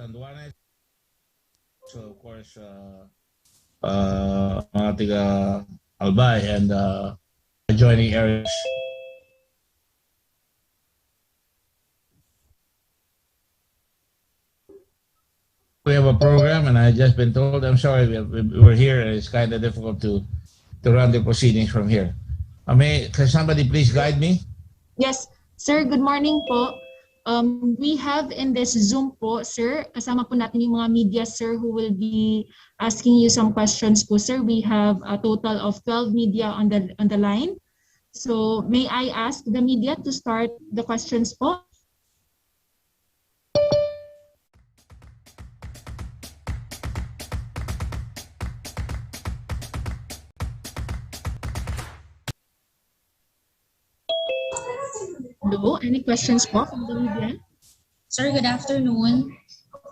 Catanduanes. So of course, mga tiga Albay and adjoining areas. We have a program, and I just been told. I'm sorry, we're here, and it's kind of difficult to run the proceedings from here. Can somebody please guide me? Yes, sir. Good morning po. We have in this Zoom po, sir, kasama po natin yung mga media, sir, who will be asking you some questions po, sir. We have a total of 12 media on the line. So may I ask the media to start the questions po? Hello, any questions po from the media? Sir, good afternoon.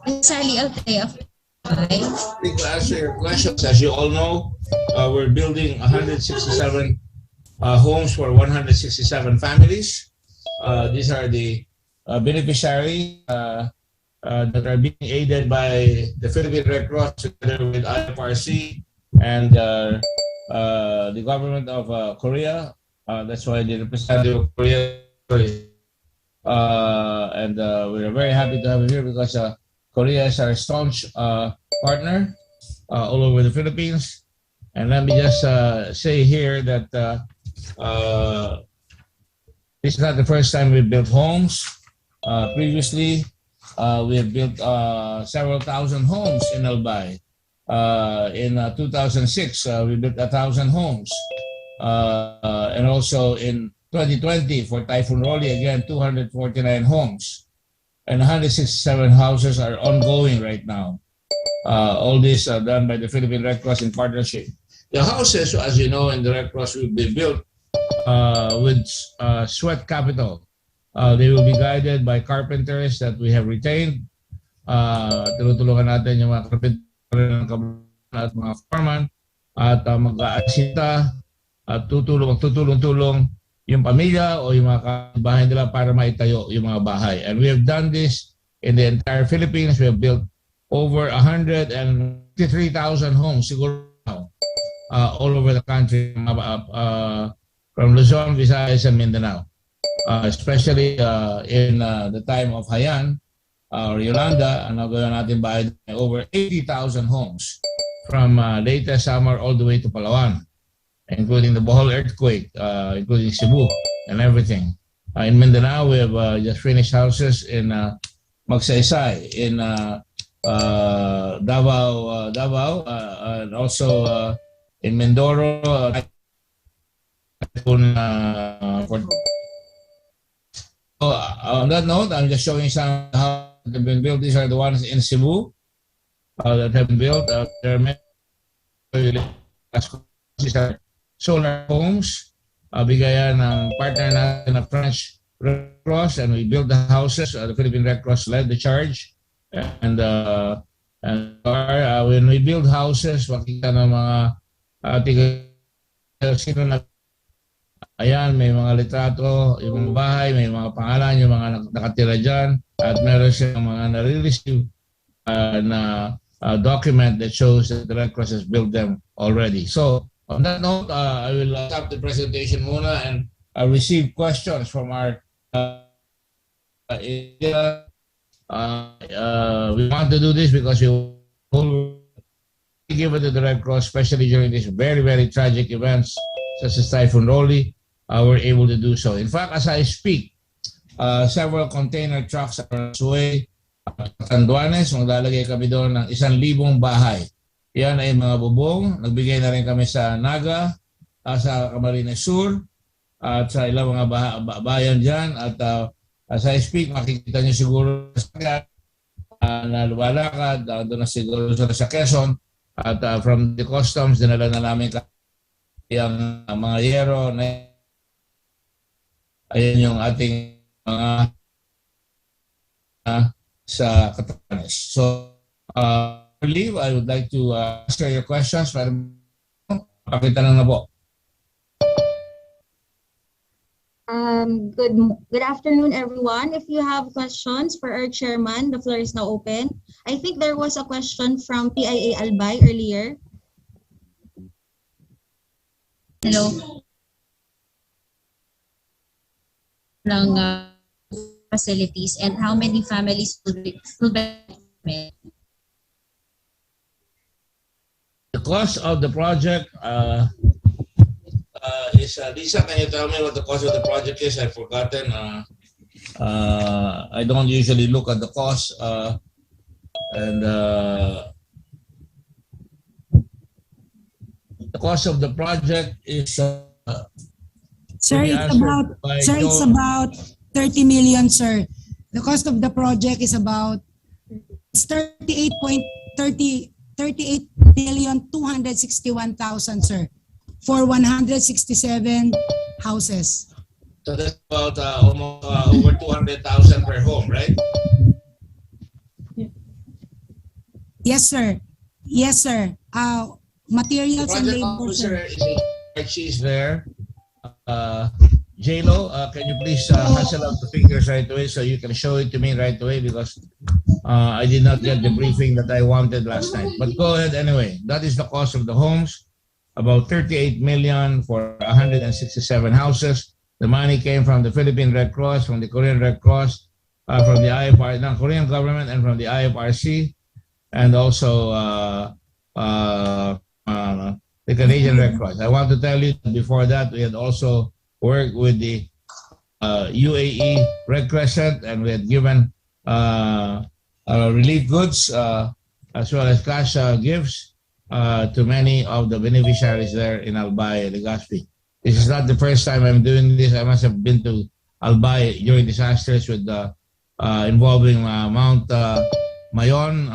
I'm Sally Albay of Albay. To answer your questions, as you all know, we're building 167 homes for 167 families. These are the beneficiaries that are being aided by the Philippine Red Cross together with IFRC and the government of Korea. That's why the representative of Korea and we're very happy to have him here because Korea is our staunch partner all over the Philippines. And let me just say here that this is not the first time we've built homes. Previously, we have built several thousand homes in Albay. In 2006, we built 1,000 homes. And also in 2020 for Typhoon Rolly, again, 249 homes. And 167 houses are ongoing right now. All this are done by the Philippine Red Cross in partnership. The houses, as you know, in the Red Cross will be built with sweat capital. They will be guided by carpenters that we have retained. Tulungan natin yung mga carpenters at mga foreman at mag-aasita at tutulong-tulong yung pamilya o yung mga bahay nila para maitayo yung mga bahay. And we have done this in the entire Philippines. We have built over 153,000 homes siguro now, all over the country, from Luzon, Visayas, and Mindanao. Especially in the time of Haiyan or Yolanda, gawin natin bahay over 80,000 homes from Leyte, Samar, all the way to Palawan, including the Bohol earthquake, including Cebu and everything. In Mindanao, we have just finished houses in Magsaysay, in Davao, and also in Mindoro. On that note, I'm just showing some how they've been built. These are the ones in Cebu that have been built. There are many solar homes, bigayan ng partner natin na French Red Cross, and we built the houses. The Philippine Red Cross led the charge. And when we build houses, makita ng mga sino na ayan, may mga litrato, yung mga bahay, may mga pangalan, yung mga nakatira dyan, at meron siyang mga nare-receive na document that shows that the Red Cross has built them already. So, on that note, I will stop the presentation muna and receive questions from our area. We want to do this because we will give it to the Red Cross, especially during these very, very tragic events such as Typhoon Rolly. We're able to do so. In fact, as I speak, several container trucks are on its way. Catanduanes, maglalagay kami doon ng 1,000 bahay. Yan ay mga bubong. Nagbigay na rin kami sa Naga, sa Camarines Sur, at sa ilang mga bayan dyan. At as I speak, makikita nyo siguro na lumalakad, doon na siguro sa Quezon. At from the customs, dinala na namin yung mga yero na ayan yung ating mga sa Catanduanes. So, I believe I would like to answer your questions. Pakita lang na po. Good afternoon, everyone. If you have questions for our chairman, the floor is now open. I think there was a question from PIA Albay earlier. Hello. Ng facilities and how many families will benefit? The cost of the project is, Lisa, can you tell me what the cost of the project is? I've forgotten. I don't usually look at the cost. The cost of the project is... Sir, it's about 30 million, sir. The cost of the project is about 38,261,000, sir, for 167 houses. So that's about almost over 200,000 per home, right? Yes, sir. Yes, sir. Materials and labor, sir. She's there. J-Lo, can you please hustle out the figures right away so you can show it to me right away, because I did not get the briefing that I wanted last night. But go ahead anyway. That is the cost of the homes, about 38 million for 167 houses. The money came from the Philippine Red Cross, from the Korean Red Cross, from the Korean government, and from the IFRC, and also the Canadian Red Cross. I want to tell you that before that, we had also worked with the UAE Red Crescent, and we had given relief goods as well as cash gifts to many of the beneficiaries there in Albay, Legazpi. This is not the first time I'm doing this. I must have been to Albay during disasters with involving Mount Mayon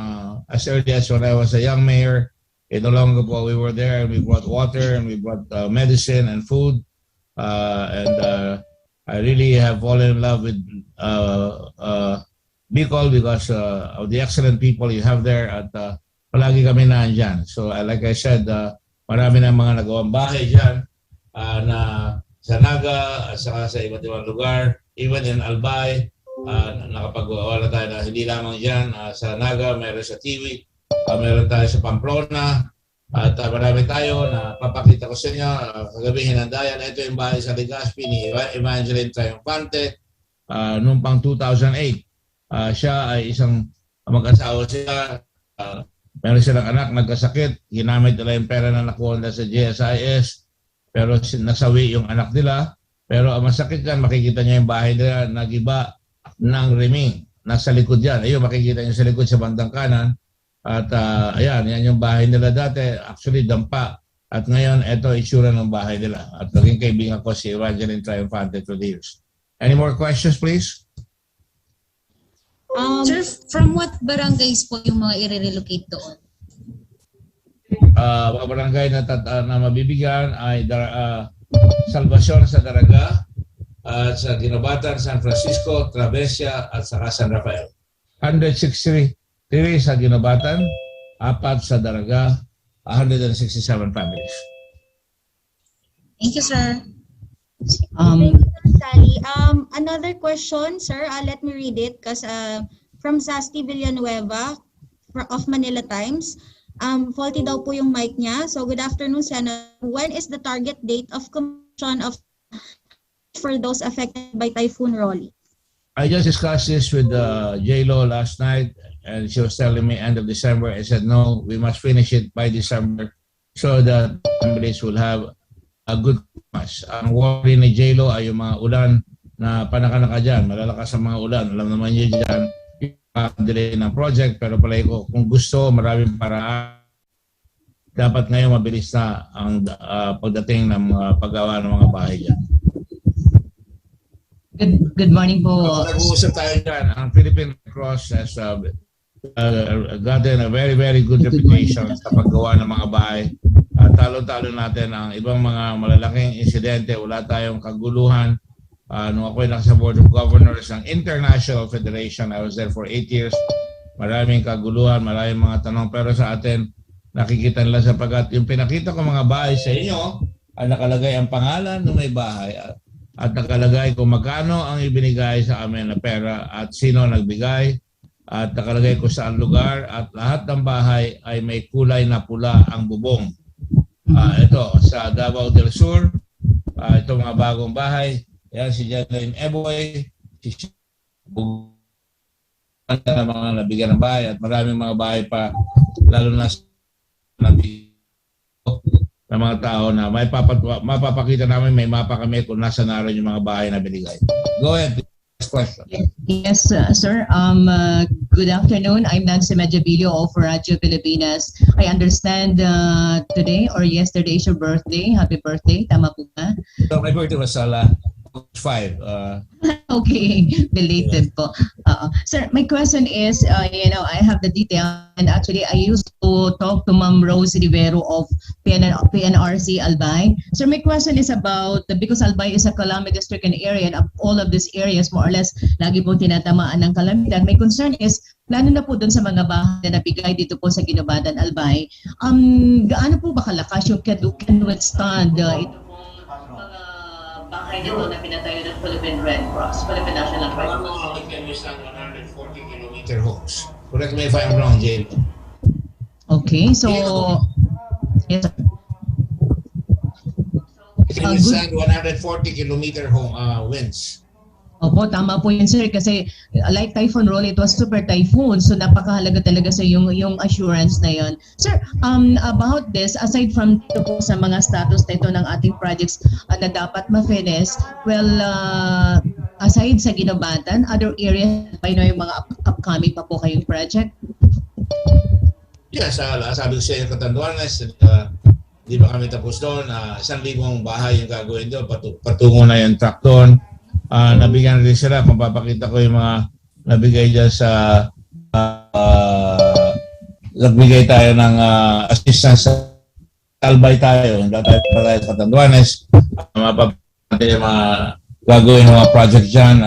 as early as when I was a young mayor. No longer ago, we were there and we brought water and we brought medicine and food. I really have fallen in love with Bicol because of the excellent people you have there at palagi kami naandyan. So like I said, marami na mga nagawang bahay dyan na sa Naga at saka sa iba't ibang lugar. Even in Albay, nakapagawa na tayo na hindi lamang dyan. Sa Naga, meron sa TV. Meron tayo sa Pamplona at marami tayo na papakita ko sa inyo. Kagabi hinandayan, ito yung bahay sa Legazpi ni Evangeline Triumphante noong pang 2008. Siya ay isang mag-asawa siya. Meron silang anak, nagkasakit. Ginamit nila yung pera na nakuha nila sa GSIS. Pero nasawi yung anak nila. Pero ang masakit yan, makikita niya yung bahay nila nagiba ng riming. Nasa likod yan. Ayun, makikita niyo sa likod sa bandang kanan. At ayan, yan yung bahay nila dati. Actually, dampa. At ngayon, ito itsura ng bahay nila. At naging kaibigan ko si Evangeline Triumphante through the years. Any more questions, please? Sir, from what barangays po yung mga i-relocate doon? Mga barangay na mabibigyan ay Salvacion sa Daraga, at sa Ginobatan, San Francisco, Travesia, at saka San Rafael. 163 sa Ginobatan, 4 sa Daraga, 167 families. Thank you, sir. Thank you, Sally. Another question, sir. Let me read it because from Zasti Villanueva of Manila Times. Faulty daw po yung mic niya. So good afternoon, Senator. When is the target date of completion of for those affected by Typhoon Rolly? I just discussed this with J-Lo last night, and she was telling me end of December. I said, no, we must finish it by December so that families will have a good Christmas. Ang worry ni J-Lo ay yung mga ulan na panakanaka dyan. Malalakas ang mga ulan. Alam naman niyo dyan, delay ng project, pero palay ko, kung gusto, maraming paraan. Dapat ngayon mabilis na ang pagdating ng mga paggawa ng mga bahay dyan. Good morning po. Nag-uusap tayo dyan. Ang Philippine Red Cross has gotten a very, very good reputation sa paggawa ng mga bahay. Talo-talo natin ang ibang mga malalaking insidente. Wala tayong kaguluhan. Nung ako'y nasa Board of Governors ng International Federation, I was there for 8 years. Maraming kaguluhan, maraming mga tanong. Pero sa atin, nakikita nila sapagkat yung pinakita ko mga bahay sa inyo, nakalagay ang pangalan ng may bahay. at nakalagay kung magkano ang ibinigay sa amin na pera at sino nagbigay at nakalagay kung saan lugar at lahat ng bahay ay may kulay na pula ang bubong. Ito sa Davao del Sur, ito mga bagong bahay. Yan si Janine Eboy, si mga nabigyan ng bahay at maraming mga bahay pa, lalo na ng mga tao na mapapakita namin, may mapa kami kung nasa naroon yung mga bahay na binigay. Go ahead. Next question. Yes, sir. Good afternoon. I'm Nancy Medjabilio of Radio Pilipinas. I understand today or yesterday is your birthday. Happy birthday. Tama po ba? So my birthday was 5. Okay, belated po. Sir, my question is, I have the detail and actually I used to talk to Ma'am Rose Rivero of PNRC Albay. Sir, my question is about, because Albay is a calamity-stricken area and all of these areas more or less lagi po tinatamaan ng kalamidad. My concern is, lalo na po dun sa mga bahay na nabigay dito po sa Ginubatan Albay, gaano po ba kalakas yung can withstand bahay dito na pinatayo ng Philippine Red Cross, Philippine National Red Cross? It can withstand 140-kilometer homes. Correct me if I'm wrong, Jane. Okay, so yes. It can withstand 140-kilometer winds. Opo, tama po yun, sir, kasi like Typhoon Rolly, it was super typhoon, so napakahalaga talaga sa yung assurance na yun. Sir, about this, aside from ito po sa mga status na ito ng ating projects na dapat ma-finish, well, aside sa Ginubatan, other areas pa yung mga upcoming pa po kayong project? Yes, sabi ko sa inyo, Catanduanes, di ba kami tapos doon, 1,000 bahay yung gagawin doon, patungo na yung truck doon. Nabigyan rin sila kung papakita ko yung mga nabigay dyan sa nagbigay tayo ng assistance sa Albay tayo, hindi tayo sa Catanduanes, mapapakita yung mga gagawin ng mga project dyan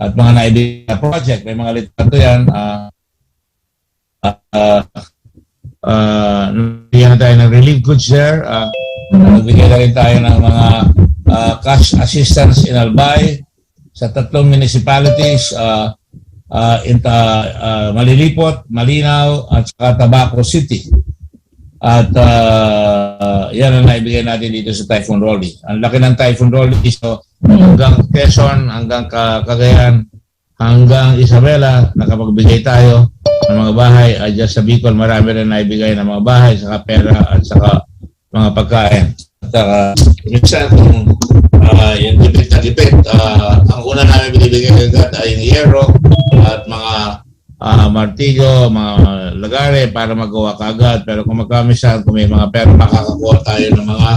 at mga naibigay na project, may mga litrato yan. Nabigyan na tayo ng relief goods there, nagbigay na rin tayo ng mga cash assistance in Albay sa 3 municipalities, Malilipot, Malinaw at saka Tabaco City. At yan ang naibigay natin dito sa Typhoon Rolly. Ang laki ng Typhoon Rolly, so hanggang Quezon, hanggang Cagayan, hanggang Isabela, nakapagbigay tayo ng mga bahay. Dyan sa Bicol, marami rin naibigay ng mga bahay, saka pera at saka mga pagkain. At minsan kung yung dipit na dipit, ang una namin binibigay agad ay yung hierro at mga martilyo, mga lagare para magawa kaagad. Pero kung magkamisan, kung may mga pera, makakakuha tayo ng mga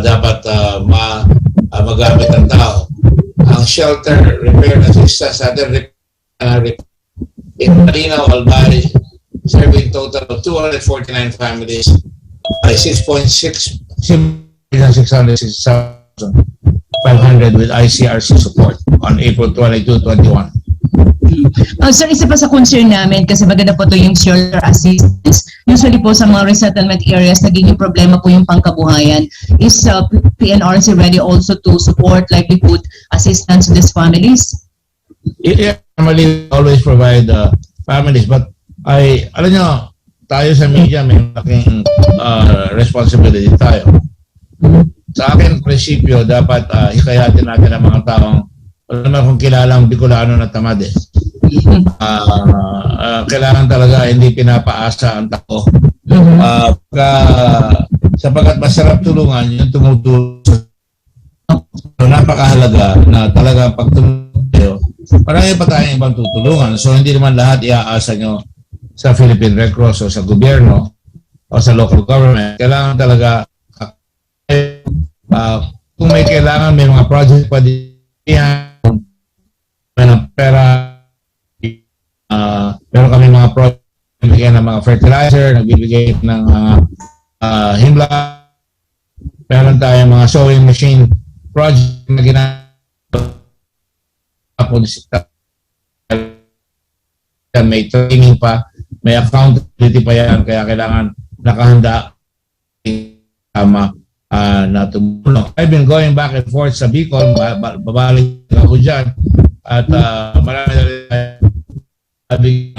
dapat magamit ng tao. Ang shelter repair assistance natin in Malinaw, Albay, serving total of 249 families by 6,600 with ICRC support on April 22, 21. Sir, isa pa sa concern namin kasi maganda po ito yung shelter assistance. Usually po sa mga resettlement areas, naging problema po yung pangkabuhayan. Is PNRC ready also to support livelihood assistance to these families? Yeah, normally always provide families, but alam nyo, tayo sa media may malaking responsibility tayo. Sa akin, prinsipyo, dapat hikayatin natin ang mga taong wala naman kung kilalang Bicolano na tamad eh. Kailangan talaga hindi pinapaasa ang tao. Sapagat masarap tulungan, yung tumutulong. So, napakahalaga na talaga pag tumutulong tayo, marami pa tayong ibang tutulungan. So hindi naman lahat iaasa nyo sa Philippine Red Cross o sa gobyerno o sa local government. Kailangan talaga kung may kailangan, may mga project pa din pera, meron kami mga project, nagbibigay ng mga fertilizer, nagbibigay ng himla, meron tayong mga sewing machine project na may training pa, may accountability pa yan, kaya kailangan nakahanda tama na tumulong. I've been going back and forth sa Bicol, babalik ako dyan. At marami na rin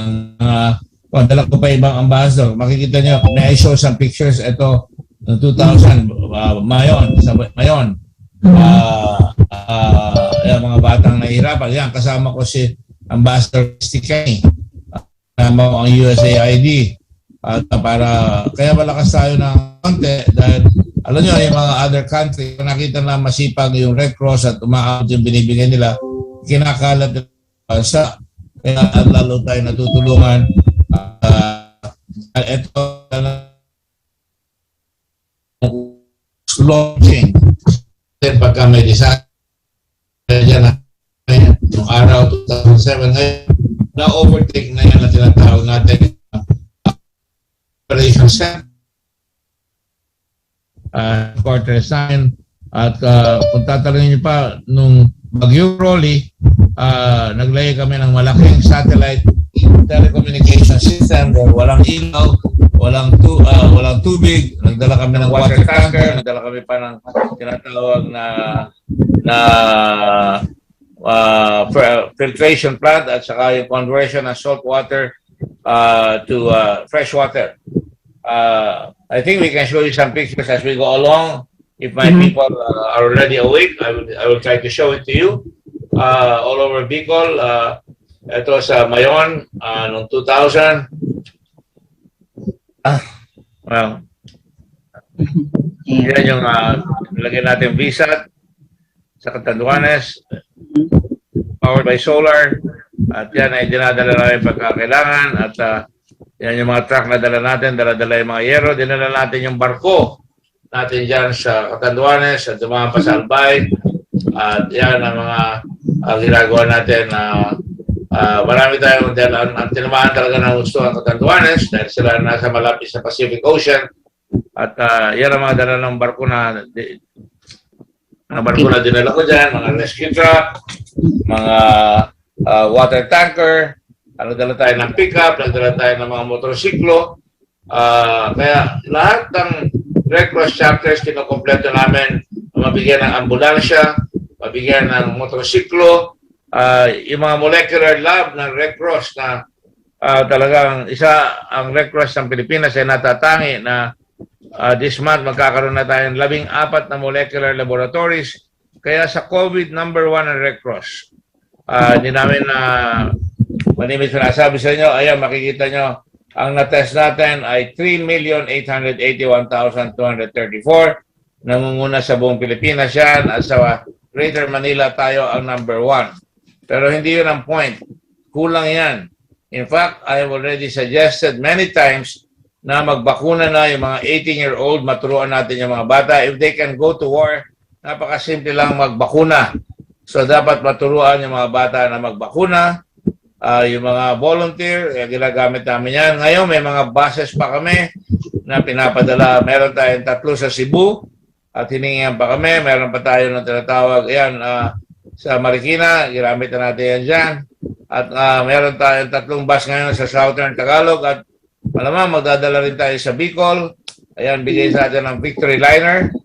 dala ko pa ibang ambassador. Makikita nyo, may I show some pictures. Ito, noong 2000, Mayon, sa Mayon. Mga batang nahihirapan. Yan, kasama ko si Ambassador Stikay. Kasama ang USAID. At kaya malakas tayo ng konti dahil alam nyo, yung mga other country, nakita na masipag yung Red Cross at umaabot yung binibigay nila, kinakalat ng bansa. Kaya lalo tayo natutulungan. Ito launching. Then pagka may disaster dyan noong araw 2007 ngayon, na-overtake na yan na tinatawag natin Operation Center. Quarter sign. At kung tatanungin niyo pa, nung Bagyong Rolly, naglagay kami ng malaking satellite telecommunication system. Walang ilaw, walang tubig. Nagdala kami ng water tanker. Nagdala kami pa ng tinatawag na filtration plant at saka yung conversion ng salt water to fresh water. I think we can show you some pictures as we go along. If my people are already awake, I will try to show it to you. All over Bicol. Ito sa Mayon, noong 2000. Well, yan yung nilagyan natin visa sa Catanduanes, powered by solar. At yan ay dinadala namin pagkakailangan. At yan yung mga truck na dala natin, dala-dala yung mga yero. Dinala natin yung barko natin dyan sa Catanduanes at dumaan pa sa Albay. At yan ang mga ginagawa natin na marami tayong ang tinamaan talaga ng gusto ang Catanduanes dahil sila nasa malapit sa Pacific Ocean. At yan ang mga dala ng barko na dinala ko dyan, mga rescue truck, mga water tanker, nagdala tayo ng pickup, nagdala tayo ng mga motorsiklo. Kaya lahat ng Red Cross chapters kinokompleto namin, mabigyan ng ambulansya, mabigyan ng motorsiklo, yung mga molecular lab ng Red Cross na talagang ang Red Cross ng Pilipinas ay natatangi na this month magkakaroon na tayo ng 14 na molecular laboratories. Kaya sa COVID, number 1 ang Red Cross. Hindi namin manimit sinasabi sa inyo, ayan makikita nyo, ang na-test natin ay 3,881,234. Nangunguna sa buong Pilipinas yan at sa Greater Manila tayo ang number 1. Pero hindi yun ang point. Kulang yan. In fact, I have already suggested many times na magbakuna na yung mga 18-year-old, maturuan natin yung mga bata. If they can go to war, napakasimple lang magbakuna. So dapat maturuan yung mga bata na magbakuna. Yung mga volunteer, ginagamit namin yan. Ngayon, may mga buses pa kami na pinapadala. Meron tayong 3 sa Cebu at hiningihan pa kami. Meron pa tayo ng tinatawag. Yan, sa Marikina, ginamit na natin yan dyan. At meron tayong 3 bus ngayon sa Southern Tagalog at malamang magdadala rin tayo sa Bicol. Ayan, bigay sa atin ng Victory Liner.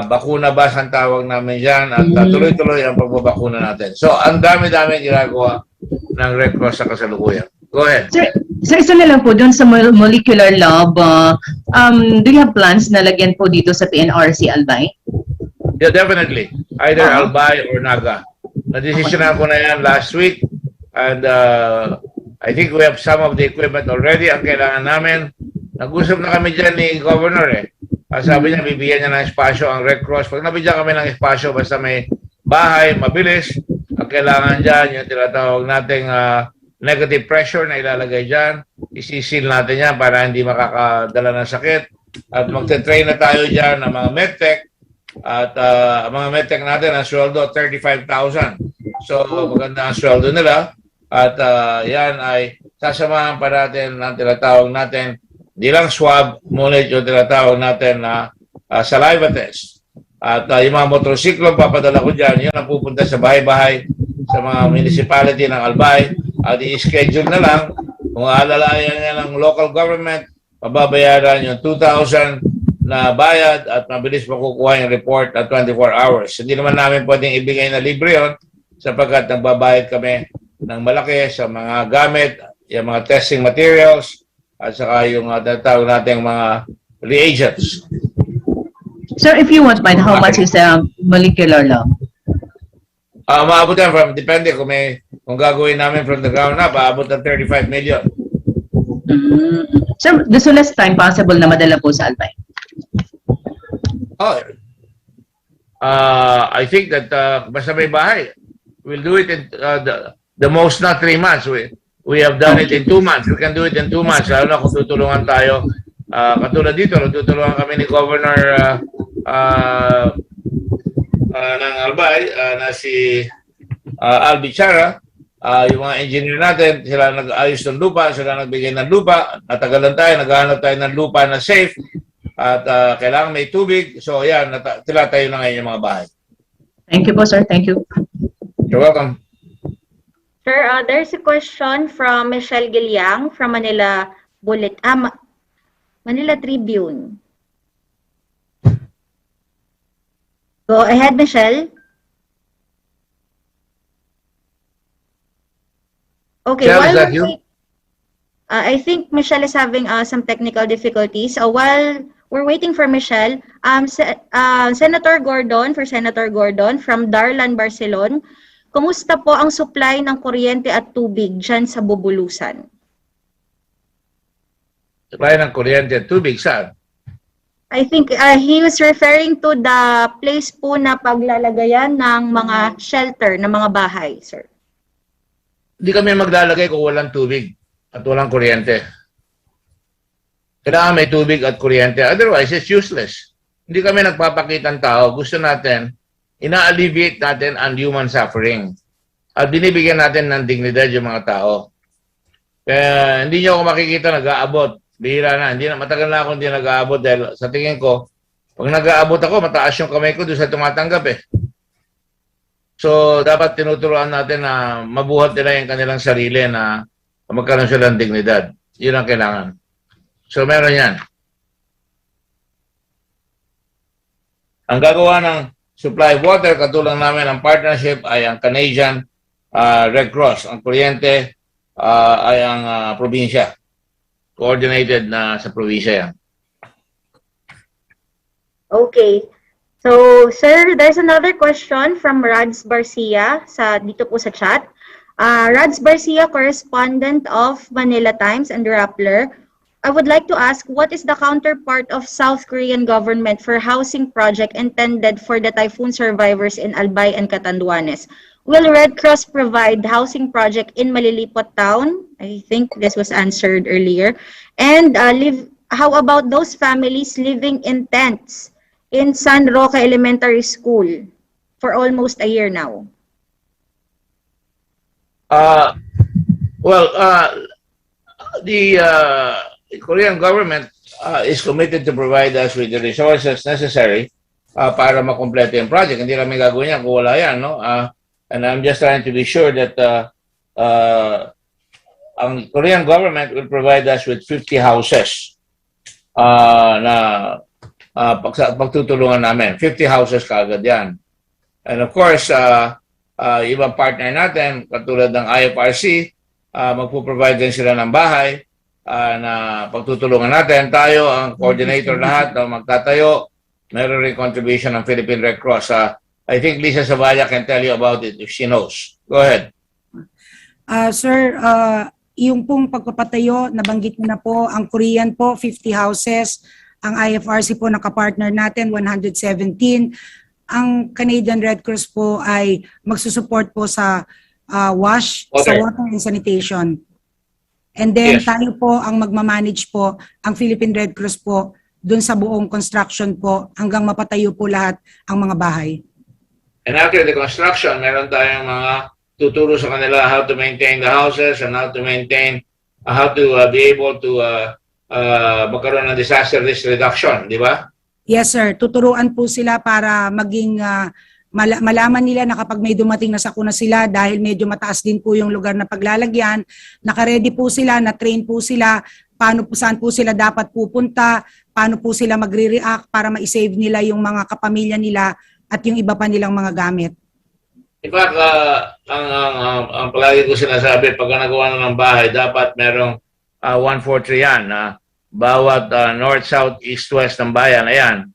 Bakuna bus ang tawag namin dyan at tuloy-tuloy ang pagbabakuna natin. So, ang dami-dami ginagawa ng Red Cross sa kasalukuyan. Go ahead. Sir, isa na lang po doon sa molecular lab, do you have plans na lagyan po dito sa PNRC Albay? Yeah, definitely. Either Albay or Naga. Na-decision ko na yan last week and I think we have some of the equipment already. Ang kailangan namin, nag-usap na kami dyan ni Governor sabi niya, bibigyan niya ng espasyo ang Red Cross. Pag nabigyan kami ng espasyo, basta may bahay, mabilis, ang kailangan dyan, yung tinatawag nating negative pressure na ilalagay dyan, isisil natin yan para hindi makakadala ng sakit. At magte-train na tayo dyan ng mga medtech. At ang mga medtech natin, ang sweldo, 35,000. So, maganda ang sweldo nila. At yan ay sasamahan pa natin ng tinatawag natin di lang swab, ngunit yung tinatawag natin na saliva test. At yung mga motorsiklo, papadala ko dyan, yun ang pupunta sa bahay-bahay sa mga municipality ng Albay. At i-schedule na lang, kung aalalayan niya ng local government, pababayaran yung 2,000 na bayad at mabilis makukuha yung report at 24 hours. Hindi naman namin pwedeng ibigay na libre yun sapagkat nagbabayad kami ng malaki sa mga gamit, yung mga testing materials, at saka yung tawag natin mga reagents. Sir, if you won't mind, how much is molecular lang? Maabot yan depende kung gagawin namin from the ground up, maabot ng 35 million. Sir, the soonest time possible na madala po sa Albay? I think that basta may bahay, we'll do it in the most not 3 months. We have done it in 2 months. We can do it in 2 months. Lalo na kung tutulungan tayo. Katulad dito, tutulungan kami ni Governor ng Albay na si Albay. Yung mga engineer natin, sila nag-ayos ng lupa, sila nagbigay ng lupa. Natagalan tayo, naghahanap tayo ng lupa na safe at kailangan may tubig. So yan, tilatayo na ngayon yung mga bahay. Thank you po, sir. Thank you. You're welcome. Sir, there's a question from Michelle Gilyang from Manila Manila Tribune. Go ahead, Michelle. Okay, Michelle, while is that you? I think Michelle is having some technical difficulties. While we're waiting for Michelle, Senator Gordon from Darlan, Barcelona, kumusta po ang supply ng kuryente at tubig dyan sa Bubulusan? Supply ng kuryente at tubig, saan? I think he was referring to the place po na paglalagayan ng mga shelter, ng mga bahay, sir. Hindi kami maglalagay kung walang tubig at walang kuryente. Kailangan may tubig at kuryente. Otherwise, it's useless. Hindi kami nagpapakita ng tao. Gusto natin, ina-alleviate natin ang human suffering. At binibigyan natin ng dignidad yung mga tao. Kaya hindi nyo ako makikita nag-aabot. Bihira na. Matagal na ako hindi nag-aabot dahil sa tingin ko, pag nag-aabot ako, mataas yung kamay ko doon sa tumatanggap eh. So, dapat tinuturuan natin na mabuhat nila yung kanilang sarili na magkaroon sila ng dignidad. Yun ang kailangan. So, meron yan. Ang gagawa ng supply of water, katulong namin ang partnership ay ang Canadian Red Cross. Ang kuryente ay ang probinsya. Coordinated na sa probinsya yan. Okay. So, sir, there's another question from Rads Barcia dito po sa chat. Rads Barcia, correspondent of Manila Times and Rappler. I would like to ask, what is the counterpart of South Korean government for housing project intended for the typhoon survivors in Albay and Catanduanes? Will Red Cross provide housing project in Malilipot town? I think this was answered earlier. And how about those families living in tents in San Roque Elementary School for almost a year now? The Korean government is committed to provide us with the resources necessary para makompleto yung project. Hindi namin gagawin yan kung wala yan, no? And I'm just trying to be sure that ang Korean government will provide us with 50 houses na pagtutulungan namin. 50 houses kaagad yan. And of course, ibang partner natin, katulad ng IFRC, magpo-provide din sila ng bahay na pagtutulungan natin. Tayo, ang coordinator lahat, magtatayo. Meron rin contribution ng Philippine Red Cross. I think Lisa Zavalla can tell you about it if she knows. Go ahead. Sir, yung pong pagpapatayo, nabanggit niyo na po, ang Korean po, 50 houses. Ang IFRC po, nakapartner natin, 117. Ang Canadian Red Cross po ay magsusupport po sa sa water and sanitation. And then tayo po ang magmamanage po, ang Philippine Red Cross po, dun sa buong construction po, hanggang mapatayo po lahat ang mga bahay. And after the construction, meron tayong mga tuturo sa kanila how to maintain the houses and how to maintain, how to be able to magkaroon ng disaster risk reduction, di ba? Yes, sir. Tuturuan po sila para maging malaman nila na kapag may dumating na sakuna sila, dahil medyo mataas din po yung lugar na paglalagyan, nakaready po sila, na-train po sila saan po sila dapat pupunta, paano po sila magre-react para ma-save nila yung mga kapamilya nila at yung iba pa nilang mga gamit. In fact, ang palagi ko sinasabi, pag nagawa na ng bahay, dapat merong 143 yan na bawat north, south, east, west ng bayan. Ayan.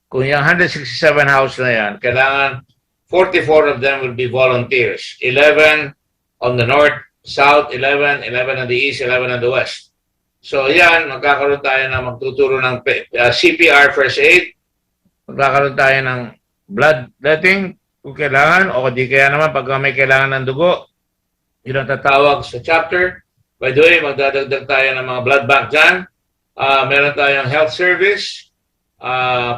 Kung yung 167 house na yan, kailangan 44 of them will be volunteers. 11 on the north, south, 11 on the east, 11 on the west. So yan, magkakaroon tayo na magtuturo ng CPR first aid, magkakaroon tayo ng bloodletting kung kailangan, o di kaya naman pag may kailangan ng dugo, yun ang tatawag sa chapter. By the way, magdadagdag tayo ng mga blood bank dyan. Meron tayong health service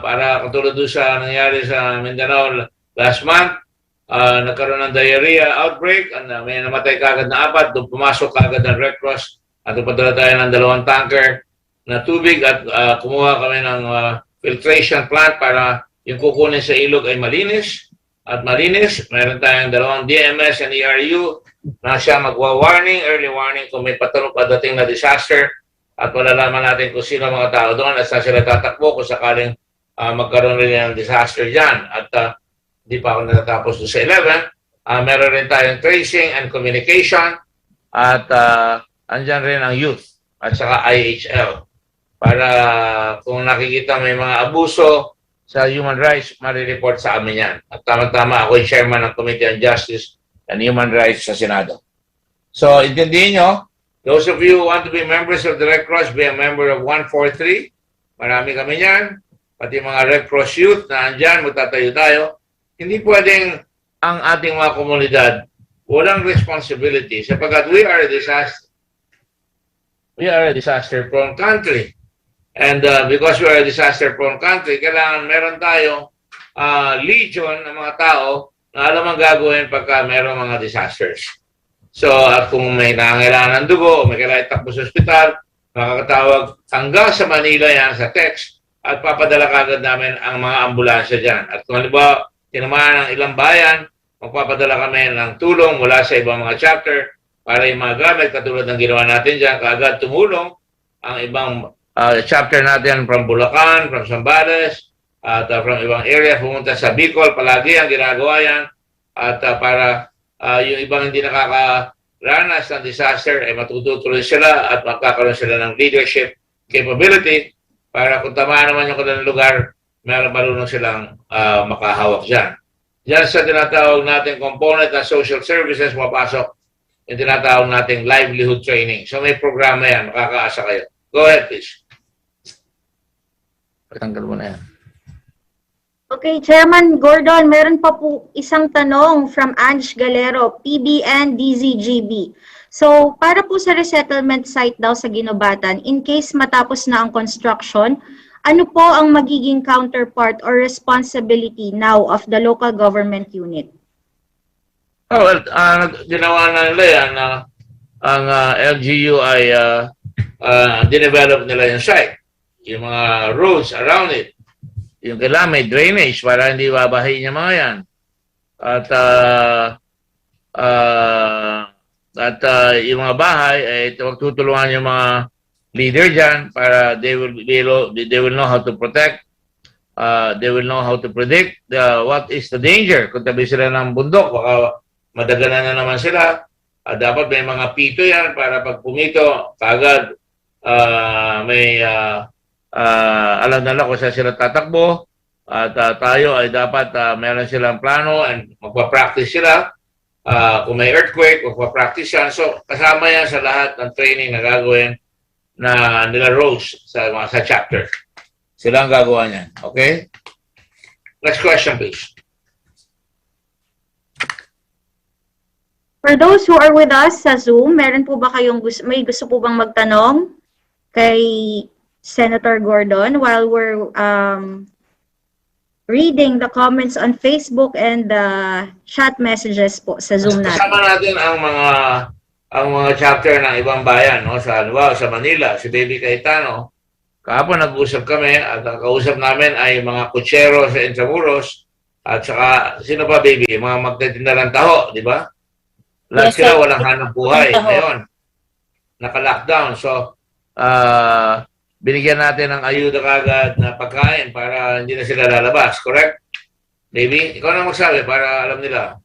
para katulad doon sa nangyari sa Mindanao last month. Nagkaroon ng diarrhea outbreak, may namatay kagad na 4, doon pumasok kagad ng Red Cross at upadala tayo ng 2 tanker na tubig at kumuha kami ng filtration plant para yung kukunin sa ilog ay malinis. At malinis, meron tayong 2 DMS and ERU na siya magwa-warning, early warning kung may padating na disaster at malalaman natin kung sino mga tao doon at saan sila tatakbo kung sakaling magkaroon rin ng disaster dyan. At di pa ako natatapos doon sa 11. Meron rin tayong tracing and communication at andyan rin ang youth at saka IHL para kung nakikita may mga abuso sa human rights, marireport sa amin yan. At tama-tama, ako yung chairman ng Committee on Justice and Human Rights sa Senado. So, intindihin nyo, those of you who want to be members of the Red Cross, be a member of 143. Marami kami yan. Pati mga Red Cross youth na andyan, magtatayo tayo. Hindi pwedeng ang ating mga komunidad walang responsibility sapagkat we are a disaster-prone country. And because we are a disaster-prone country, kailangan meron tayong legion ng mga tao na alam ang gagawin pagka meron mga disasters. So, at kung may nangangailangan ng dugo o may kailangan takbo sa ospital, makakatawag hanggang sa Manila yan sa text at papadala kagad namin ang mga ambulansya dyan. At kung halimbawa, tinamaan ng ilang bayan, magpapadala kami ng tulong mula sa ibang mga chapter para yung mga gamit, katulad ng ginawa natin dyan, kaagad tumulong ang ibang chapter natin from Bulacan, from Zambales, at from ibang area, pumunta sa Bicol, palagi ang ginagawa yan. At para yung ibang hindi nakakaranas ng disaster, ay matututuloy sila at magkakaroon sila ng leadership capability para kung tamaan naman yung kanilang lugar, meron marunong silang makahawak dyan. Diyan sa tinatawag natin component ng social services, mapasok yung tinatawag nating livelihood training. So may programa yan, makakaasa kayo. Go ahead, please. Patanggal mo na yan. Okay, Chairman Gordon, meron pa po isang tanong from Ange Galero, PBN DZGB. So, para po sa resettlement site daw sa Ginobatan, in case matapos na ang construction, ano po ang magiging counterpart or responsibility now of the local government unit? Oh, well, ginawa na nila yan na ang LGU ay dinevelop nila yung site. Yung mga roads around it. Yung kailangan may drainage para hindi babahin yung mga yan. At yung mga bahay ay tutulungan yung mga leader dyan para they will know how to protect, they will know how to predict what is the danger. Kung tabi sila ng bundok, baka madaganan na naman sila. Dapat may mga pito yan para pag pumito, kagad may alam nila kung saan sila tatakbo. At tayo ay dapat meron silang plano and magpa-practice sila. Kung may earthquake, magpa-practice yan. So, kasama yan sa lahat ng training na gagawin na nila Rose sa chapter. Sila ang gagawa niyan. Okay? Next question, please. For those who are with us sa Zoom, meron po ba kayong may gusto po bang magtanong kay Senator Gordon while we're reading the comments on Facebook and the chat messages po sa Zoom natin? Kasama natin ang mga chapter ng ibang bayan, no? Sa Manila, si Baby Cayetano. Kahapon nag-usap kami at ang kausap namin ay mga kutsero sa Intramuros at saka, sino pa, Baby? Mga magtitinda ng taho, di ba? Lahat sila walang hanap buhay ngayon. Naka-lockdown. So, binigyan natin ng ayuda kagad na pagkain para hindi na sila lalabas. Correct? Maybe? Ikaw na magsabi para alam nila.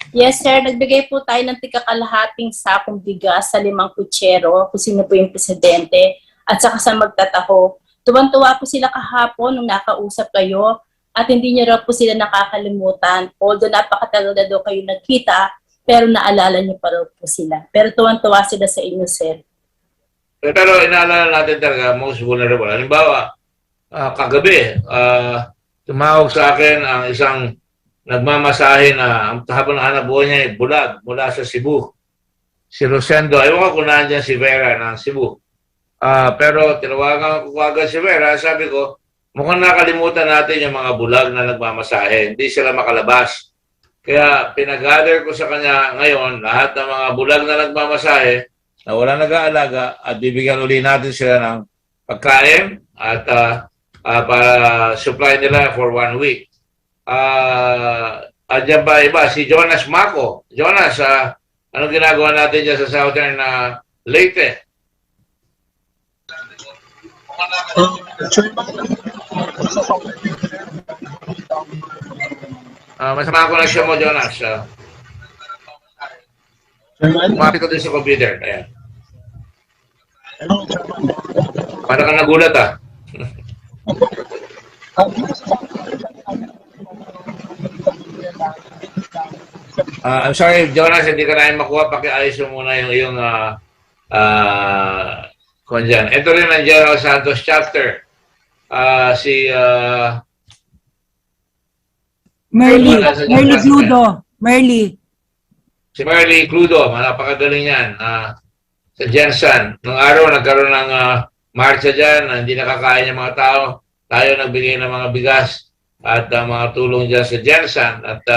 Yes, sir. Nagbigay po tayo ng tigakalahating sakong bigas sa 5 kutsero, kung sino po yung presidente, at saka sa magtataho. Tuwang-tuwa po sila kahapon nung nakausap kayo at hindi niyo raw po sila nakakalimutan. Although napakatagal na daw kayo nagkita, pero naalala niyo pa raw po sila. Pero tuwang-tuwa sila sa inyo, sir. Pero inaalala natin talaga most vulnerable. Halimbawa, kagabi, tumawag sa akin ang isang nagmamasahe na ang habang ng anak buhay niya ay bulag mula sa Cebu. Si Rosendo, ayaw ko kung nandiyan si Vera ng Cebu. Pero tinawagan ko agad si Vera, sabi ko, mukhang nakalimutan natin yung mga bulag na nagmamasahe. Hindi sila makalabas. Kaya pinag-gather ko sa kanya ngayon, lahat ng mga bulag na nagmamasahe na wala nag-aalaga at bibigyan uli natin sila ng pagkain at para supply nila for 1 week. Diyan ba iba? Si Jonas Mako. Jonas, anong ginagawa natin dyan sa Southern Leyte? Masama ko na siya mo, Jonas. Kumapit ko din sa computer. Ayan. Para ka nagulat, I'm sorry, Jonas, hindi ka namin makuha. Pakiayos mo muna yung iyong kung dyan. Ito rin ang General Santos chapter. Si Merly Cludo. Si Merly Cludo, napakagaling yan. Sa Jensen. Nung araw, nagkaroon ng marcha dyan, hindi nakakain yung mga tao. Tayo nagbigay ng mga bigas at mga tulong dyan sa Jensen. At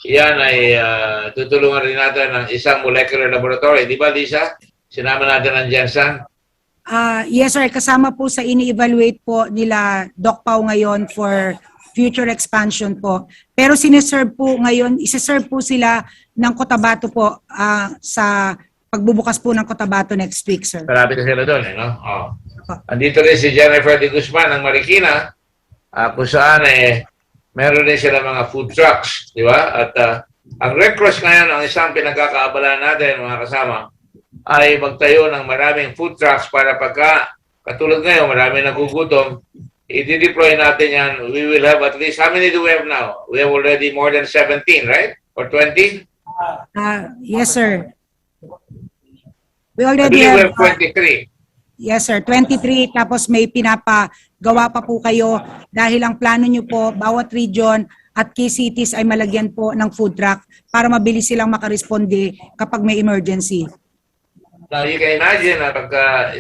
yan ay tutulungan rin natin ng isang molecular laboratory. Di ba, Lisa? Sinama natin ang Jensen. Yes, sir. Kasama po sa ini-evaluate po nila Doc Pau ngayon for future expansion po. Pero sineserve po ngayon, isa-serve po sila ng Cotabato po sa pagbubukas po ng Cotabato next week, sir. Marami na sila doon, no? Andito rin si Jennifer de Guzman ng Marikina, kung saan meron din sila mga food trucks, di ba? At ang Red Cross ngayon, ang isang pinagkakaabalaan natin, mga kasama, ay magtayo ng maraming food trucks para pagka, katulad ngayon, marami nagugutom, i-deploy natin yan. We will have at least, how many do we have now? We have already more than 17, right? Or 20? Yes, sir. We I already believe we have, have 23. yes, sir. 23, tapos may pinapagawa pa po kayo dahil ang plano nyo po, bawat region at key cities ay malagyan po ng food truck para mabilis silang makaresponde kapag may emergency. Now, you can imagine na pagka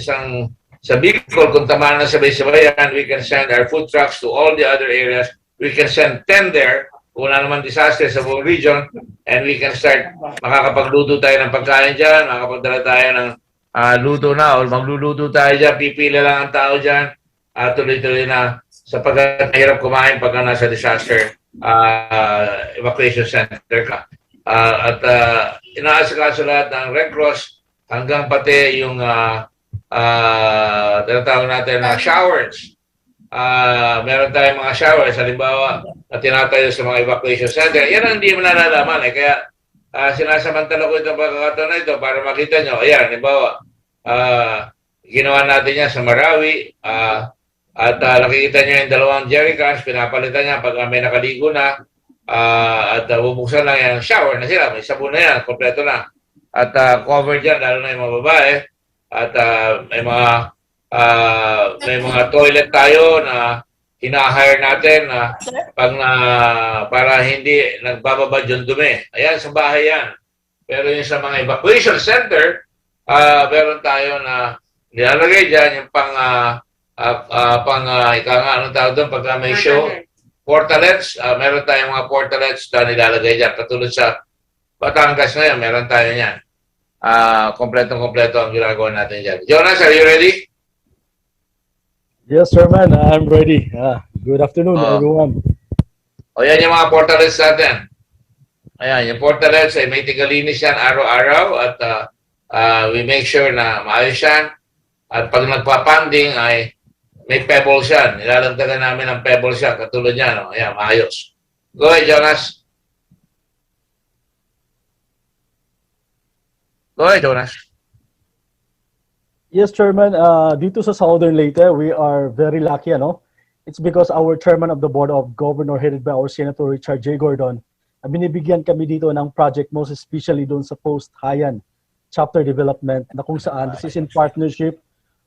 sa Bicol, kung tamaan na sabay-sabayan, we can send our food trucks to all the other areas. We can send 10 there kung wala naman disaster sa buong region, and we can start, makakapagluto tayo ng pagkain dyan, makakapagdala tayo ng luto na, o magluluto tayo dyan, pipila lang ang tao dyan, tuloy-tuloy na, sapagkat mahirap kumain pagka nasa disaster evacuation center ka. Inaasikaso lahat ng Red Cross, hanggang pati yung tinatawag natin na showers. Meron tayong mga showers, halimbawa, na tinatayo sa mga evacuation center. Yan ang hindi mo nalalaman. Kaya sinasamantala ko itong pagkakataon na ito para makita nyo. Ayan, halimbawa, ginawa natin yan sa Marawi. At nakikita nyo yung 2 jerrycans, pinapalitan niya pag may nakaligo na. At bubuksan lang yan, shower na sila. May sabon na yan, kompleto na. At covered dyan, lalo na yung mga babae. At may mga toilet tayo na hina-hire natin para hindi nagbababad yung dumi. Ayan, sa bahay yan. Pero yung sa mga evacuation center, meron tayo na nilalagay dyan yung anong tawag doon pagka may show. Portalets, meron tayong mga portalets na nilalagay dyan. Katulad sa Batangas ngayon, meron tayo yan. Kompletong-kompleto ang ginagawa natin dyan. Jonas, are you ready? Yes, sir, man. I'm ready. Good afternoon, everyone. O yan yung mga portalets natin. Ayan, yung portalets ay may tigalinis yan araw-araw at we make sure na maayos yan. At pag nagpa-funding ay may pebbles yan. Nilalagdagan namin ng pebbles yan. Katulad yan. No? Ayan, maayos. Go ahead, Jonas. Go ahead, Jonas. Yes, Chairman. Dito sa Southern Leyte, we are very lucky, ano? It's because our Chairman of the Board of Governor, headed by our Senator Richard J. Gordon, binibigyan kami dito ng project, most especially doon sa Post-Hayan chapter development, na kung saan this is in partnership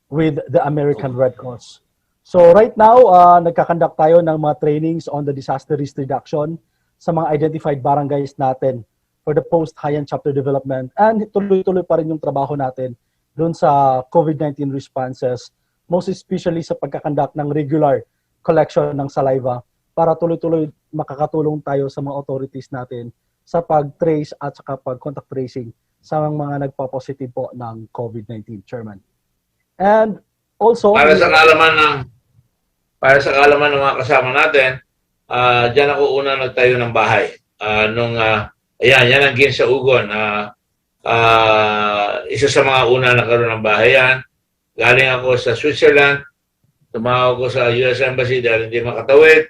with the American Red Cross. So right now, nagkakandak tayo ng mga trainings on the disaster risk reduction sa mga identified barangays natin for the Post-Hayan chapter development. And tuloy-tuloy pa rin yung trabaho natin doon sa COVID-19 responses, most especially sa pagkakandak ng regular collection ng saliva para tuloy-tuloy makakatulong tayo sa mga authorities natin sa pag-trace at saka pag-contact tracing sa mga nagpa-positive po ng COVID-19, Chairman. And also, para sa kaalaman ng mga kasama natin, diyan ako una nagtayo ng bahay. Ayan, yan ang Ginsa Ugon. Isa sa mga una nagkaroon ng bahay yan. Galing ako sa Switzerland. Tumawag ko sa US Embassy dahil hindi makatawid.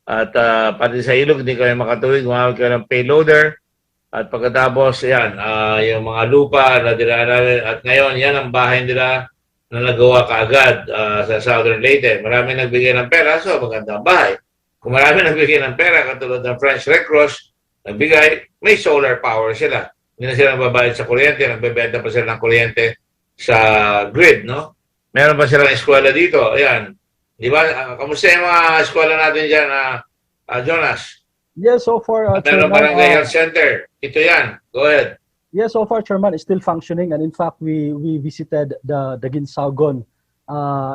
At pati sa ilog, hindi kami makatawid. Gumamit kami ng payloader. At pagkatapos, yan, yung mga lupa na dinaan namin. At ngayon, yan ang bahay nila na nagawa kaagad sa Southern Leyte. Marami nagbigay ng pera, so magandang bahay. Kung marami nagbigay ng pera, katulad ng French Red Cross, nagbigay, may solar power sila. Hindi na sila nababayad sa kuryente, nagbebenta pa sila ng kuryente sa grid, no? Meron pa silang eskwela dito. Ayan. Di ba? Kamusta yung mga eskwela natin dyan, Jonas? yes, so far, Meron barangay health center. Ito yan. Go ahead. yes, so far, Chairman, is still functioning. And in fact, we visited the Ginsagon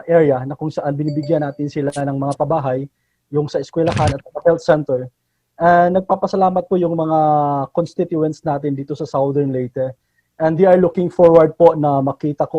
area na kung saan binibigyan natin sila ng mga pabahay, yung sa eskwelahan at health center. Nagpapasalamat po yung mga constituents natin dito sa Southern Leyte. And they are looking forward po na makita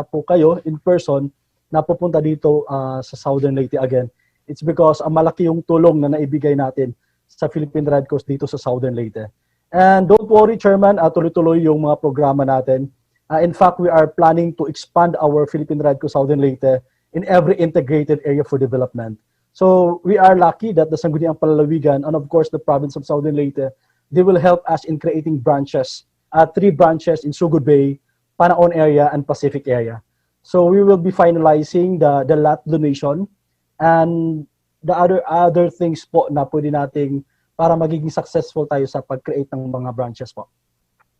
po kayo in person na pupunta dito sa Southern Leyte again. It's because malaki yung tulong na naibigay natin sa Philippine Red Cross dito sa Southern Leyte. And don't worry, Chairman, tuloy-tuloy yung mga programa natin. In fact, we are planning to expand our Philippine Red Cross Southern Leyte in every integrated area for development. So we are lucky that the Sangguniang Palalawigan and of course the province of Southern Leyte, they will help us in creating branches, 3 branches in Sugod Bay, Panaon area, and Pacific area. So we will be finalizing the lot donation and the other things po na pwede nating para magiging successful tayo sa pag-create ng mga branches po.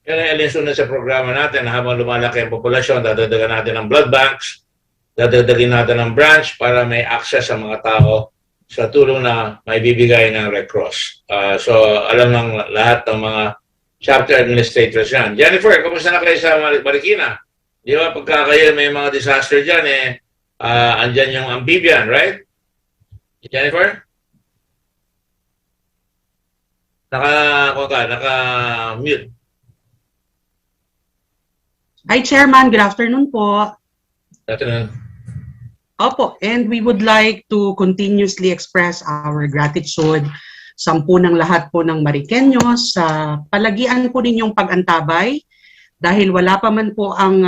Yan ang alinsunod sa programa natin na habang lumalaki ang populasyon, dadagdagan natin ng blood banks, dadagdagin natin ng branch para may access sa mga tao sa tulong na may bibigay ng Red Cross. So alam ng lahat ng mga chapter administrators yan. Jennifer, kamusta na kayo sa Marikina? Di ba pagka kayo may mga disaster dyan, andyan yung amphibian, right? Jennifer? Naka-mute. Hi, Chairman. Good afternoon po. Good afternoon. Opo, and we would like to continuously express our gratitude sa ng lahat po ng Mariqueños sa palagian po ninyong pag-antabay dahil wala pa man po ang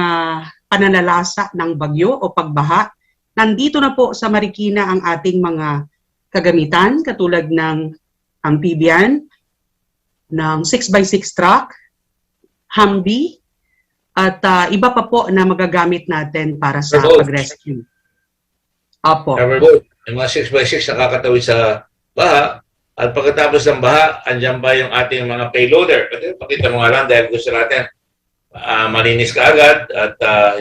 pananalasa ng bagyo o pagbaha. Nandito na po sa Marikina ang ating mga kagamitan katulad ng amphibian, ng 6x6 truck, Humvee, at iba pa po na magagamit natin para sa pag-rescue. Opo. Yung mga 6x6 nakakatawid sa baha. At pagkatapos ng baha, andyan ba yung ating mga payloader? Kasi pakita mo nga lang dahil gusto natin malinis ka agad at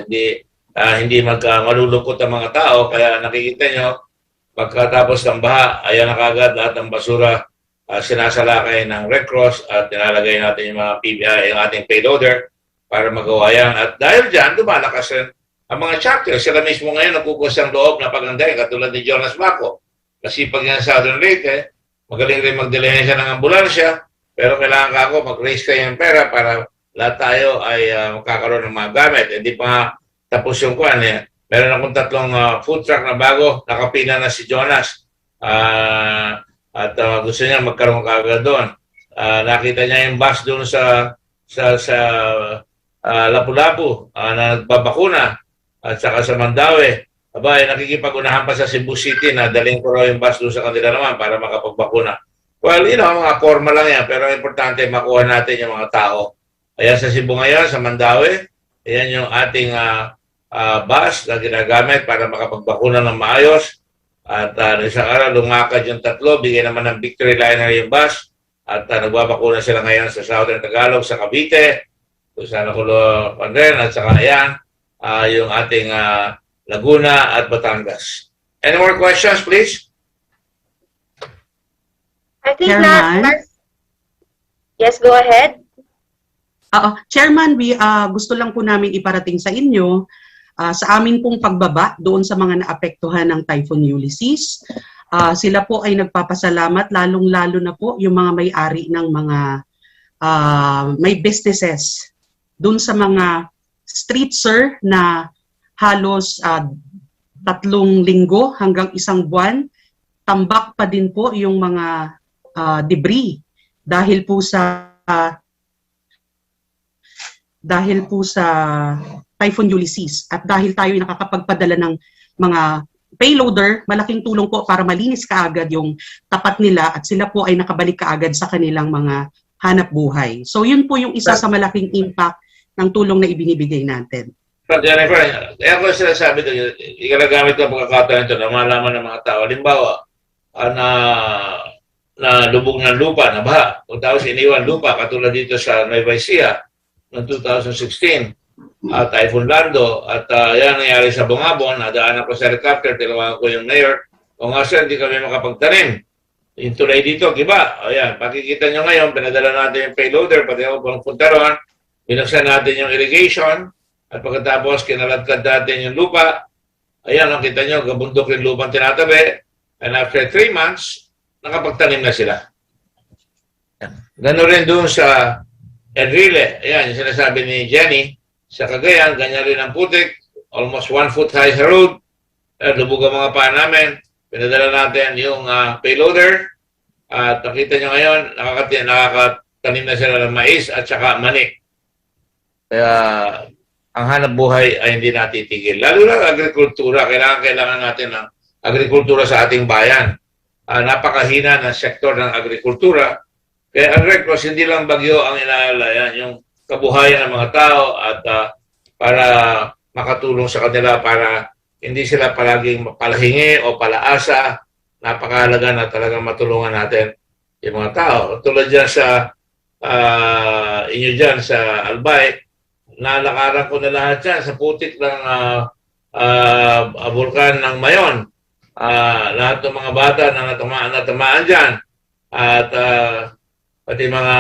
hindi malulungkot ang mga tao. Kaya nakikita nyo, pagkatapos ng baha, ayan na kagad lahat ng basura sinasalakay ng Red Cross at nilalagay natin yung mga PBI, yung ating payloader para magawa yan. At dahil dyan, lumalakas rin ang mga chapter. Sila mismo ngayon nakukus ang loob na paganday, katulad ni Jonas Baco. Kasi pag yan sa Southern Leyte, magaling rin magdilihensya ng ambulansya, pero kailangan ka ako mag-raise kayo ng pera para lahat tayo ay makakaroon ng mga gamit. Hindi pa nga tapos yung kwan. Meron akong 3 food truck na bago, nakapina na si Jonas. At gusto niya magkaroon kagad doon. Nakita niya yung bus doon sa Lapu-Lapu na nagbabakuna. at saka sa Mandaue. Aba, nakikipag-unahan pa sa Cebu City na daling ko raw yung bus doon sa kanila naman para makapagbakuna. Well, mga forma lang yan, pero importante makuha natin yung mga tao. Ayan sa Cebu ngayon, sa Mandaue, ayan yung ating bus na ginagamit para makapagbakuna ng maayos. At isang araw, lumakad yung 3, bigyan naman ng Victory Liner yung bus. At nagbabakuna sila ngayon sa Southern Tagalog, sa Cavite, kung saan ako rin, at saka ayan, yung ating Laguna at Batangas. Any more questions, please? I think Chairman? Yes, go ahead. Chairman, gusto lang po namin iparating sa inyo sa amin pong pagbaba doon sa mga naapektuhan ng Typhoon Ulysses. Sila po ay nagpapasalamat, lalong-lalo na po yung mga may-ari ng mga may businesses doon sa mga street, sir, na halos 3 linggo hanggang 1 buwan, tambak pa din po yung mga debris dahil po sa Typhoon Ulysses. At dahil tayo nakakapagpadala ng mga payloader, malaking tulong po para malinis kaagad yung tapat nila at sila po ay nakabalik kaagad sa kanilang mga hanap buhay. So yun po yung isa sa malaking impact ng tulong na ibinibigay natin. But Jennifer, kaya ko sinasabi ito, ikalagamit ko ang pagkakataon ito na malaman ng mga tao. Halimbawa, na lubog ng lupa, na baha, o tapos iniwan lupa, katulad dito sa Nueva Ecija noong 2016, Typhoon Lando, at yan nangyari sa Bungabon, nadaanan ko sa helicopter, tinawagan ko yung mayor, o nga sir, hindi kami makapagtanim. Yung tulay dito, giba. Ayan, pakikita nyo ngayon, pinadala natin yung payloader, pati ako pang punta ron, binuksan natin yung irrigation, at pagkatapos kinaladkad natin yung lupa, ayan, nakita nyo, gabundok yung lupang tinatabi, and after 3 months, nakapagtanim na sila. Gano'n rin doon sa Enrile, ayan, yung sinasabi ni Jenny, sa Cagayan, ganyan rin ang putik, almost 1 foot high sa road, lubog ang mga paa namin, pinadala natin yung payloader, at nakita nyo ngayon, nakakatanim na sila ng mais at saka mani. Kaya, ang hanap buhay ay hindi natitigil. Lalo na agrikultura, kailangan natin ng agrikultura sa ating bayan. Napakahina ng sektor ng agrikultura. Kaya ang Red Cross, hindi lang bagyo ang inaalala, yung kabuhayan ng mga tao at para makatulong sa kanila para hindi sila palaging palahingi o palaasa. Napakahalaga na talagang matulungan natin yung mga tao. Tulad dyan sa inyo dyan sa Albay, nalakaran ko na lahat yan sa putik ng bulkan ng Mayon. Lahat ng mga bata na natamaan dyan. At pati mga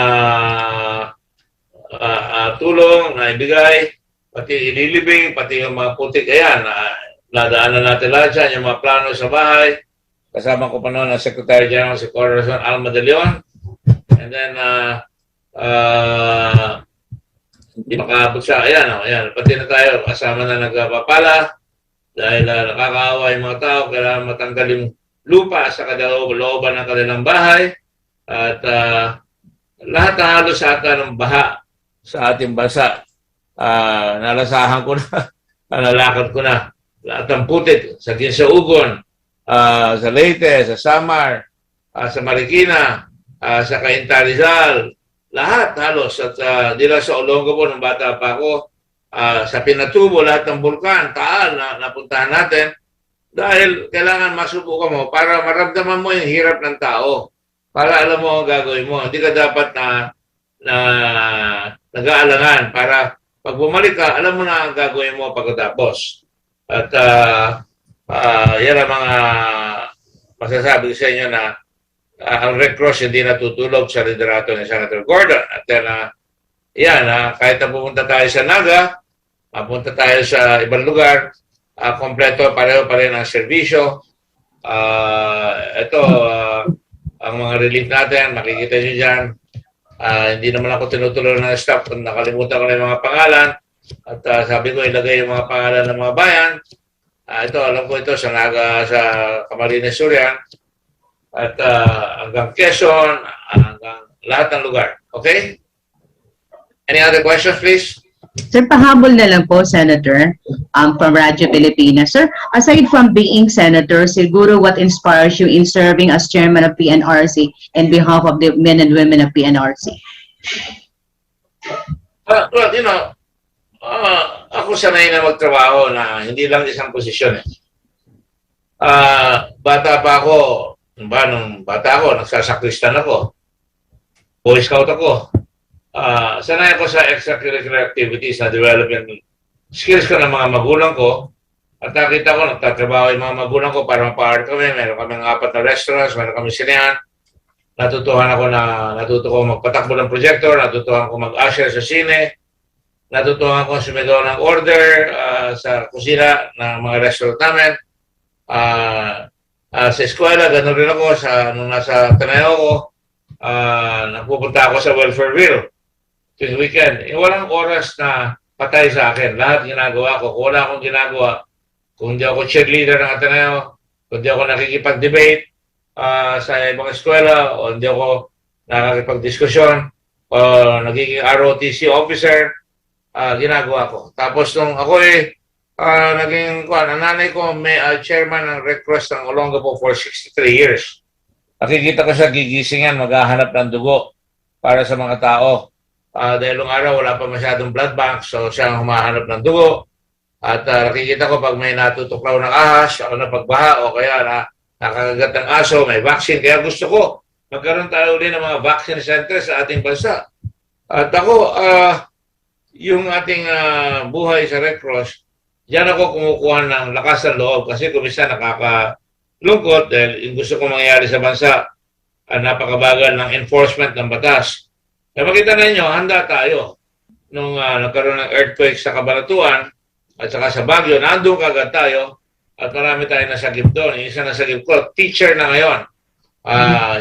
tulong na ibigay, pati ililibing, pati yung mga putik. Ayan, nadaanan natin lahat dyan, yung mga plano sa bahay. Kasama ko pa noon ang Secretary General si Corazon Alma de Leon. And then, hindi makaabot siya. Ayan, pati na tayo, kasama na nagpapala dahil nakakaawa yung mga tao, kailangan matanggal yung lupa sa looban ng kanilang bahay at lahat na halos sa ata ng baha sa ating bansa. Nalasahan ko na, nalalakad ko na lahat ng putik sa Ginsa-Ugon, sa Leyte, sa Samar, sa Marikina, sa Cainta Rizal, lahat halos. At di lang sa Olongapo nung bata pa ako, sa Pinatubo, lahat ng bulkan, Taal na napuntahan natin dahil kailangan masubukan mo para maramdaman mo yung hirap ng tao. Para alam mo ang gagawin mo. Hindi ka dapat na nag-aalangan para pag bumalik ka, alam mo na ang gagawin mo pagkatapos. At yan ang mga masasabi sa inyo na ang Red Cross hindi natutulog sa liderato ni Senator Gordon. At kahit na pumunta tayo sa Naga, mapunta tayo sa ibang lugar, kompleto, pareho pa rin ang serbisyo. Ang mga relief natin, makikita nyo dyan. Hindi naman ako tinutulong ng staff kung nakalimutan ko na yung mga pangalan. At sabi ko, ilagay yung mga pangalan ng mga bayan. Alam ko ito sa Naga, sa Camarines Sur yan. At hanggang Quezon, hanggang lahat ng lugar. Okay? Any other questions, please? Sir, pahabol na lang po, Senator, from Radyo Pilipinas. Sir, aside from being Senator, siguro what inspires you in serving as Chairman of PNRC and behalf of the men and women of PNRC? Well, you know, ako sanay na magtrabaho na hindi lang isang posisyon eh. Bata pa ako, nung bata ako, nagsasakristan ako. Boy Scout ako. Sanay ako sa extracurricular activities na development skills ko ng mga magulang ko. At nakita ko, nagtatrabaho yung mga magulang ko para mapa-art kami. Meron kami 4 na restaurants, meron kami sinehan. Natuto ko magpatakbo ng projector, natutuhan ko mag-usher sa sine, natutuhan ko sumigaw ng order sa kusina ng mga restaurant namin. Sa eskwela, gano'n rin ako. Nung nasa Ateneo ko, nagpupunta ako sa welfare bill tuwing weekend. Walang oras na patay sa akin. Lahat ginagawa ko. Kung wala akong ginagawa, kung hindi ako cheerleader ng Ateneo, kung hindi ako nakikipag-debate sa ibang eskwela, o hindi ako nakikipag-diskusyon, o nagiging ROTC officer, ginagawa ko. Tapos nung ako naging ang nanay ko may chairman ng Red Cross ng Olongapo for 63 years. Nakikita ko siya gigisingan, maghahanap ng dugo para sa mga tao. Dahil nung araw wala pa masyadong blood bank, so siya ang humahanap ng dugo. At nakikita ko pag may natutuklaw ng ahas, o napagbaha, o kaya nakakagat ng aso, may vaccine. Kaya gusto ko magkaroon tayo ulit ng mga vaccine centers sa ating bansa. At ako, yung ating buhay sa Red Cross, diyan ako kumukuha ng lakas ng loob kasi kumisa nakakalungkot dahil yung gusto kong mangyari sa bansa napakabagal ng enforcement ng batas. Kaya makita ninyo, handa tayo. Nung nagkaroon ng earthquake sa Cabanatuan at saka sa Baguio, nandun kagad tayo at marami tayong nasagip doon. Yung isa nasagip ko, teacher na ngayon.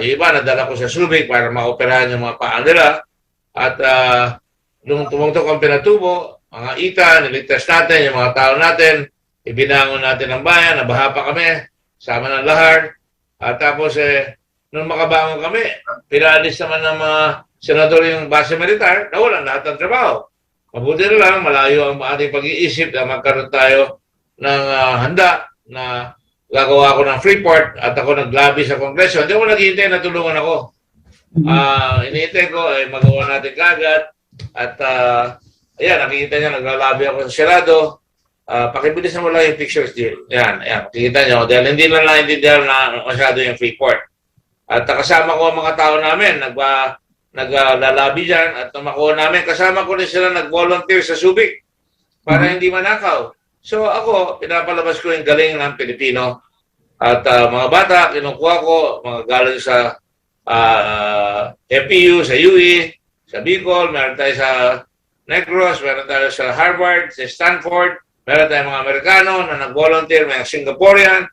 Yung iba, nadala ko sa Subic para maoperahan yung mga paa nila. At nung tumungtok ang Pinatubo, mga ita, niligtas natin, yung mga tao natin, ibinangon natin ang bayan, nabaha pa kami, sama ng lahar. At tapos, nung makabangon kami, pinalis naman ng mga senador yung base militar, nawalan lahat ng trabaho. Mabuti na lang, malayo ang ating pag-iisip na magkaroon tayo ng handa na gagawa ko ng Freeport at ako naglabi sa Kongreso. Hindi ako naghihintay na tulungan ako. Hinihintay ko, magawa natin kagad. At ayan, nakikita niya, naglalabi ako sa Senado. Pakibilis na mo lang yung pictures deal. Ayan, makikita niyo. Dahil hindi lang naintindihan na masyado yung Freeport. At kasama ko ang mga tao namin, naglalabi dyan. At makuha namin, kasama ko rin sila nag-volunteer sa Subic para hindi manakaw. So ako, pinapalabas ko yung galing ng Pilipino. At mga bata, kinukuha ko, mga galing sa FPU, sa UE, sa Bicol, meron tayo sa Negros, meron tayo sa Harvard, sa Stanford, meron tayong mga Amerikano na nag-volunteer, may Singaporean.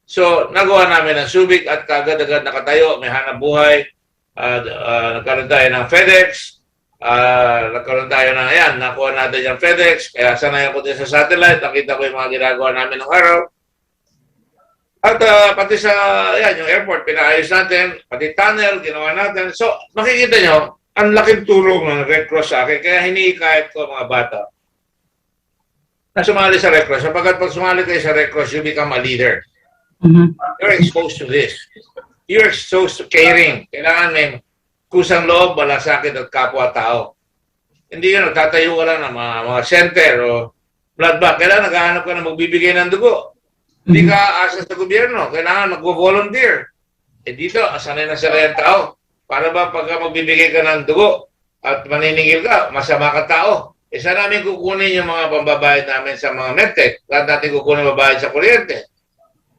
So, nagawa namin ng Subic at kagad-agad nakatayo, may hanap buhay. Nagkaroon tayo ng FedEx, nagkaroon tayo ng, ayan, nakuha natin yung FedEx, kaya sanay ako din sa satellite, nakita ko yung mga ginagawa namin ng araw. At pati sa, ayan, yung airport, pinaayos natin, pati tunnel, ginawa natin. So, makikita nyo, ang laking tulong ng Red Cross sa akin, kaya hinihikayat ko mga bata na sumali sa Red Cross. Sapagkat pag sumali kayo sa Red Cross, you become a leader. You're exposed to this. You're exposed to caring. Kailangan may kusang loob, malasakit at kapwa-tao. Hindi yun, nagtatayo ka lang ng mga center o blood bank. Kailangan naghahanap ka na magbibigay ng dugo. Hindi ka asa sa gobyerno. Kailangan mag-volunteer. Dito, asanay na sila yung tao. Para ba pagka magbibigay ka ng dugo at maniningil ka, masama ka tao. Isa namin kukunin yung mga pambabayad namin sa mga medtech. Lahat natin kukunin mabayad sa kuryente.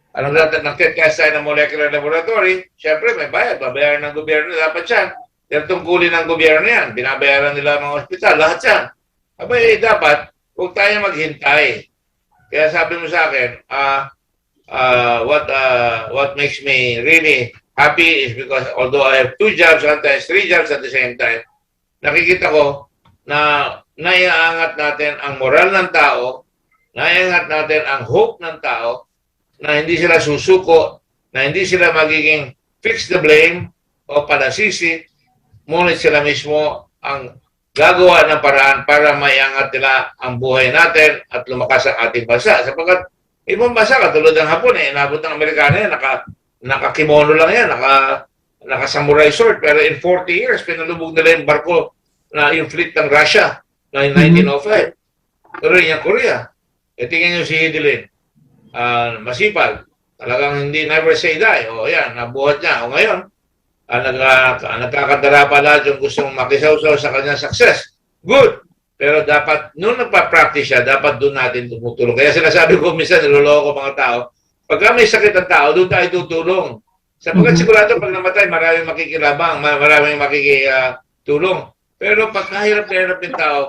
Anong natin nag-test tayo ng molecular laboratory, syempre may bayad, babayaran ng gobyerno, dapat yan. Yan tungkulin ng gobyerno yan, binabayaran nila mga ospital, lahat yan. Abay, dapat, huwag tayo maghintay. Kaya sabi mo sa akin, what makes me really happy is because although I have 2 jobs, sometimes 3 jobs at the same time, nakikita ko na naiangat natin ang moral ng tao, naiangat natin ang hope ng tao, na hindi sila susuko, na hindi sila magiging fix the blame o palasisi, ngunit sila mismo ang gagawa ng paraan para maiangat nila ang buhay natin at lumakas ang ating bansa. Sapagkat ibang bansa, katulad ng Hapon, inabot ng Amerikano yan, naka-kimono lang yan, naka-samurai sword, pero in 40 years, pinalubog nila yung barko na yung fleet ng Russia na 1905. Pero yung Korea, tingnan nyo si Hidilyn, masipag, talagang hindi never say die. O yan, nabuhat niya. O ngayon, nagkakadara pa lahat yung gustong makisawsaw sa kanyang success. Good! Pero dapat, nung nagpa-practice siya, dapat doon natin tumutulong. Kaya sinasabi ko minsan, niloloko mga tao, pagka may sakit ang tao, doon tayo tutulong. Sapagkat sigurado pag namatay, maraming makikilabang, maraming makikitulong. Pero pagka hirap na hirap yung tao,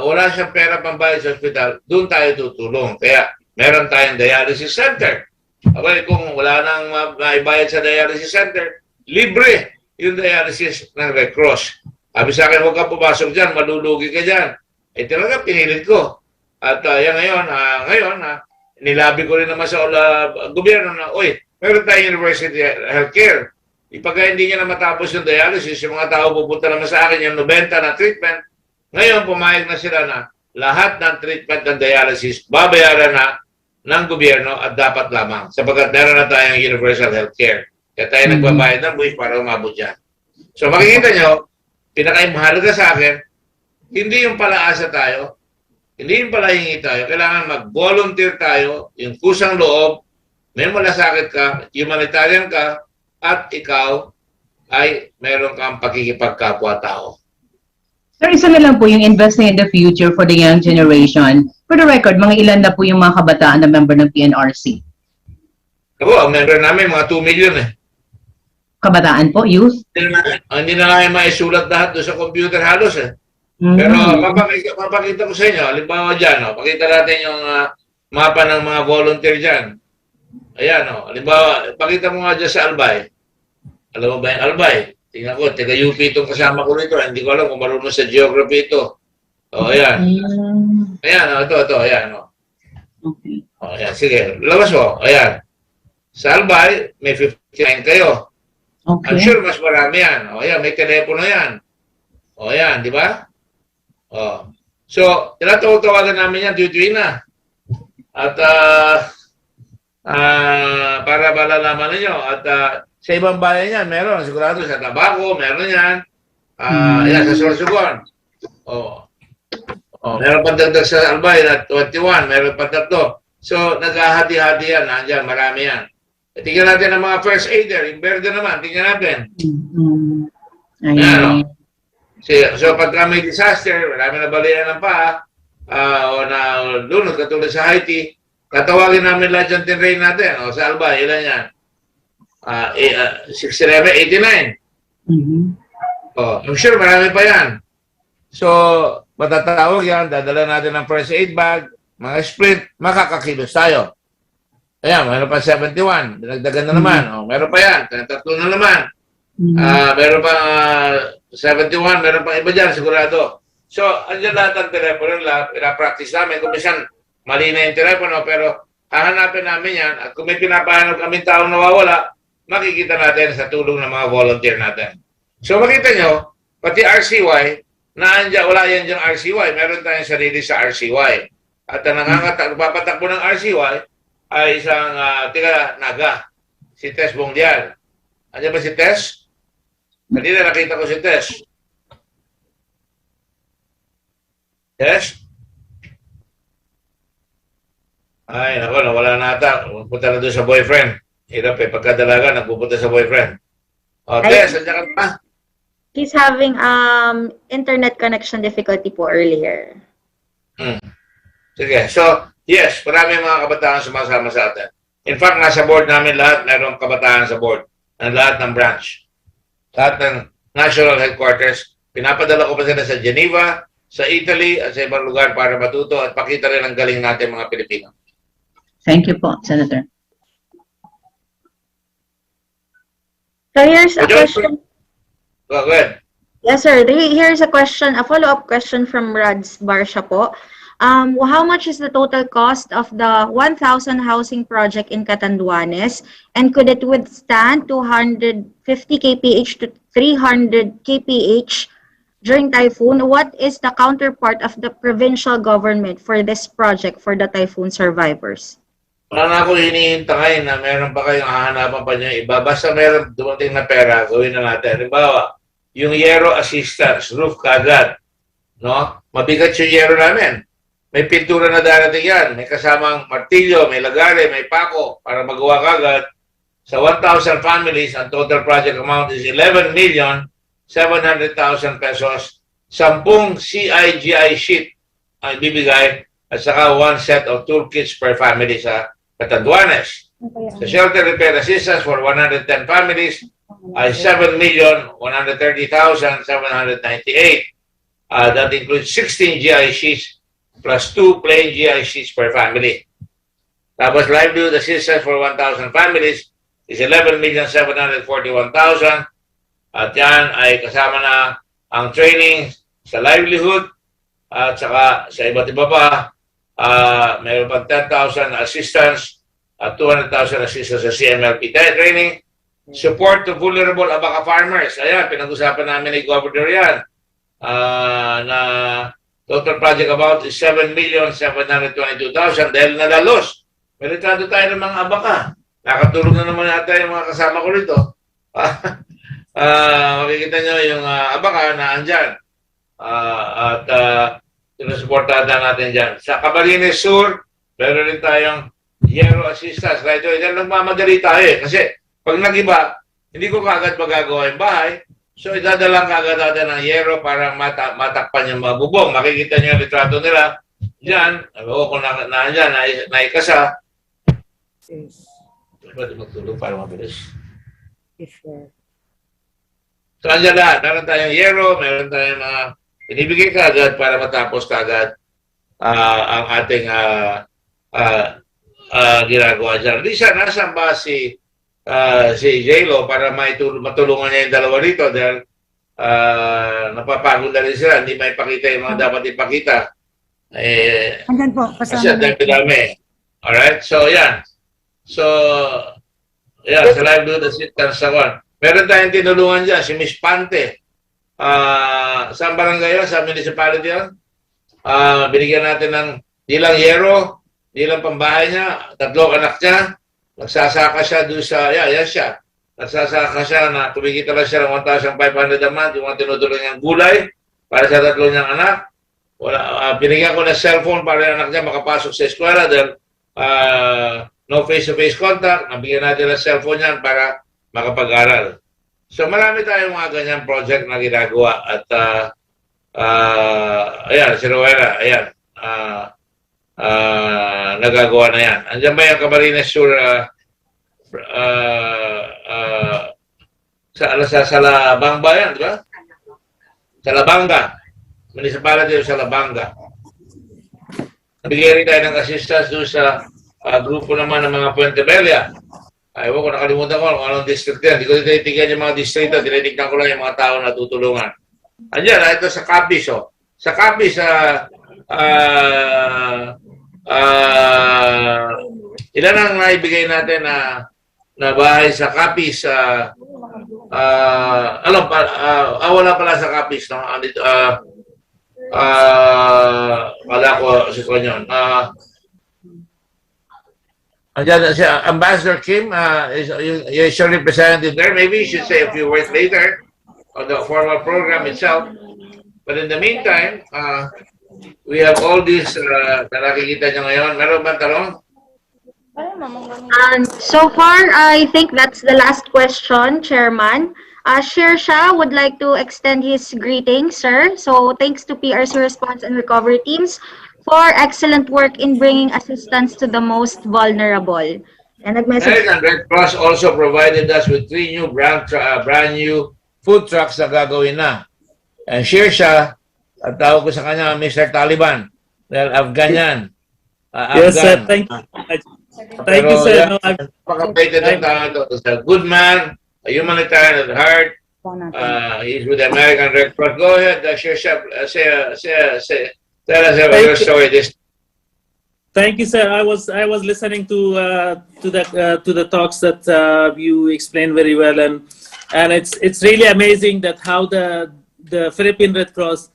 wala siyang pera pambayad sa ospital, doon tayo tutulong. Kaya meron tayong dialysis center. Okay, kung wala nang maibayad sa dialysis center, libre yung dialysis ng Red Cross. Sabi sa akin, huwag ka pumasok dyan, malulugi ka dyan. Talaga pinilit ko. At ngayon, nilabi ko rin naman sa gobyerno na, meron tayong university healthcare. Pagka hindi niya na matapos yung dialysis, yung mga tao pupunta naman sa akin yung 90 na treatment. Ngayon, pumayag na sila na lahat ng treatment ng dialysis babayaran na ng gobyerno at dapat lamang. Sapagkat meron na tayong universal healthcare. Kaya tayo nagbabayad ng buwis para umabot yan. So makikita nyo, pinaka-mahalaga sa akin, hindi yung palaasa tayo, hindi yung palahingi tayo, kailangan mag-volunteer tayo, yung kusang loob, may malasakit ka, humanitarian ka, at ikaw ay meron kang pakikipagkapwa-tao. Sir, isa na lang po yung investing in the future for the young generation. For the record, mga ilan na po yung mga kabataan na member ng PNRC? Ako, ang member namin, mga 2 million eh. Kabataan po, youth? Hindi na namin maisulat lahat doon sa computer halos eh. Pero papakita ko sa inyo, halimbawa dyan, pakita natin yung mapa ng mga volunteer dyan. Ayan, halimbawa, pakita mo nga dyan sa Albay. Alam mo ba yung Albay? Tingnan ko, taga-UP itong kasama ko rito. Hindi ko alam kung marunong sa geography ito. Ayan. Ayan, ito, ayan. Okay. Ayan, sige, labas mo. Ayan. Sa Albay, may 59 kayo. Okay. I'm sure mas marami yan. Ayan, may telepono yan. Ayan, di ba? So, tinatawag-tawagan namin yan, tuwi-tuwi na. At para malalaman ninyo. At sa ibang bayan yan, meron. Sigurado sa Tabaco, meron yan. Ayan, sa Sorsogon. Meron pa dagdag sa Albay na 21, meron pa dagdag. So, naghahati-hati yan. Nandiyan, marami yan. Tingnan natin ang mga first aider. Yung verde naman, tingnan natin. Ayan, So, pagka may disaster, marami na balayan ng paa, o na lunod, katulad sa Haiti, tatawagin namin lahat yung tinrain natin. Sa Albay, ilan yan? 67, 89. I'm sure marami pa yan. So, matatawag yan, dadala natin ng first aid bag, mga sprint, makakakilos tayo. Ayan, meron pa 71, dinagdagan na naman. Meron pa yan, 3 na naman. Meron pa 71, meron pa iba dyan, sigurado. So, andyan lahat ang telepono, pinapractice namin. Kung minsan, mali na yung telepono, pero hahanapin namin yan. At kung may pinapahanap kaming taong nawawala, makikita natin sa tulong ng mga volunteer natin. So, makita nyo, pati RCY, wala yan dyan RCY. Meron tayong sarili sa RCY. At ang nagpapatakbo ng RCY ay isang Naga, si Tess Bongdial. Andiyan ba si Tess? Kanina nakita ko si Tess. Tess? Ay, nako, nawala na ata. Punta na doon sa boyfriend. Hirap pagkadalaga, nagpupunta sa boyfriend. Tess, andiyan ka pa? He's having internet connection difficulty po earlier. Sige. So, yes, marami mga kabataan sumasama sa atin. In fact, nasa board namin lahat, mayroong kabataan sa board. Ng lahat ng branch. Lahat ng national headquarters. Pinapadala ko pa sila sa Geneva, sa Italy, at sa ibang lugar para matuto at pakita rin ang galing natin mga Pilipino. Thank you po, Senator. So here's a question. Go ahead. Yes, sir. Here's a question, a follow-up question from Rads Barsha po. How much is the total cost of the 1,000 housing project in Catanduanes? And could it withstand 250 kph to 300 kph during typhoon, what is the counterpart of the provincial government for this project for the typhoon survivors? Wala na ako hinihintay na meron pa kayong hahanapan pa niya iba. Basta meron dumating na pera, gawin na natin. Halimbawa, yung yero assistance, roof kagad. No? Mabigat yung yero namin. May pintura na darating yan. May kasamang martilyo, may lagare, may pako para magawa kagad. Sa 1,000 families, ang total project amount is 11,700,000 pesos. 10 CIGI sheet ang ibibigay at saka 1 set of toolkits per family sa Catanduanes. Sa shelter repair assistance for 110 families ay 7,130,798. That includes 16 GI sheets plus 2 plain GI sheets per family. Tapos livelihood assistance for 1,000 families is 11,741,000. At yan ay kasama na ang training sa livelihood at saka sa iba't iba pa. Mayroon pang 10,000 assistance at 200,000 assistance sa CMLP training. Support to vulnerable abaca farmers. Ayan, pinag-usapan namin ni Governor yan. Na total project amount is 7,722,000 dahil nalalos. May retrato tayo ng mga abaca. Nakatulog na naman yata yung mga kasama ko rito. Makikita nyo yung abaca na andyan. At sinusuportahan natin dyan. Sa Camarines Sur, meron rin tayong yero assistance. Right? Diyan nagmamadali tayo eh. Kasi pag nag-iba, hindi ko kagad magagawa yung bahay. So idadalang kagad natin ng yero para matakpan yung mga bubong. Makikita nyo yung litrato nila. Diyan, kung naandyan, naikasa. Pwede magtulog para mabilis. So andyan lahat. Meron tayong yero, meron tayong mga binibigay kagad para matapos kagad ang ating ginagawa dyan. Lisa, nasan ba si J-Lo para matulungan niya yung dalawa rito dahil napapagod na rin sila. Hindi may pakita yung mga dapat ipakita. Andyan po, kasi dami. Alright? So, yan. So, yan. Sa livelihood assistance sa one. Meron tayong tinulungan dyan, si Miss Pante. Saan barangay yun? Sa municipality yun? Binigyan natin ng di lang yero, di lang pambahay niya, 3 anak niya. Nagsasaka siya doon sa, yan siya. Nagsasaka siya na kumikita lang siya ng 1,500 a month, yung mga tinutulong niyang gulay para sa 3 niyang anak. Binigyan ko ng cellphone para yung anak niya makapasok sa eskwela dahil no face-to-face contact. Nabigyan natin ng cellphone niyan para makapag-aral. So marami tayong mga ganyan project na ginagawa at ayan, si Rowena, ayan, nagagawa na yan. Andiyan ba yung Camarines Sur sa Salabanga yan, di ba? Salabanga. Municipality of Salabanga. Nabigyan rin tayo ng assistance doon sa grupo naman ng mga Puente Bella. Ewan ko, nakalimutan ko kung anong district yan. Hindi ko tinitigyan yung mga distrito. Tinitignan ko lang yung mga tao na tutulungan. Andiyan, ito sa Capiz. Oh. Sa Capiz, ilan ang naibigay natin na bahay sa Capiz? Wala pala sa Capiz. No? Wala ko si Konyon. Ambassador Kim is your representative there. Maybe you should say a few words later on the formal program itself. But in the meantime, we have all these na nakikita nyo ngayon. Meron ba tanong? So far, I think that's the last question, Chairman. Shirsha would like to extend his greetings, sir. So thanks to PRC Response and Recovery teams for excellent work in bringing assistance to the most vulnerable. And American Red Cross also provided us with 3 new brand new food trucks na gagawin na. And Shirsha, at tawag ko sa kanya, Mr. Taliban, dahil Afghan. Yes, sir. Thank you. Thank you, sir. He's a good man, a humanitarian at heart. He's with the American Red Cross. Go ahead, Shirsha, tell us about your story. Thank you, sir. I was listening to the talks that you explained very well, and it's really amazing that how the the Philippine Red Cross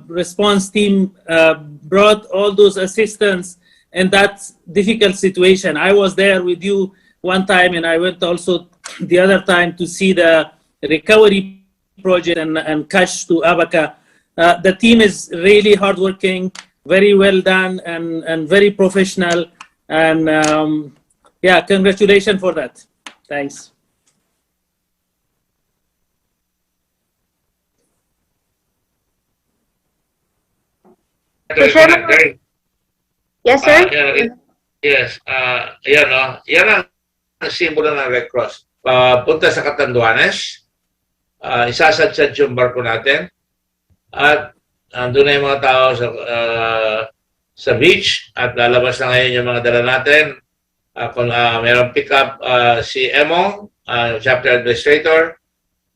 response team brought all those assistance in that difficult situation. I was there with you one time, and I went also the other time to see the recovery project and cash to Abaca. The team is really hardworking, very well done, and very professional. And yeah, congratulations for that. Thanks. Yes, sir? Yes. Yan, no? Yan ang simbolo ng Red Cross. Punta sa Catanduanes, isasadsad yung barko natin, at doon na yung mga tao sa beach, at lalabas na ngayon yung mga dala natin. Kung mayroong pick up si Emong, chapter administrator,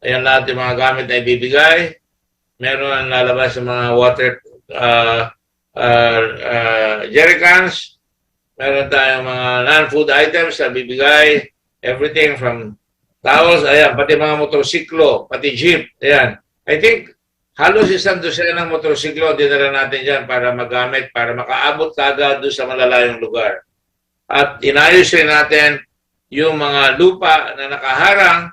ayan lahat yung mga gamit na ibibigay. Meron ang lalabas ng mga water jerrycans. Meron tayong mga non-food items na bibigay. Everything from towels, ayan, pati mga motorsiklo, pati jeep, ayan. I think halos 100 ng motorsiklo dinala natin dyan para magamit, para makaabot kagad doon sa malalayong lugar. At inayos rin natin yung mga lupa na nakaharang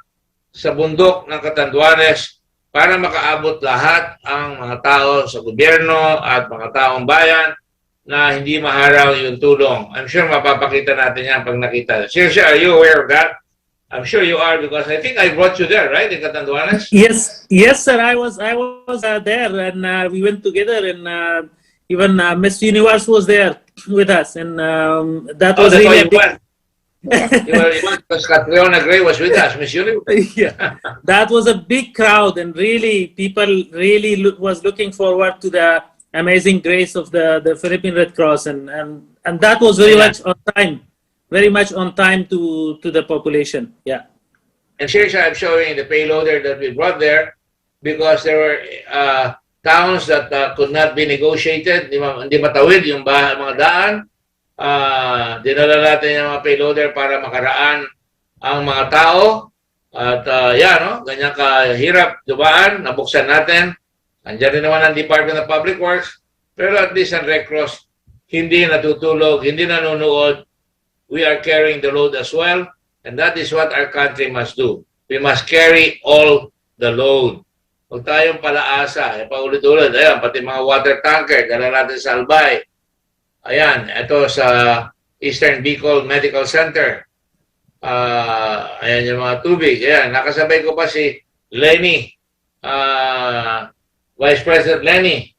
sa bundok ng Catanduanes para makaabot lahat ang mga tao sa gobyerno at mga taong bayan na hindi maharang yung tulong. I'm sure mapapakita natin yan pag nakita. Sir, are you aware of that? I'm sure you are, because I think I brought you there, right, in Catanduanes? Yes, sir. I was there, and we went together, and even Miss Universe was there with us, and that was really a big. You went because Catriona Gray was with us, Miss Universe. Yeah, that was a big crowd, and really people really was looking forward to the amazing grace of the Philippine Red Cross, and that was very much on time. Very much on time to the population. Yeah. And here I'm showing the payloader that we brought there because there were towns that could not be negotiated, hindi matawid yung mga daan. Dinala natin yung mga payloader para makaraan ang mga tao. At yan, no? Ganyan kahirap dumaan, nabuksan natin. Andiyan rin naman ang Department of Public Works. Pero at least ang Red Cross hindi natutulog, hindi nanonood. We are carrying the load as well, and that is what our country must do. We must carry all the load. Huwag tayong palaasa. Paulit-ulit. Ayan, pati mga water tanker, dala natin sa Albay. Ayan, ito sa Eastern Bicol Medical Center. Ayan yung mga tubig. Ayan, nakasabay ko pa si Lenny, Vice President Lenny.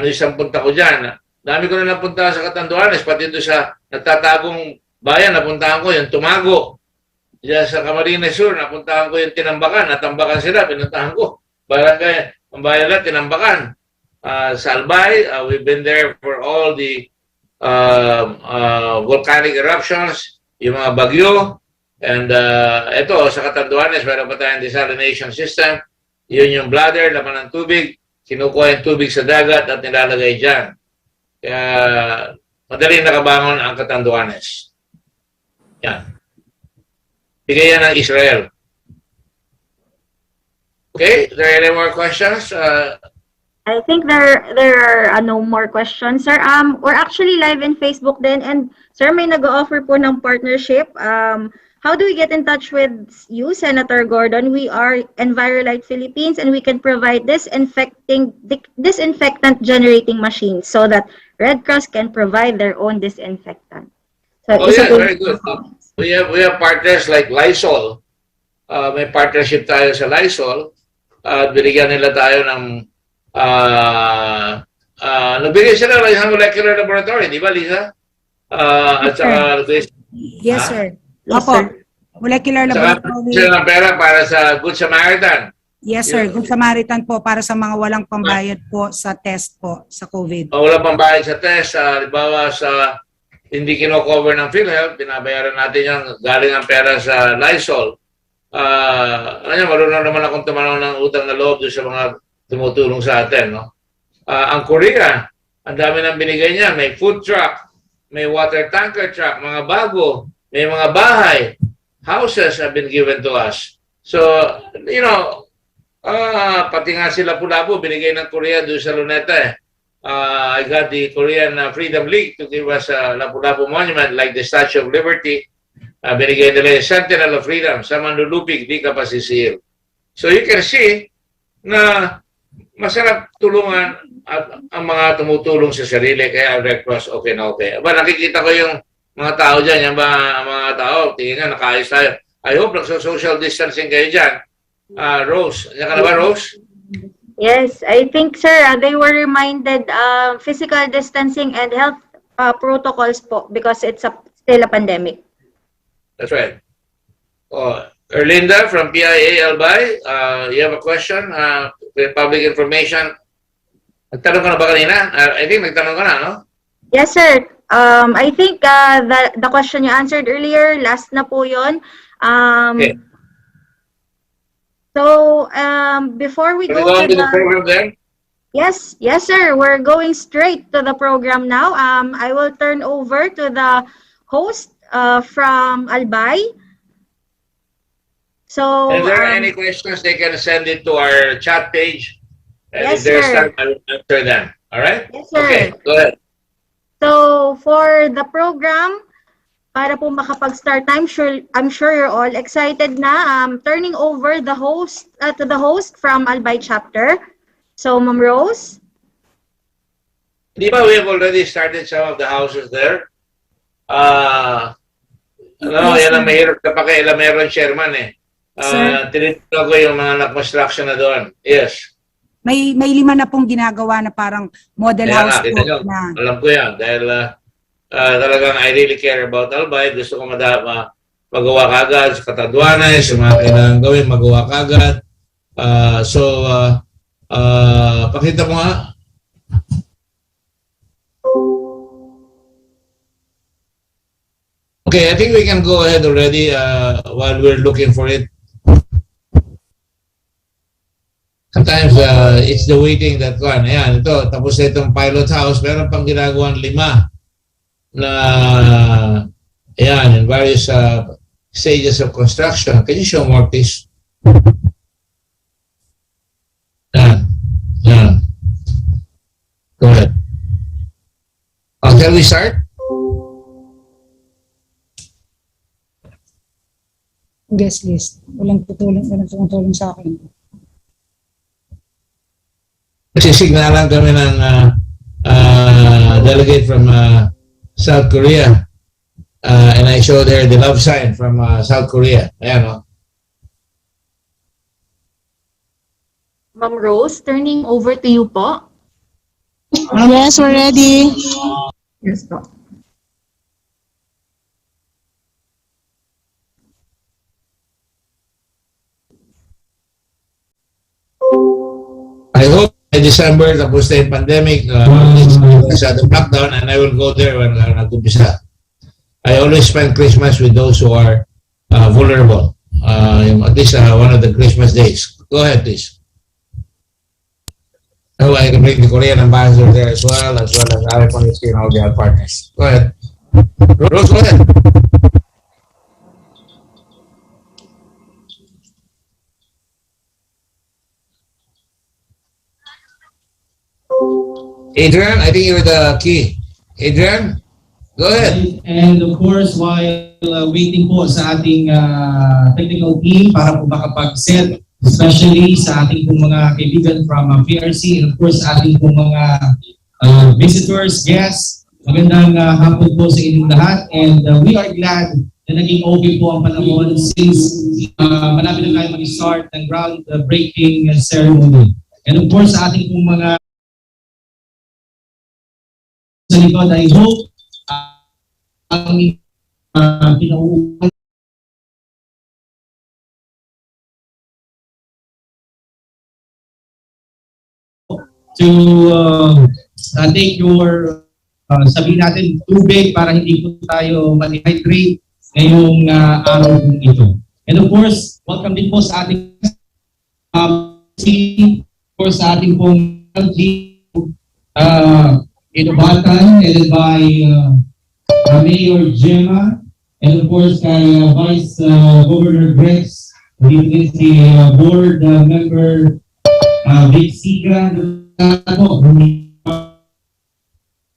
Isang punta ko dyan. Dami ko na napunta sa Catanduanes, pati doon sa nagtatagong bayan, napuntahan ko yung Tumago. Diyan sa Camarines Sur, napuntahan ko yung Tinambakan, natambakan sila, pinuntahan ko. Barangay, ang bayan lang, Tinambakan. Sa Albay, we've been there for all the volcanic eruptions, yung mga bagyo. And ito, sa Catanduanes, meron pa tayong desalination system. Yun yung bladder, laman ng tubig. Kinukuha yung tubig sa dagat at nilalagay dyan. Kaya madaling nakabangon ang Catanduanes. Yan. Bigay yan ng Israel. Okay, are there any more questions? I think there are no more questions, sir. We're actually live in Facebook then, and sir, may nag-offer po ng partnership. How do we get in touch with you, Senator Gordon? We are Envirolight Philippines, and we can provide disinfectant generating machines so that Red Cross can provide their own disinfectant. So, yeah, very good. We have partners like Lysol. May partnership tayo sa Lysol. Binigyan nila tayo ng nagbigay sila ng molecular laboratory, di ba, Lisa? At saka yes, sir. Opo. Molecular laboratory. Sila ng pera para sa Good Samaritan. Yes, sir. Good Samaritan po para sa mga walang pambayad po sa test po sa COVID. Walang pambayad sa test. Halimbawa sa hindi kino-cover ng PhilHealth, binabayaran natin yan galing ang pera sa Lysol. Marunong naman akong tumanaw ng utang na loob doon sa mga tumutulong sa atin. No? Ang Korea, ang dami nang binigay niya. May food truck, may water tanker truck, mga bago, may mga bahay. Houses have been given to us. So, you know, Pati nga si Lapu-Lapu, binigay ng Korea doon sa Luneta eh. I got the Korean Freedom League to give us a Lapu-Lapu monument like the Statue of Liberty. Binigay nila yung Sentinel of Freedom. Sa manlulupig, di ka pa sisihir. So you can see na masarap tulungan at ang mga tumutulong sa sarili. Kaya ang Red Cross okay na okay. Aba, nakikita ko yung mga tao dyan, yung mga tao, tingin nga, nakaayos tayo. I hope nagso-social distancing kayo dyan. Rose, yan ka na ba, Rose? Yes, I think, sir, they were reminded physical distancing and health protocols po because it's still a pandemic. That's right. Erlinda from PIA Albay, you have a question? Public information. Nagtanong ka na ba kanina? I think nagtanong ka na, no? Yes, sir. I think the question you answered earlier, last na po yun. Okay. So, before we Can we go go on to with the program then? Yes, sir. We're going straight to the program now. I will turn over to the host from Albay. So, If there are any questions, they can send it to our chat page. And Yes, if there's sir. time, I will answer them. All right? Yes, sir. Okay, go ahead. So, for the program, para po makapag-start, I'm sure you're all excited na. Turning over the host to the host from Albay chapter. So, Ma'am Rose. Di ba we have already started some of the houses there? Yan ang mahirap na pakialam meron, Chairman eh. Tinitignan ko yung mga na-construction na doon. Yes. May 5 na pong ginagawa na parang model Kaya house nga, po. kita nyo, Na, alam ko yan. Dahil talagang I really care about Albay. Gusto ko magawa kagad sa Katadwanes, sa mga kailangan gawin, magawa kagad. Pakita mo nga. Okay, I think we can go ahead already while we're looking for it. Sometimes it's the waiting that one. Ayan, ito. Tapos na itong pilot house. Meron pang ginagawang 5 na ayan, in various stages of construction. Can you show more, please? Ayan. Go ahead. Shall we start? guest list. Walang tutulong sa akin. Signalan kami ng delegate from South Korea. And I showed her the love sign from South Korea. Ayan, o. Ma'am Rose, turning over to you po. Yes, we're ready. Yes po. I hope by December tapos na yung pandemic, sa the lockdown, and I will go there when nag-umpisa. I always spend Christmas with those who are vulnerable. At least one of the Christmas days. Go ahead, please. Oh, I can bring the Korean ambassador there as well as our policy and all the other partners. Go ahead. Rose, go ahead. Adrian, I think you're the key. Adrian, go ahead. And of course, while waiting po sa ating technical team para po makapag-set, especially sa ating pong mga kaibigan from PRC, and of course sa ating pong mga visitors, guests, magandang hapon po sa inyong lahat. And we are glad na naging okay po ang panahon since malapit na tayo mag-start ng groundbreaking ceremony. And of course sa ating pong mga sa likod, I hope ang pinauupan to take your sabihin natin tubig para hindi po tayo ma-dehydrate ngayong araw ito. And of course, welcome din po sa ating sa ating pong Inubatan, headed by Mayor Gemma, and of course kay Vice Governor Grex Good evening si board member Vic Siga.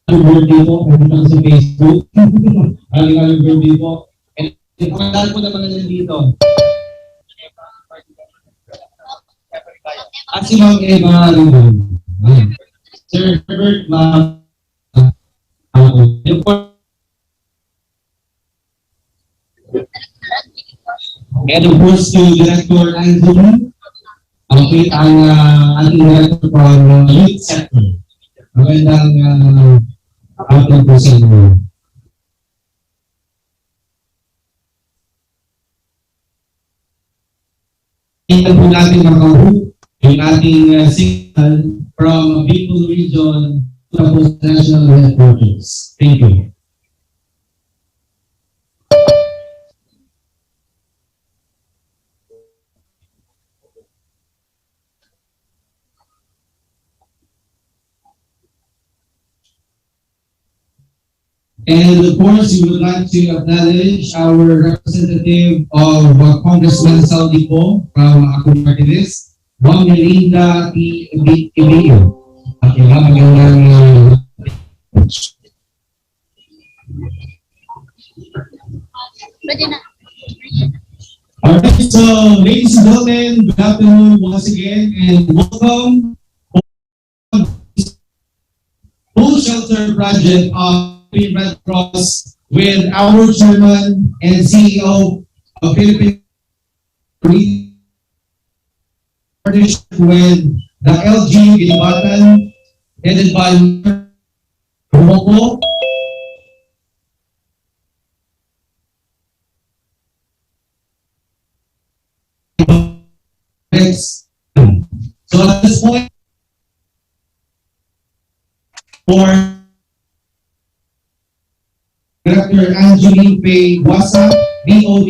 Birthday po, nandito sa Facebook. Haling birthday po. And pagkakala po naman na nandito. At si Ma'am Eva Rindon. Sir Herbert, Ma'am. And of course to Director Anthony, ang ating director from youth sector. Magandang ating po sa inyo. Tingnan po natin makahook yung ating signal from Bicol Region to the National Headquarters. Thank you. And of course, we would like to acknowledge our representative of Congressman Saldi Po from Acumartilis, Ma'am Melinda P. Ibeo. Okay, magandang Alright, so ladies and gentlemen, good afternoon once again and welcome to the Full Shelter Project of Philippine Red Cross with our chairman and CEO of Philippine partnership with the LG Ginibatan, headed by Romo. So at this point, for Director Angeline Pei Wasa, DOD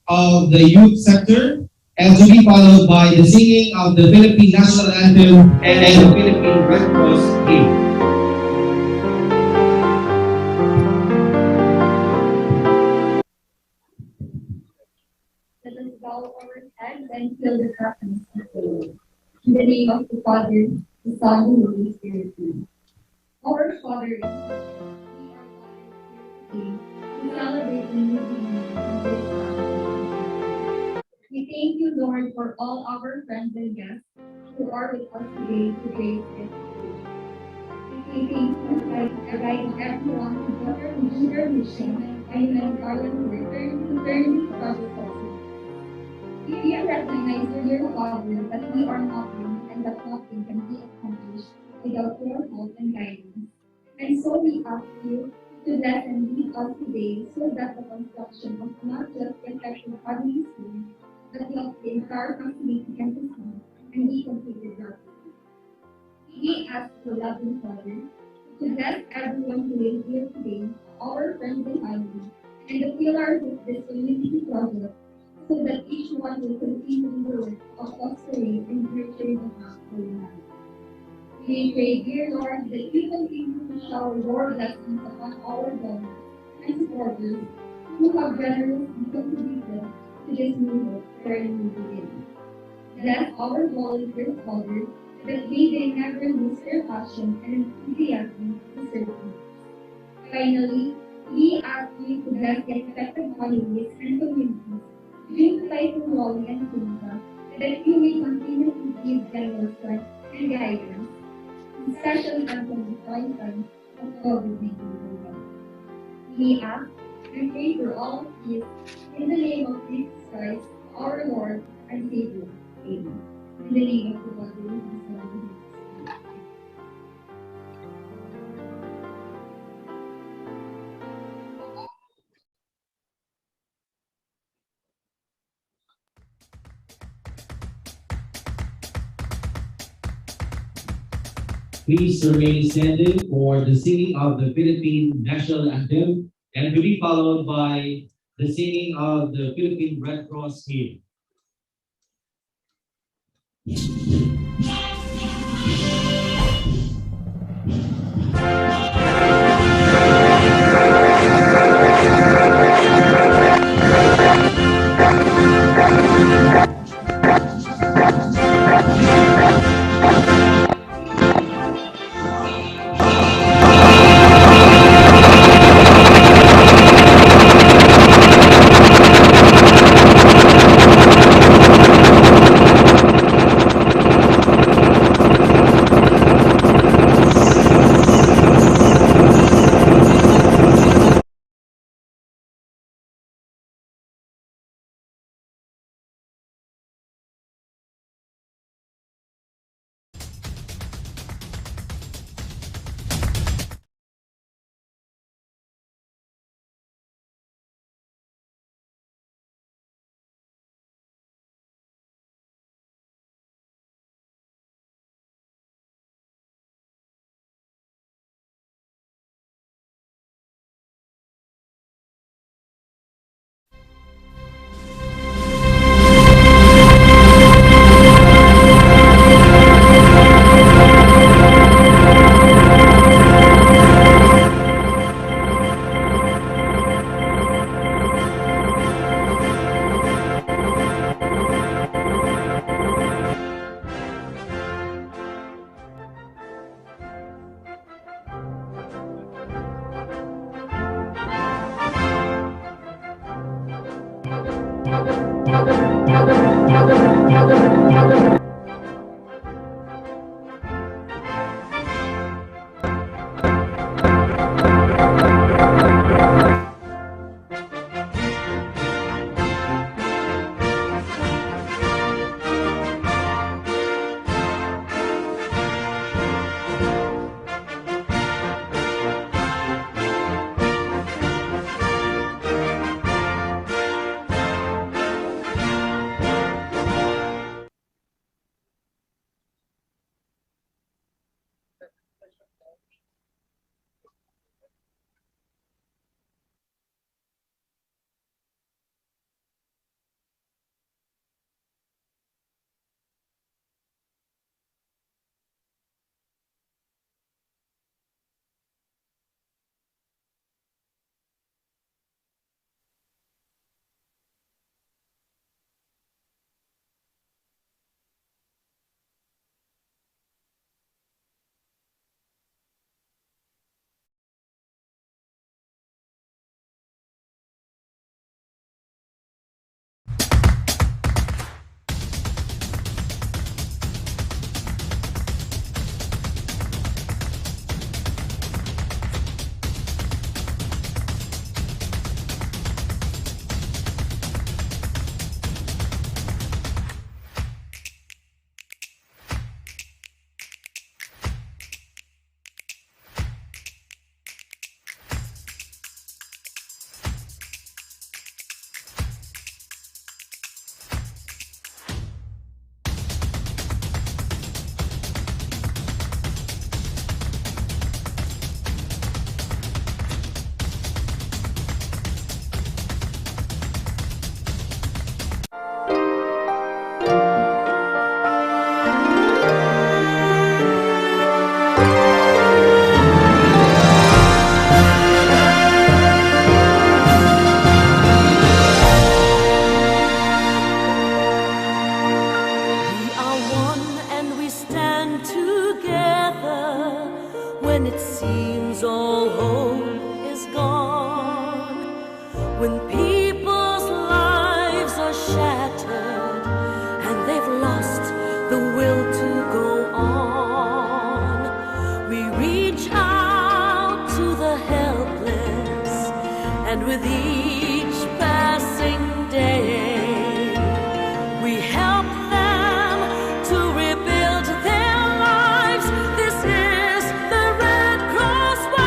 of the youth sector, and to be followed by the singing of the Philippine National Anthem and the Philippine Red Cross Team. Let us bow our heads and feel the presence of the Lord. In the name of the Father, the Son, and the Holy Spirit. Our Father in heaven, we are gathered here today to celebrate the new beginning in this time. We thank you, Lord, for all our friends and guests who are with us today to grace this day. We thank you for guiding everyone to do their mission and empower them to return to project also. We recognize, dear Father, that we are nothing and that nothing can be accomplished without your help and guidance. And so we ask you to bless and lead us today so that the construction of not just the section family school, but of the entire facility can proceed and be completed rapidly. We ask the loving Father to bless everyone who is here today, our friends and family, and the pillars of this community project, so that each one will continue in the work of fostering and nurturing the gospel life. We pray, dear Lord, that you continue to shower your blessings upon our donors and supporters who have generously contributed to this new work for a new beginning. Bless our volunteer fathers that they never lose their passion and enthusiasm to serve you. Finally, we ask you to bless the affected families and communities during Typhoon Rolling and Punta, that you may continue to give them strength and guidance, especially until the time of COVID-19. We ask and pray for all of this in the name of Jesus Christ, our Lord and Savior. Amen. In the name of the Father, and the Son, and the Holy Spirit. Please remain standing for the singing of the Philippine National Anthem and to be followed by the singing of the Philippine Red Cross hymn. when it seems all hope is gone, when people's lives are shattered and they've lost the will to go on. We reach out to the helpless, and with each passing day, we help them to rebuild their lives. This is the Red Cross way.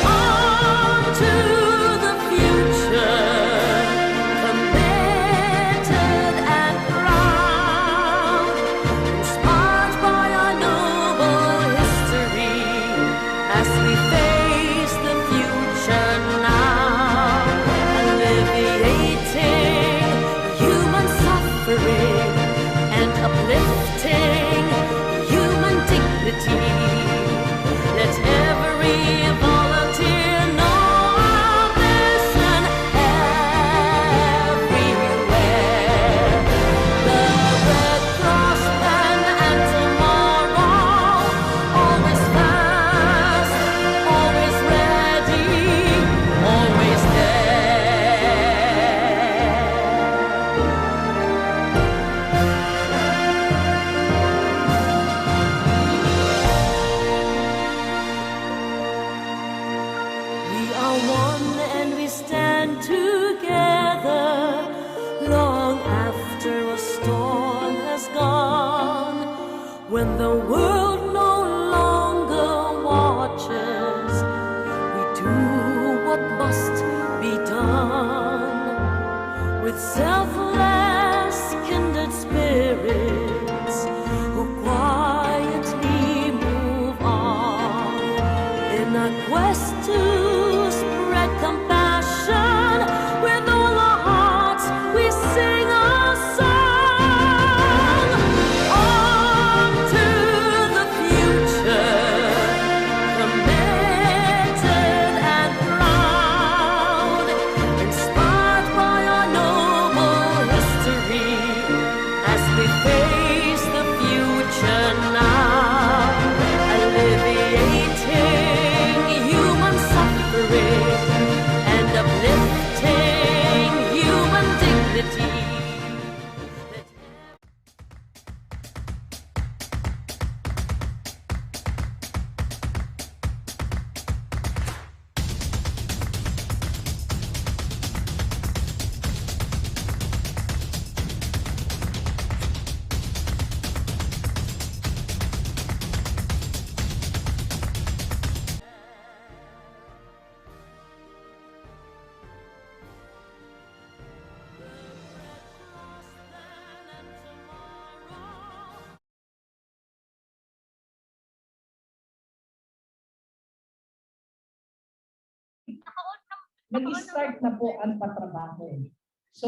On to the future, committed and proud, inspired by our noble history as we face the future now, alleviating human suffering and uplifting human dignity. Let every volunteer know our mission everywhere. The Red Cross then and tomorrow, always fast, always ready, always We are one and we stand together long after a storm has gone. When the world no longer watches, we do what must be done. With selfless kindred spirits who quietly move on in a quest to spread compassion. With all our hearts we sing a song. On to the future, committed and proud, inspired by our noble history as we face the future now, alleviating human suffering and uplifting human dignity. Nag-start na po ang patrabaho. So,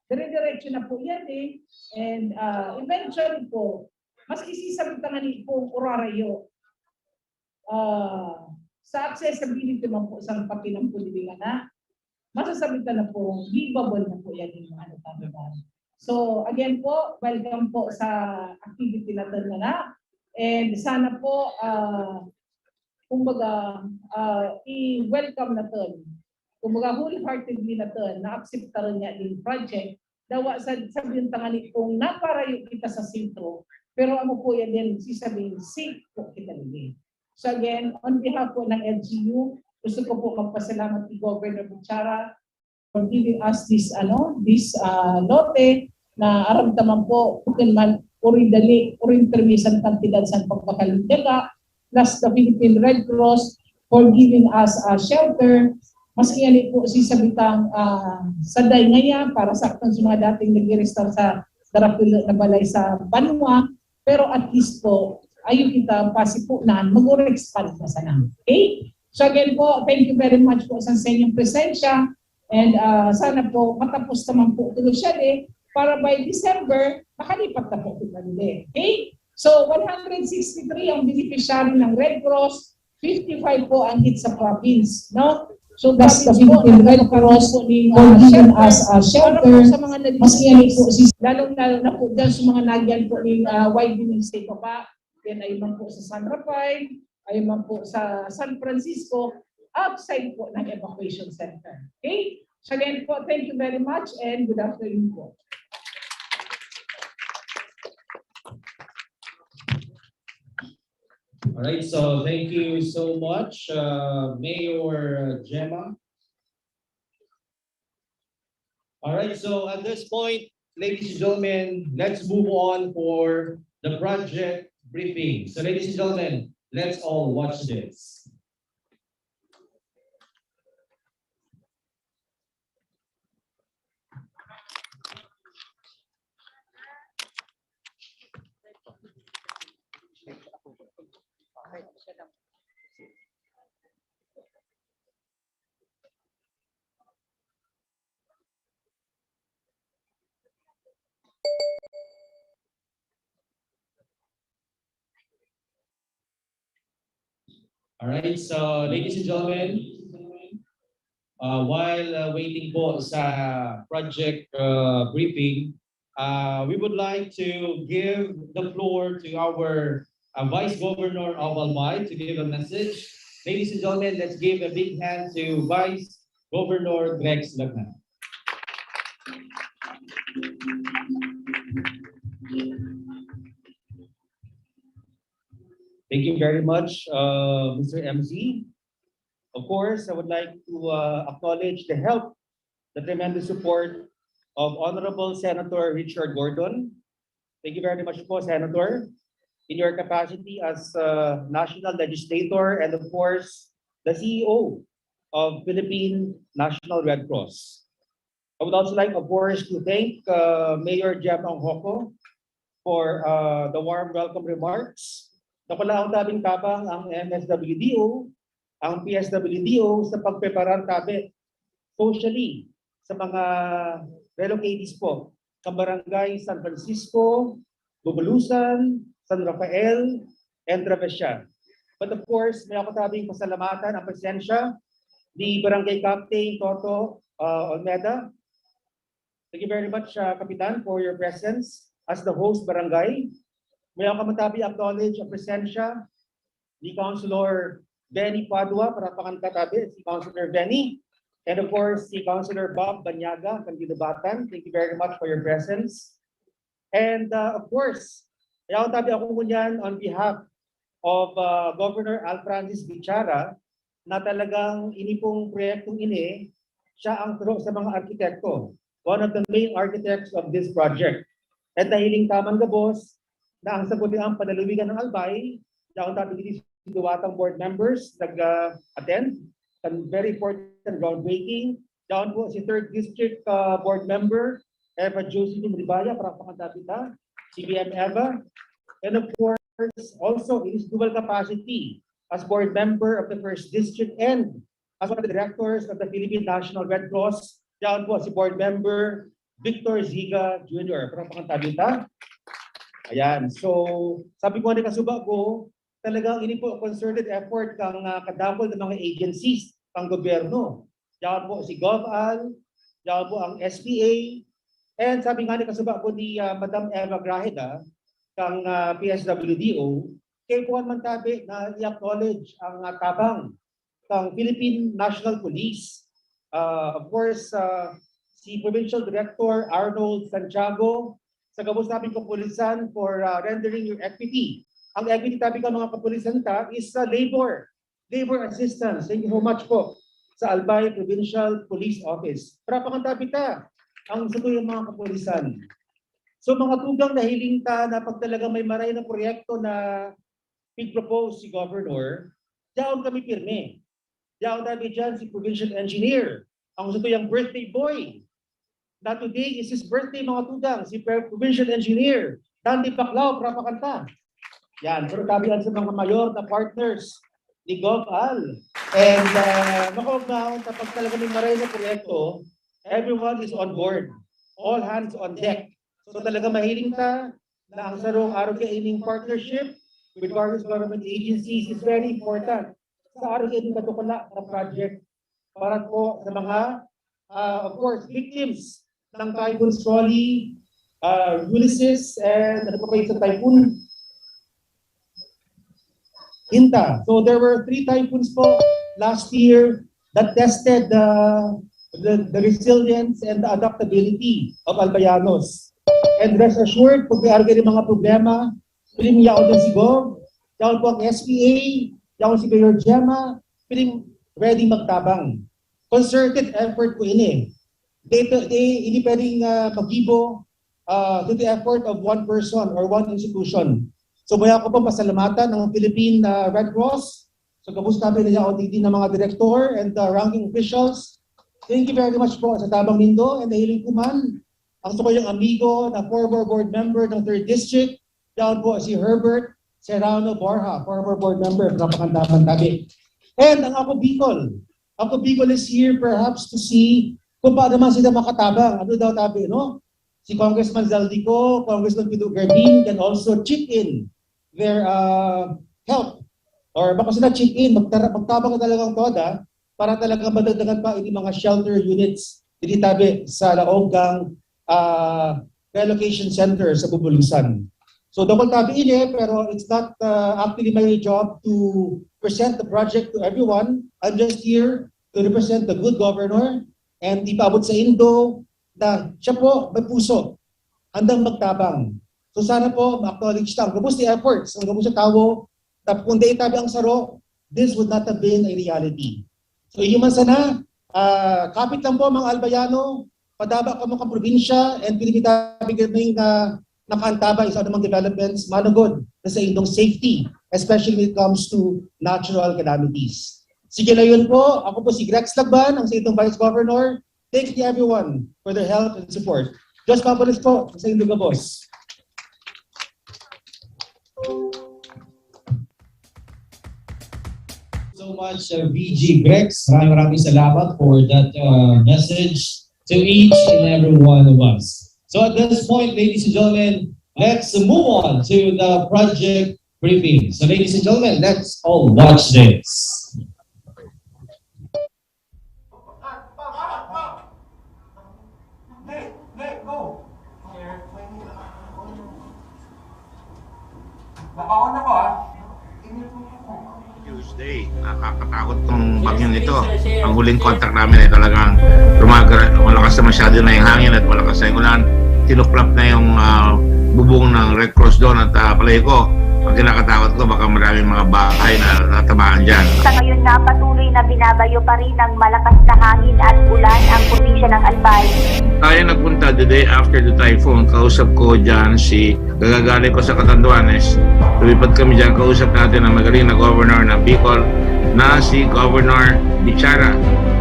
dire-diretso na po yan eh. And eventually po, maski sisabitan ni po urarayo, sa accessibility man po sa papilang pulilingan na, masasabitan na po, givable na po yan yung mga natagalan. So, again po, welcome po sa activity natin na. And sana po, kumbaga, i-welcome natin. Kumbaga, wholeheartedly natin, na-accepta rin niya yung project. Dawa sa sabihin tangali kung naparayo kita sa sentro, pero ano po yan din, sisabihin, safe po kita rin. So again, on behalf po ng LGU, gusto ko po magpasalamat kay Governor Butchara for giving us this lote na aramdaman po, kung man, uring dali, uring permisan kantidad sa pagpakalindaga, plus the Philippine Red Cross for giving us a shelter. Maski yan po si sabitang saday ngayon para saktan sa mga dating nag-restore sa Darapilo na balay sa Banwa. Pero at least po, ayun kita pasipunan, mag-expand na sana. Okay? So again po, thank you very much po sa inyong presensya. And sana po matapos naman po ito siya para by December, makalipat na po ito nila. Okay? So 163 ang beneficiary ng Red Cross, 55 po ang hit sa province. No? So that's the Philippine Red Cross for giving us a shelter. Sa mga maski yan po, lalong-lalo na po dyan sa mga nagyan po ng widening state pa, Then ay man po sa San Rafael, ay man po sa San Francisco, outside po ng evacuation center. Okay? So again po, thank you very much and good afternoon po. All right, so thank you so much, Mayor Gemma. All right, so at this point, ladies and gentlemen, let's move on for the project briefing. So ladies and gentlemen, let's all watch this. All right, so ladies and gentlemen, while waiting po sa project briefing, we would like to give the floor to our Vice Governor of Albay to give a message. Ladies and gentlemen, let's give a big hand to Vice Governor Greg Slagna. Thank you very much, Mr. MZ. Of course, I would like to acknowledge the help, the tremendous support of Honorable Senator Richard Gordon. Thank you very much po, Senator, in your capacity as National Legislator and of course, the CEO of Philippine National Red Cross. I would also like, of course, to thank Mayor Gemma Hoko for the warm welcome remarks. Nakalaang tabing tabang ang MSWDO, ang PSWDO sa pagpreparar tabi socially sa mga relocatees po sa barangay San Francisco, Bubulusan, San Rafael, and Travesya. But of course, may ako tabing pasalamatan ang presensya ni Barangay Captain Toto Olmeda. Thank you very much, Kapitan, for your presence as the host barangay. May ako matabi acknowledge ang presensya ni Councilor Benny Padua para pakantatabi, si Councilor Benny, and of course, si Councilor Bob Banyaga, Kandidabatan. Thank you very much for your presence. And of course, may ako tabi ako ngunyan on behalf of Governor Al Francis Bichara na talagang inipong proyektong ini, siya ang turo sa mga arkitekto, one of the main architects of this project. At nahiling taman gabos, na ang sagutin ang panaluwigan ng Albay, na ang tabi si Duwatang board members nag-attend, very important groundbreaking. Down po si 3rd District board member, Eva Josephine Ribaya, para pakantapita, si BM Eva, and of course, also in his dual capacity as board member of the 1st District and as one of the directors of the Philippine National Red Cross, down po si board member Victor Ziga Jr., para pakantapita. Ayan, so sabi ko na kasuba ko, talagang ini po concerted effort kang kadapol ng mga agencies ng gobyerno. Diyan po si GovAl, diyan po ang SPA, and sabi nga ni kasuba ko ni Madam Eva Graheda, kang PSWDO, kay Juan Mantabe na i-acknowledge ang tabang ng Philippine National Police. Of course, si Provincial Director Arnold Santiago, sa gabos namin kapulisan for rendering your equity. Ang equity tabi ka mga kapulisan ta is labor assistance. Thank you so much po sa Albay Provincial Police Office. Para pangantabi ta ang satuyang mga kapulisan. So mga tugang na hiling ta na pag talaga may maray na proyekto na pig-propose si Governor, diyan kami pirme. Diyan tabi dyan si Provincial Engineer, ang satuyang birthday boy. Na today is his birthday mga tugang, si Provincial Engineer, Dandy Baclao, para pakanta. Yan, pero tabihan sa mga mayor na partners ni GovAl. And makaugnawang kapag talaga may maray na proyekto, everyone is on board. All hands on deck. So talaga mahiling ta na ang sarong araw-kaining partnership with various government agencies is very important sa araw-kaining katukula na project para po sa mga, of course, victims ng Typhoon Strolley, Ulysses, and ano pa ba yung sa Typhoon? Hinta. So there were 3 typhoons po last year that tested the resilience and the adaptability of Albayanos. And rest assured, pag may arga mga problema, piling yaon din si Gov, yaon po ang SPA, yaon si Mayor Gemma, piling ready magtabang. Concerted effort po ini. Hindi pwedeng magibo to the effort of one person or one institution. So maya ko po pasalamatan ng Philippine Red Cross. So kamusta kami niya ODD ng mga director and ranking officials. Thank you very much po sa tabang nindo and nahiling kuman. Ang ko yung amigo na former board member ng 3rd District. Down po si Herbert Serrano Borja, former board member ng Pakantapan Tabi. And ang Ako Bicol. Ako Bicol is here perhaps to see kung paano naman sila makatabang. Ano daw tabi, no? Si Congressman Zaldico, Congressman Pido Garbin can also chip in their help. Or baka sila chip in, magtabang na talagang toda para talagang madagdagan pa ini mga shelter units dili tabi sa laogang relocation center sa Bubulusan. So double tabi ini, pero it's not actually my job to present the project to everyone. I'm just here to represent the good governor and ipaabot sa Indo na siya po may puso, handang magtabang. So sana po ma-acknowledge lang. Gabos the efforts, ang gabos sa tao, kung di tabi ang saro, this would not have been a reality. So inyo man sana, kapit lang po mga Albayano, padaba ka mga probinsya, and pinipitabi kami nakaantabay sa anumang developments, manugod na sa indong safety, especially when it comes to natural calamities. Sige na yun po, ako po si Grex Lagban, ang sa itong Vice Governor. Thank you everyone for their help and support. Just papalis po sa indong gabos. So much, VG Grex. Maraming salamat for that message to each and every one of us. So at this point, ladies and gentlemen, let's move on to the project briefing. So ladies and gentlemen, let's all watch this. Tuesday, nakakatakot tong bagyong ito. Ang huling contact namin ay talagang malakas na masyado na yung hangin at malakas na yung ulan. Tinuklap na yung bubong ng Red Cross doon at palay ko, ang kinakatakot ko baka maraming mga bahay na natamaan dyan. Sa ngayon nga, patuloy na binabayo pa rin ng malakas na hangin at ulan ang probinsya ng Albay. Tayo nagpunta the day after the typhoon. Kausap ko dyan gagagaling ko sa Catanduanes. Lumipad kami dyan, kausap natin ang magaling na governor ng Bicol na si Governor Bichara.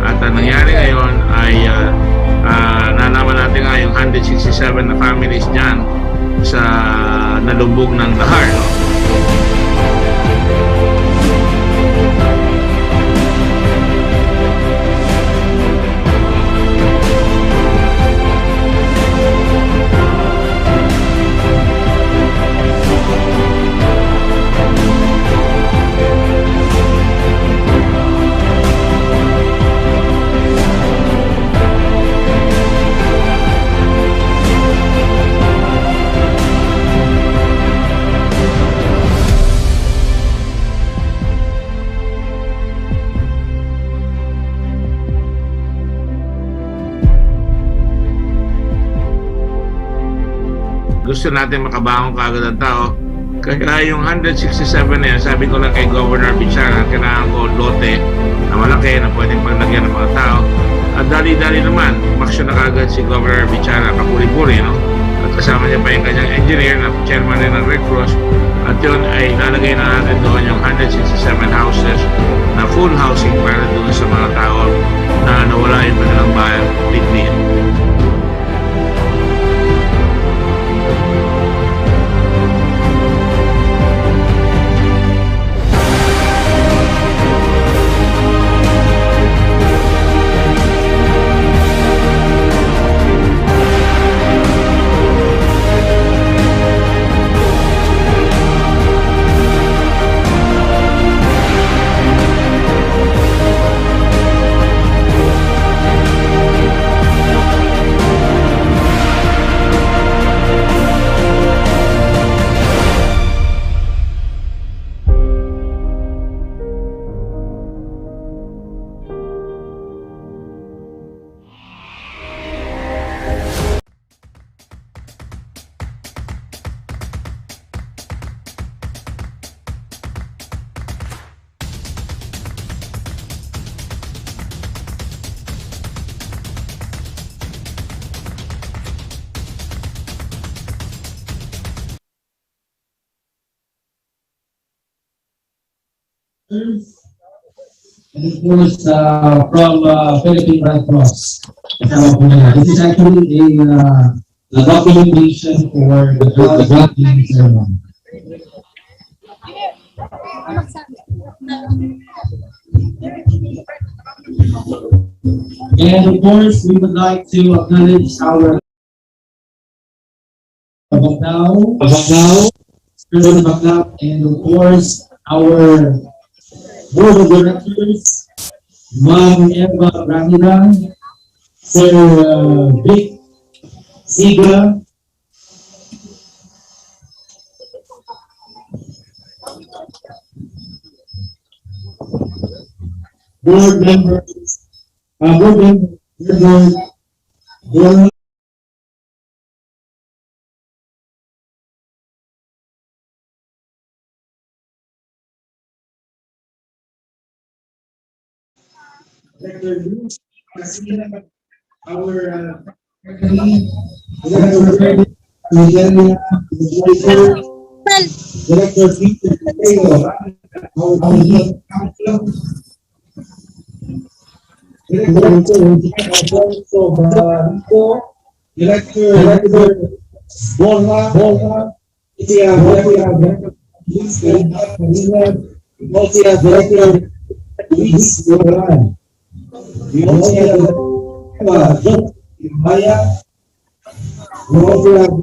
At ang nangyari ngayon ay nalaman natin nga yung 167 na families dyan sa nalubog ng lahar. No? Gusto natin makabangon kaagad ang tao. Kaya yung 167 na yan, sabi ko lang kay Governor Bichara, kailangan ko lote na malaki na pwedeng paglagyan ng mga tao. At dali-dali naman, umaksyon na kaagad si Governor Bichara, kapuri-puri, no? At kasama niya pa yung kanyang engineer na chairman rin ng Red Cross. At yun ay lalagay na natin doon yung 167 houses na full housing para doon sa mga tao na nawala yung kanilang bayan completely. and of course from Philippine Red Cross. This is actually a documentation for the groundbreaking ceremony. And of course, we would like to acknowledge our Bagao, and of course, our board of directors, Ma'am Eva Ramira, Sir Vic Siga, board members, board Director Luis Garcia, our Director Miguel, Director Peter Taylor, our council, Director Bolha, Director Luis Loran. We also have Maya. We also have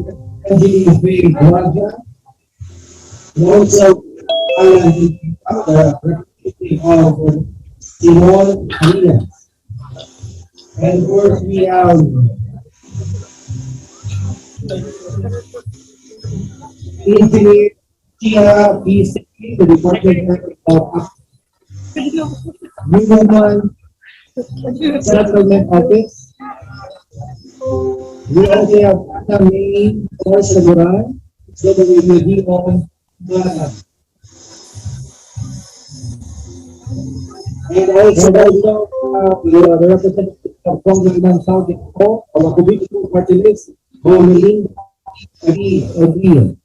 Angelina Faye Guardia. We also have representative of Simon Arias. And of course we have Engineer Tia PC, the Department of Human Settlement Office. We also have Ana May Saguran, so that we will be on and also the representative of Congressman Saudi Ko, our committee party list, Melinda O'Neill.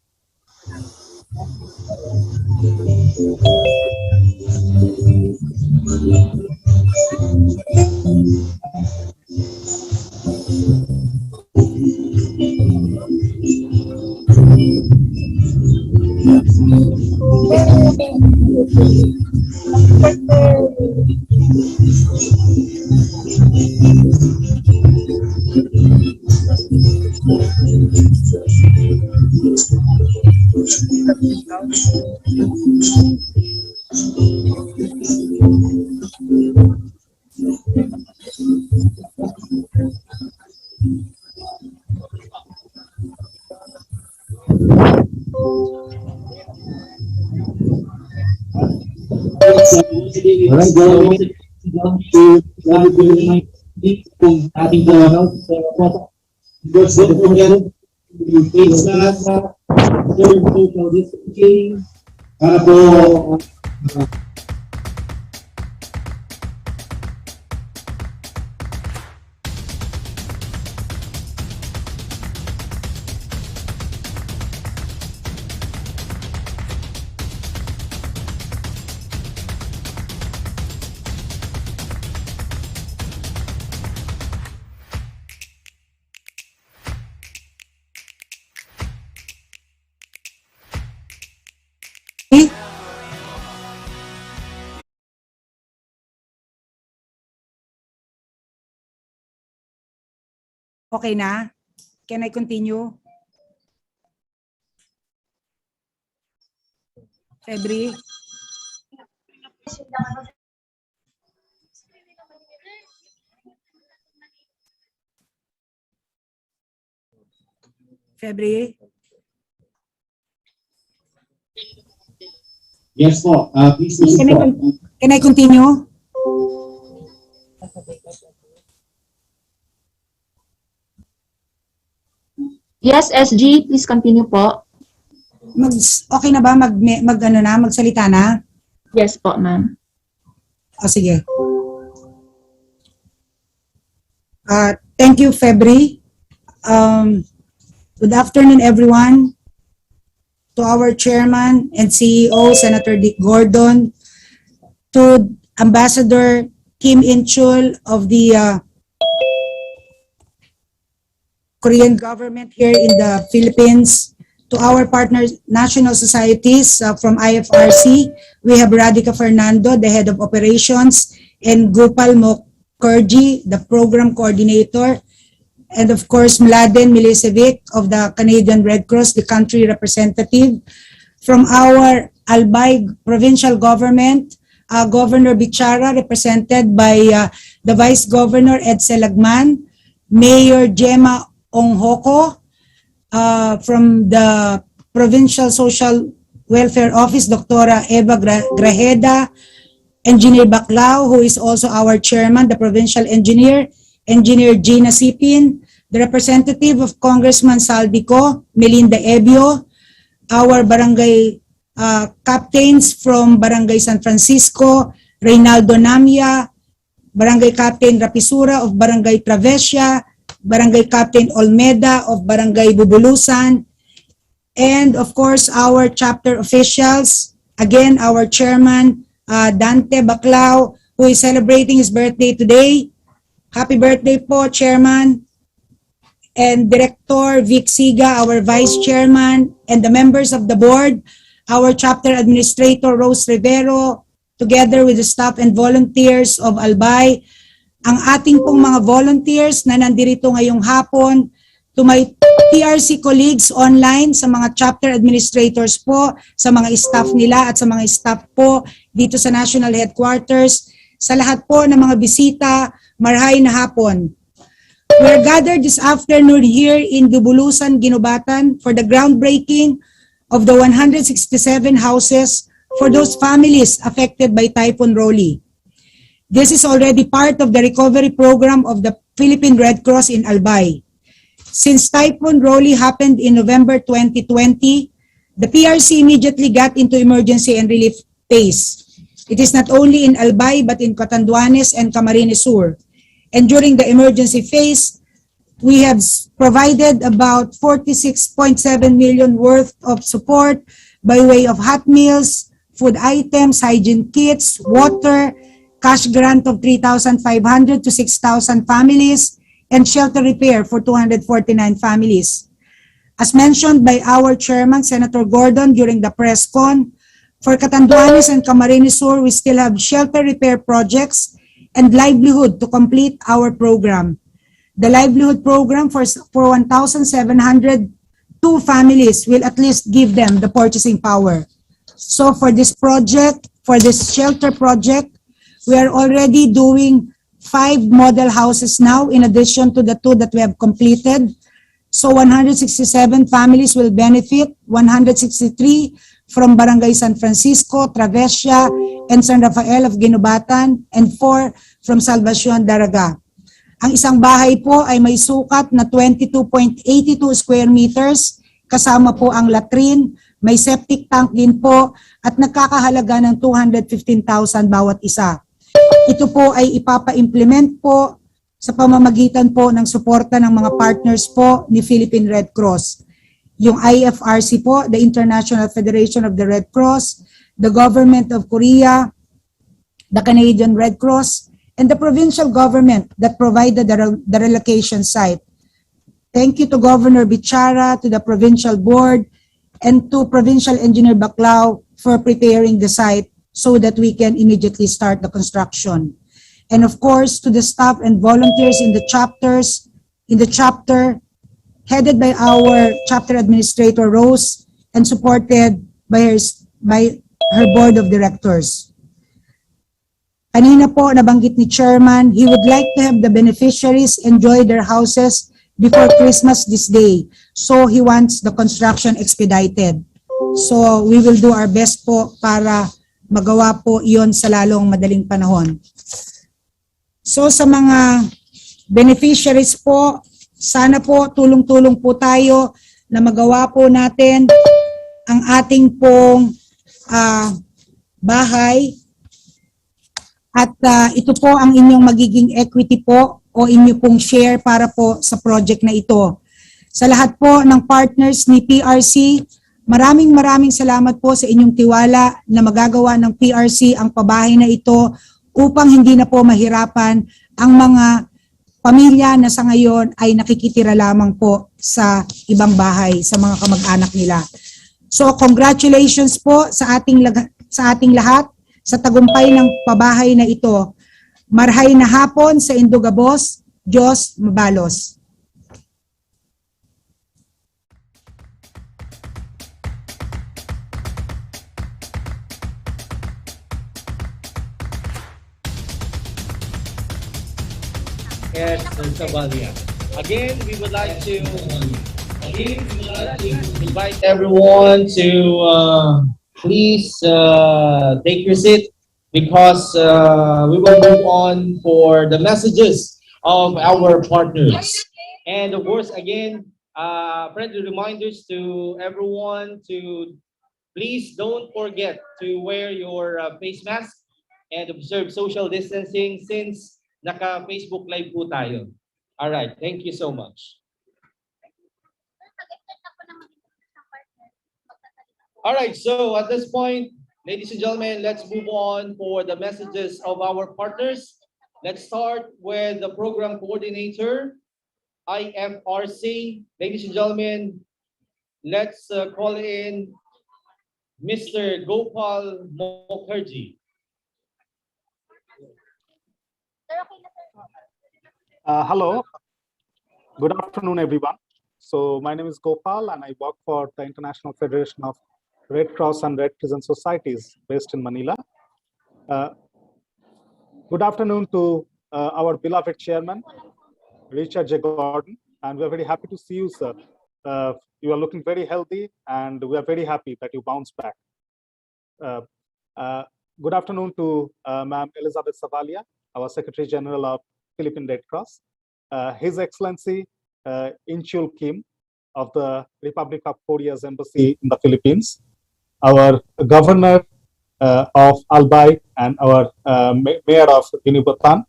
Alright, kung ating don't forget to face mask, observe social distancing, para po Okay na? Can I continue? February? February? yes po, please proceed po. Can I continue? Yes, SG, please continue po. Okay na ba? Magsalita na? Yes po, ma'am. Sige. Thank you, February. Good afternoon, everyone. To our chairman and CEO, Senator Dick Gordon, to Ambassador Kim In-chul of the Korean government here in the Philippines, to our partners, national societies from IFRC. We have Radhika Fernando, the head of operations, and Gopal Mukherjee, the program coordinator, and of course, Mladen Milicevic of the Canadian Red Cross, the country representative. From our Albay provincial government, Governor Bichara, represented by the Vice Governor Ed Selagman, Mayor Gemma Onghoko, from the Provincial Social Welfare Office, Dr. Eva Grajeda, Engineer Baclao, who is also our chairman, the provincial engineer, Engineer Gina Sipin, the representative of Congressman Saldico, Melinda Ebio, our barangay captains from Barangay San Francisco, Reynaldo Namia, Barangay Captain Rapisura of Barangay Travesia, Barangay Captain Olmeda of Barangay Bubulusan, and of course our chapter officials, again our chairman Dante Baclao, who is celebrating his birthday today. Happy birthday po, Chairman. And Director Vic Siga, our Vice Chairman, and the members of the board, our Chapter Administrator Rose Rivero, together with the staff and volunteers of Albay, ang ating pong mga volunteers na nandirito ngayong hapon, to my TRC colleagues online, sa mga chapter administrators po, sa mga staff nila at sa mga staff po dito sa National Headquarters, sa lahat po ng mga bisita, marhay na hapon. We are gathered this afternoon here in Bubulusan, Ginubatan for the groundbreaking of the 167 houses for those families affected by Typhoon Rolly. This is already part of the recovery program of the Philippine Red Cross in Albay. Since Typhoon Rolly happened in November 2020, the PRC immediately got into emergency and relief phase. It is not only in Albay but in Catanduanes and Camarines Sur. And during the emergency phase, we have provided about 46.7 million worth of support by way of hot meals, food items, hygiene kits, water, cash grant of 3,500 to 6,000 families, and shelter repair for 249 families. As mentioned by our chairman, Senator Gordon, during the press con, for Catanduanes and Camarines Sur, we still have shelter repair projects and livelihood to complete our program. The livelihood program for 1,702 families will at least give them the purchasing power. So for this project, for this shelter project, we are already doing 5 model houses now in addition to the 2 that we have completed. So 167 families will benefit, 163 from Barangay San Francisco, Travesia, and San Rafael of Ginubatan, and 4 from Salvacion, Daraga. Ang isang bahay po ay may sukat na 22.82 square meters, kasama po ang latrine, may septic tank din po, at nagkakahalaga ng 215,000 bawat isa. Ito po ay ipapa-implement po sa pamamagitan po ng suporta ng mga partners po ni Philippine Red Cross. Yung IFRC po, the International Federation of the Red Cross, the Government of Korea, the Canadian Red Cross, and the provincial government that provided the relocation site. Thank you to Governor Bichara, to the provincial board, and to Provincial Engineer Baclao for preparing the site so that we can immediately start the construction. And of course, to the staff and volunteers in the chapters, headed by our chapter administrator, Rose, and supported by her board of directors. Kanina po, nabanggit ni Chairman, he would like to have the beneficiaries enjoy their houses before Christmas this day. So he wants the construction expedited. So we will do our best po para magawa po iyon sa lalong madaling panahon. So sa mga beneficiaries po, sana po tulong-tulong po tayo na magawa po natin ang ating pong bahay. At ito po ang inyong magiging equity po o inyong pong share para po sa project na ito. Sa lahat po ng partners ni PRC, Maraming salamat po sa inyong tiwala na magagawa ng PRC ang pabahay na ito upang hindi na po mahirapan ang mga pamilya na sa ngayon ay nakikitira lamang po sa ibang bahay, sa mga kamag-anak nila. So congratulations po sa ating lahat sa tagumpay ng pabahay na ito. Marhay na hapon sa Indogabos, Diyos mabalos. Yes, Sabalia. Again, we would like to invite everyone to please take your seat because we will move on for the messages of our partners. And of course, again, friendly reminders to everyone to please don't forget to wear your face mask and observe social distancing since naka-Facebook Live po tayo. All right, thank you so much. All right, so at this point, ladies and gentlemen, let's move on for the messages of our partners. Let's start with the program coordinator, IFRC. Ladies and gentlemen, let's call in Mr. Gopal Mukherjee. Hello, good afternoon, everyone. So my name is Gopal and I work for the International Federation of Red Cross and Red Crescent Societies based in Manila. Good afternoon to our beloved chairman, Richard J. Gordon, and we are very happy to see you, sir. You are looking very healthy and we are very happy that you bounced back. Good afternoon to Ma'am Elizabeth Savalia, our Secretary General of Philippine Red Cross, His Excellency Inchul Kim of the Republic of Korea's Embassy in the Philippines, our Governor of Albay and our Mayor of Unibatan,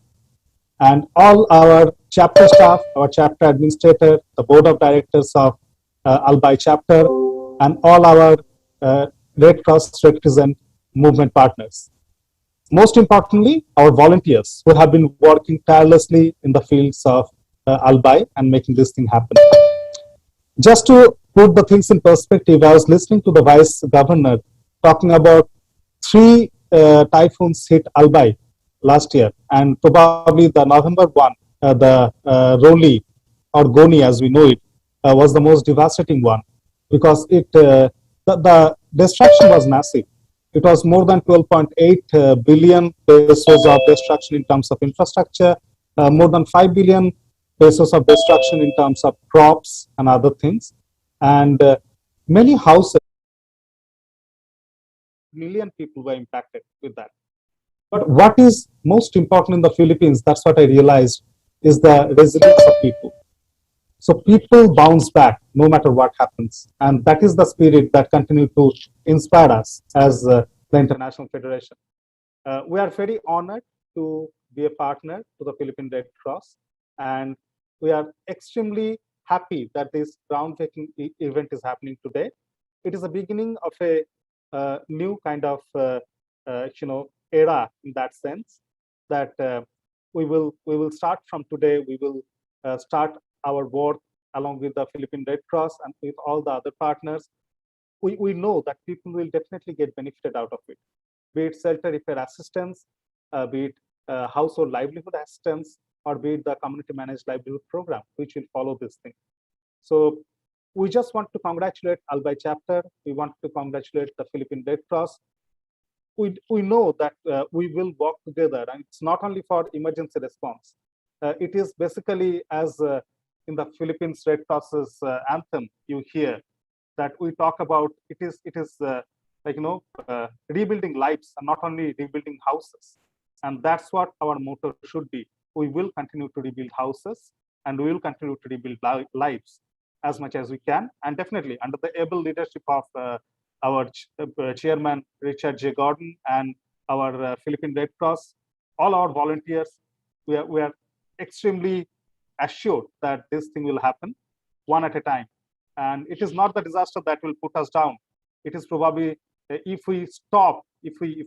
and all our chapter staff, our chapter administrator, the Board of Directors of Albay chapter, and all our Red Cross Red Crescent movement partners. Most importantly, our volunteers who have been working tirelessly in the fields of Albay and making this thing happen. Just to put the things in perspective, I was listening to the Vice Governor talking about 3 typhoons hit Albay last year, and probably the November one, the Roli or Goni as we know it, was the most devastating one because the destruction was massive. It was more than 12.8 billion pesos of destruction in terms of infrastructure, more than 5 billion pesos of destruction in terms of crops and other things. And many houses, million people were impacted with that. But what is most important in the Philippines, that's what I realized, is the resilience of people. So people bounce back no matter what happens. And that is the spirit that continues to inspire us as the International Federation. We are very honored to be a partner to the Philippine Red Cross. And we are extremely happy that this groundbreaking event is happening today. It is the beginning of a new kind of era in that sense, that we will start from today. We will start our work along with the Philippine Red Cross and with all the other partners. We know that people will definitely get benefited out of it, be it shelter repair assistance, be it household livelihood assistance, or be it the community managed livelihood program, which will follow this thing. So we just want to congratulate Albay chapter. We want to congratulate the Philippine Red Cross. We know that we will work together, and it's not only for emergency response. It is basically as in the Philippines Red Cross's anthem, you hear that we talk about it is rebuilding lives and not only rebuilding houses. And that's what our motto should be. We will continue to rebuild houses and we will continue to rebuild lives as much as we can. And definitely under the able leadership of our chairman, Richard J. Gordon, and our Philippine Red Cross, all our volunteers, we are extremely assured that this thing will happen one at a time. And it is not the disaster that will put us down. it is probably if we stop, if we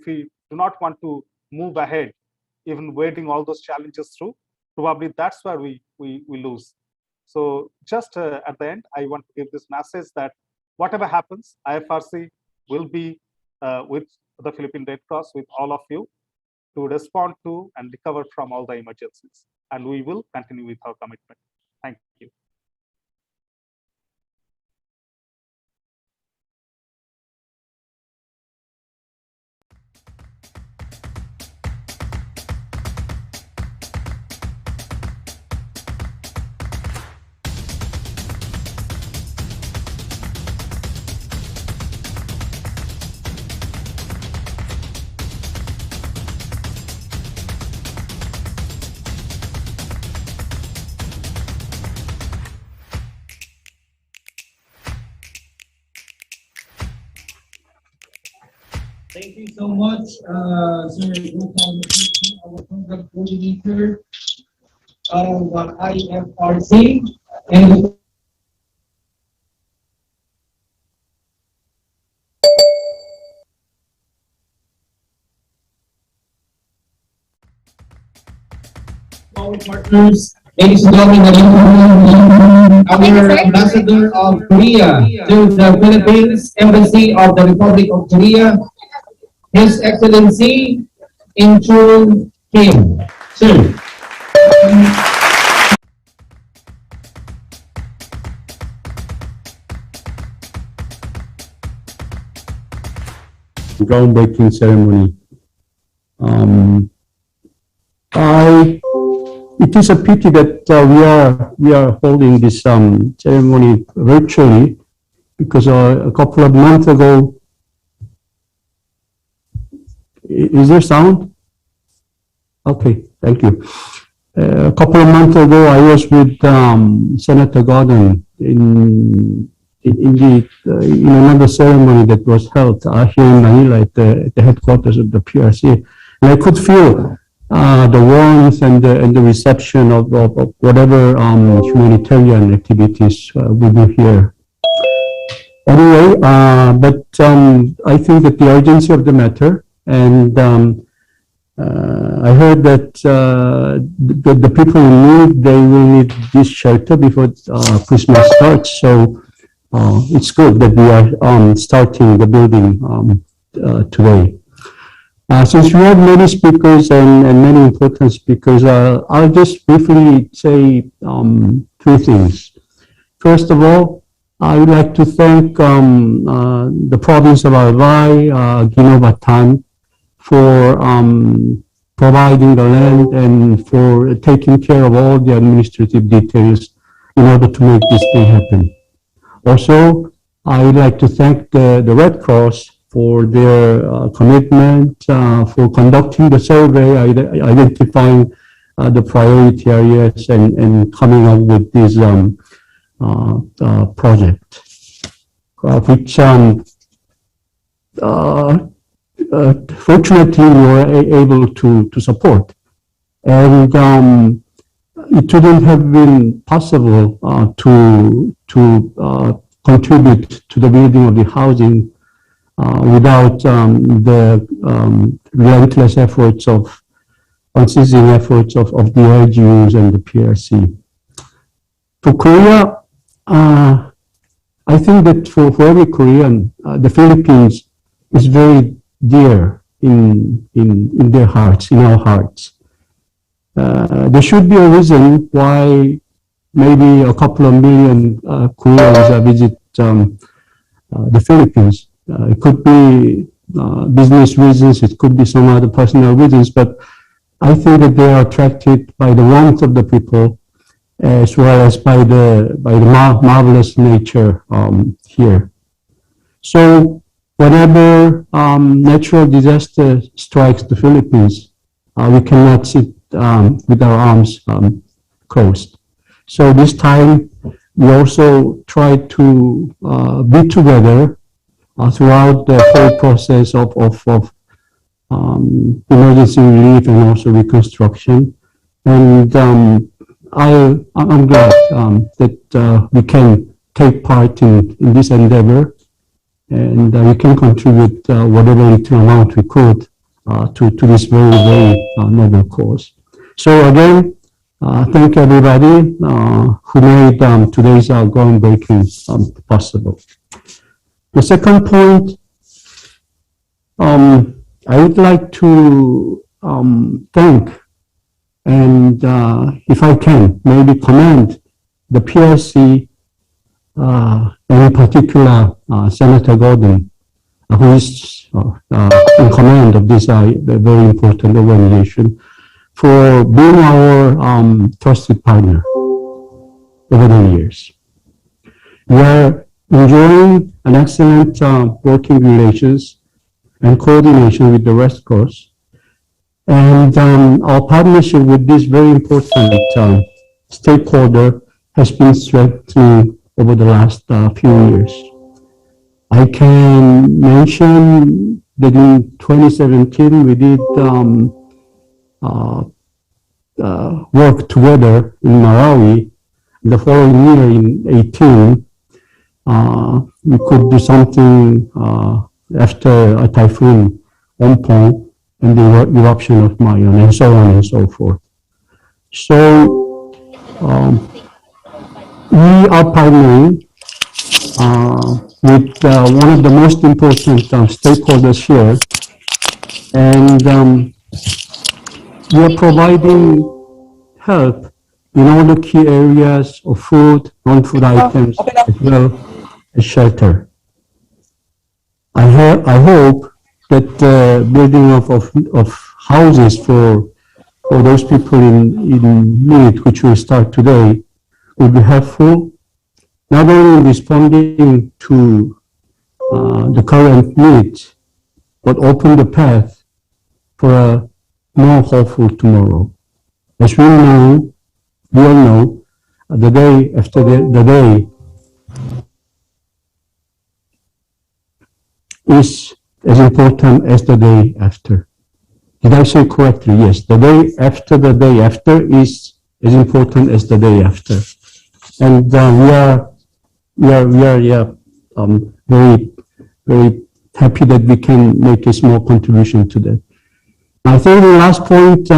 do not want to move ahead, even wading all those challenges through, probably that's where we lose. So just at the end, I want to give this message that whatever happens, IFRC will be with the Philippine Red Cross, with all of you, to respond to and recover from all the emergencies. And we will continue with our commitment. Thank you. Thank you so much, Sir Gopal, our program coordinator of IFRC. And our partners, ladies and gentlemen, our ambassador of Korea to the Philippines Embassy of the Republic of Korea, His Excellency Inchul Kim. Sir. Groundbreaking ceremony. It is a pity that we are holding this ceremony virtually, because a couple of months ago. Is there sound? Okay, thank you. A couple of months ago, I was with Senator Gordon in another ceremony that was held here in Manila at the headquarters of the PRC, and I could feel the warmth and the reception of whatever humanitarian activities we do here. Anyway, but I think that the urgency of the matter. And I heard that the people in need, they will need this shelter before Christmas starts. So it's good that we are starting the building today. Since we have many speakers and many important speakers, I'll just briefly say three things. First of all, I would like to thank the province of Albay, Ginobatan, for providing the land and for taking care of all the administrative details in order to make this thing happen. Also, I would like to thank the Red Cross for their commitment, for conducting the survey, identifying the priority areas and coming up with this project, which fortunately we were able to support. And it wouldn't have been possible to contribute to the building of the housing without the relentless efforts unceasing efforts of the LGUs and the PRC. For Korea, I think that for every Korean, the Philippines is very dear in their hearts, in our hearts. There should be a reason why maybe a couple of million Koreans visit the Philippines. It could be business reasons, it could be some other personal reasons, but I think that they are attracted by the warmth of the people as well as by the marvelous nature here. So whenever natural disaster strikes the Philippines, we cannot sit with our arms crossed. So this time, we also try to be together throughout the whole process of emergency relief and also reconstruction. And I'm glad that we can take part in this endeavor. and we can contribute whatever little amount we could to this very, very noble cause. So again, thank everybody who made today's groundbreaking possible. The second point, I would like to thank and, if I can, maybe commend the PRC, and in particular Senator Gordon, who is in command of this very important organization, for being our trusted partner over the years. We are enjoying an excellent working relations and coordination with the Red Cross, and our partnership with this very important stakeholder has been strengthening over the last few years. I can mention that in 2017 we did work together in Marawi. The following year in 18, we could do something after a typhoon Ompong and the eruption of Mayon, and so on and so forth. So we are partnering with one of the most important stakeholders here, and we are providing help in all the key areas of food, non-food items, as well as shelter. I hope that the building of houses for those people in need, which will start today, will be helpful, not only in responding to the current needs, but open the path for a more hopeful tomorrow. As we all know, the day after the day is as important as the day after. Did I say correctly? Yes, the day after is as important as the day after. And we are very, very happy that we can make a small contribution to that. I think the last point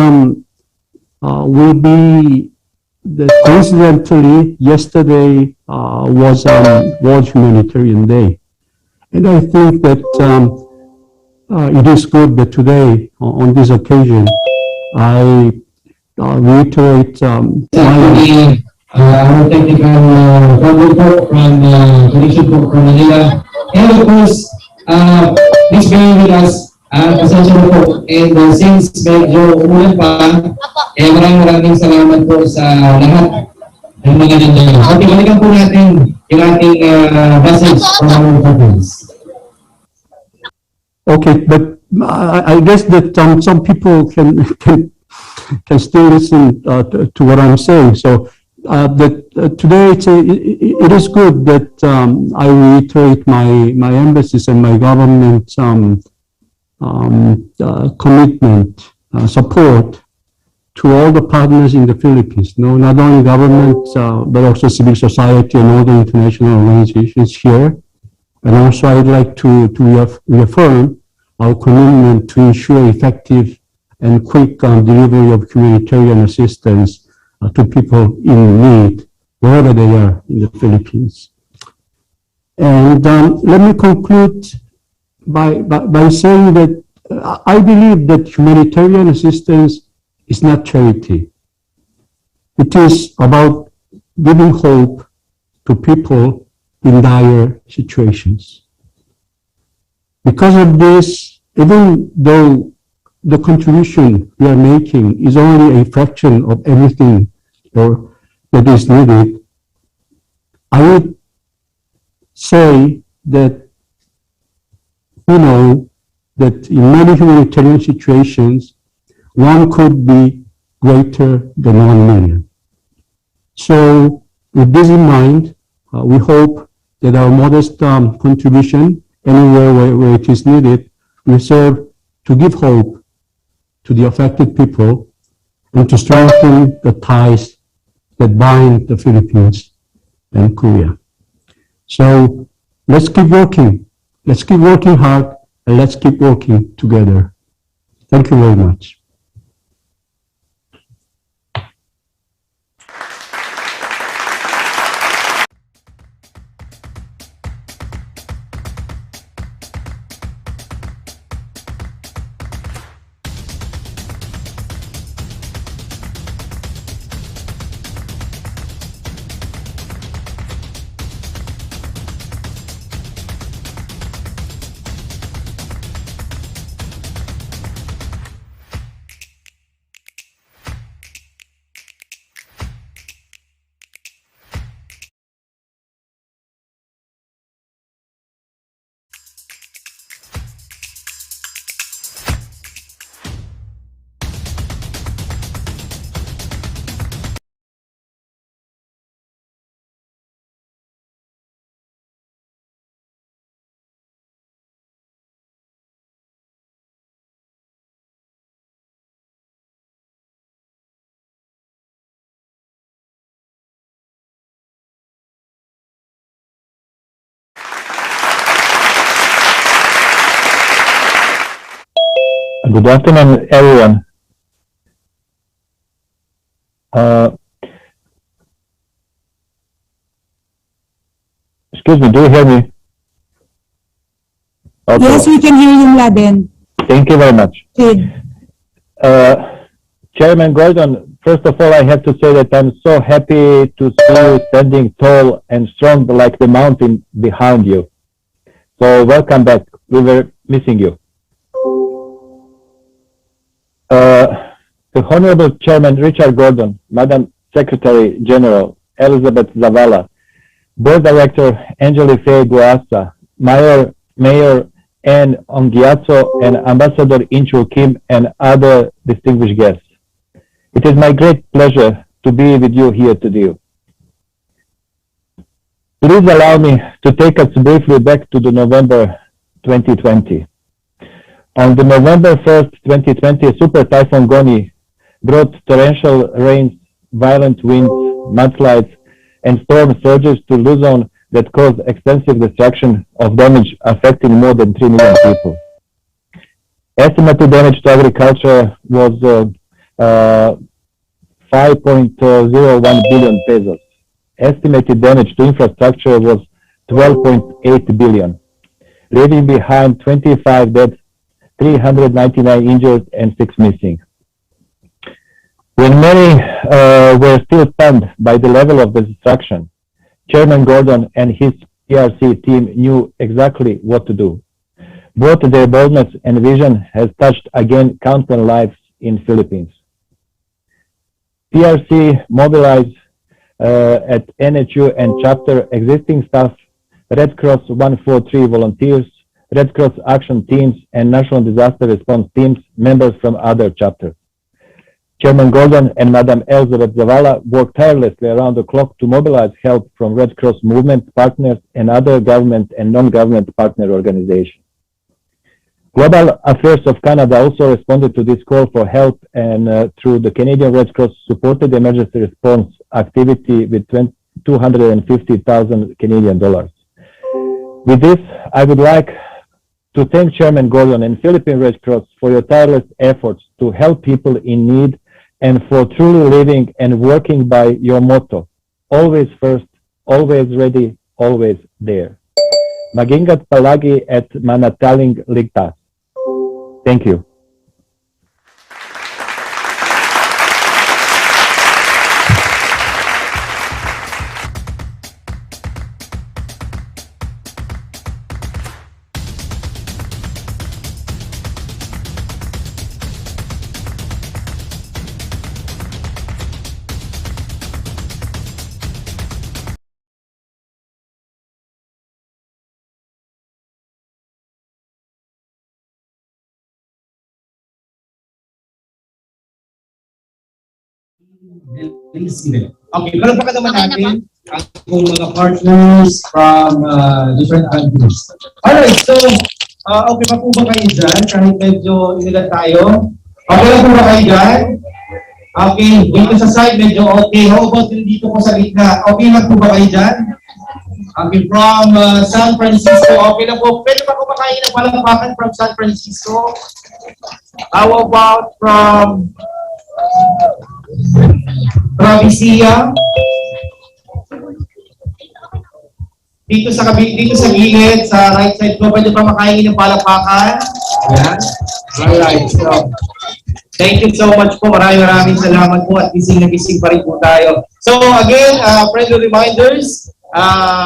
will be that coincidentally, yesterday was World Humanitarian Day. And I think that it is good that today, on this occasion, I reiterate our technical report from connection from Manila. And of course, please bear with us. Pasensya na po. And since medyo umulan pa, maraming salamat po sa lahat ng mga nandiyan. Okay, balikan po natin yung ating message from our partners. Okay, but I guess that some people can still listen to what I'm saying. So today it is good that I reiterate my embassies and my government commitment, support to all the partners in the Philippines. No, not only government, but also civil society and all the international organizations here. And also I'd like to reaffirm our commitment to ensure effective and quick delivery of humanitarian assistance to people in need, wherever they are in the Philippines. And let me conclude by saying that I believe that humanitarian assistance is not charity. It is about giving hope to people in dire situations. Because of this, even though the contribution we are making is only a fraction of everything that is needed, I would say that we know that in many humanitarian situations, one could be greater than 1 million. So with this in mind, we hope that our modest contribution, anywhere where it is needed, will serve to give hope to the affected people and to strengthen the ties that bind the Philippines and Korea. So let's keep working Let's keep working hard and let's keep working together. Thank you very much. Good afternoon, everyone. Excuse me, do you hear me? Okay. Yes, we can hear you, Mladen. Thank you very much. Good. Chairman Gordon, first of all, I have to say that I'm so happy to see you standing tall and strong like the mountain behind you. So welcome back. We were missing you. The Honorable Chairman Richard Gordon, Madam Secretary General Elizabeth Zavala, Board Director Angelique Guasa, Mayor Anne Ongiato, and Ambassador Inchul Kim, and other distinguished guests. It is my great pleasure to be with you here today. Please allow me to take us briefly back to the November 2020. On the November 1st, 2020, Super Typhoon Goni brought torrential rains, violent winds, mudslides, and storm surges to Luzon that caused extensive destruction of damage affecting more than 3 million people. Estimated damage to agriculture was 5.01 billion pesos. Estimated damage to infrastructure was 12.8 billion, leaving behind 25 dead, 399 injured, and 6 missing. When many were still stunned by the level of the destruction, Chairman Gordon and his PRC team knew exactly what to do. Both their boldness and vision has touched again countless lives in Philippines. PRC mobilized at NHU and chapter existing staff, Red Cross 143 volunteers, Red Cross action teams, and National Disaster Response teams, members from other chapters. Chairman Gordon and Madam Elizabeth Zavala worked tirelessly around the clock to mobilize help from Red Cross movement partners and other government and non-government partner organizations. Global Affairs of Canada also responded to this call for help, and through the Canadian Red Cross supported the emergency response activity with $250,000 Canadian dollars. With this, I would like to thank Chairman Gordon and Philippine Red Cross for your tireless efforts to help people in need and for truly living and working by your motto, always first, always ready, always there. Mag-ingat palagi at manataling ligtas. Thank you. Okay, palagpakan naman natin ang mga partners from different countries. Alright, so, okay pa po ba kayo dyan? Kahit medyo inilan tayo. Okay lang po ba kayo dyan? Okay, dito sa side medyo okay. How about dito po sa gitna? Okay lang po ba kayo dyan? From San Francisco. Okay na po. Pwede ba kumakain ng palakpakan from San Francisco? How about from Provincia? Dito sa gilid, sa right side ko, pwede pa makain ng palakpakan? Ayan. Alright. So, thank you so much po. Maraming salamat po at gising na gising pa rin po tayo. So again, friendly reminders,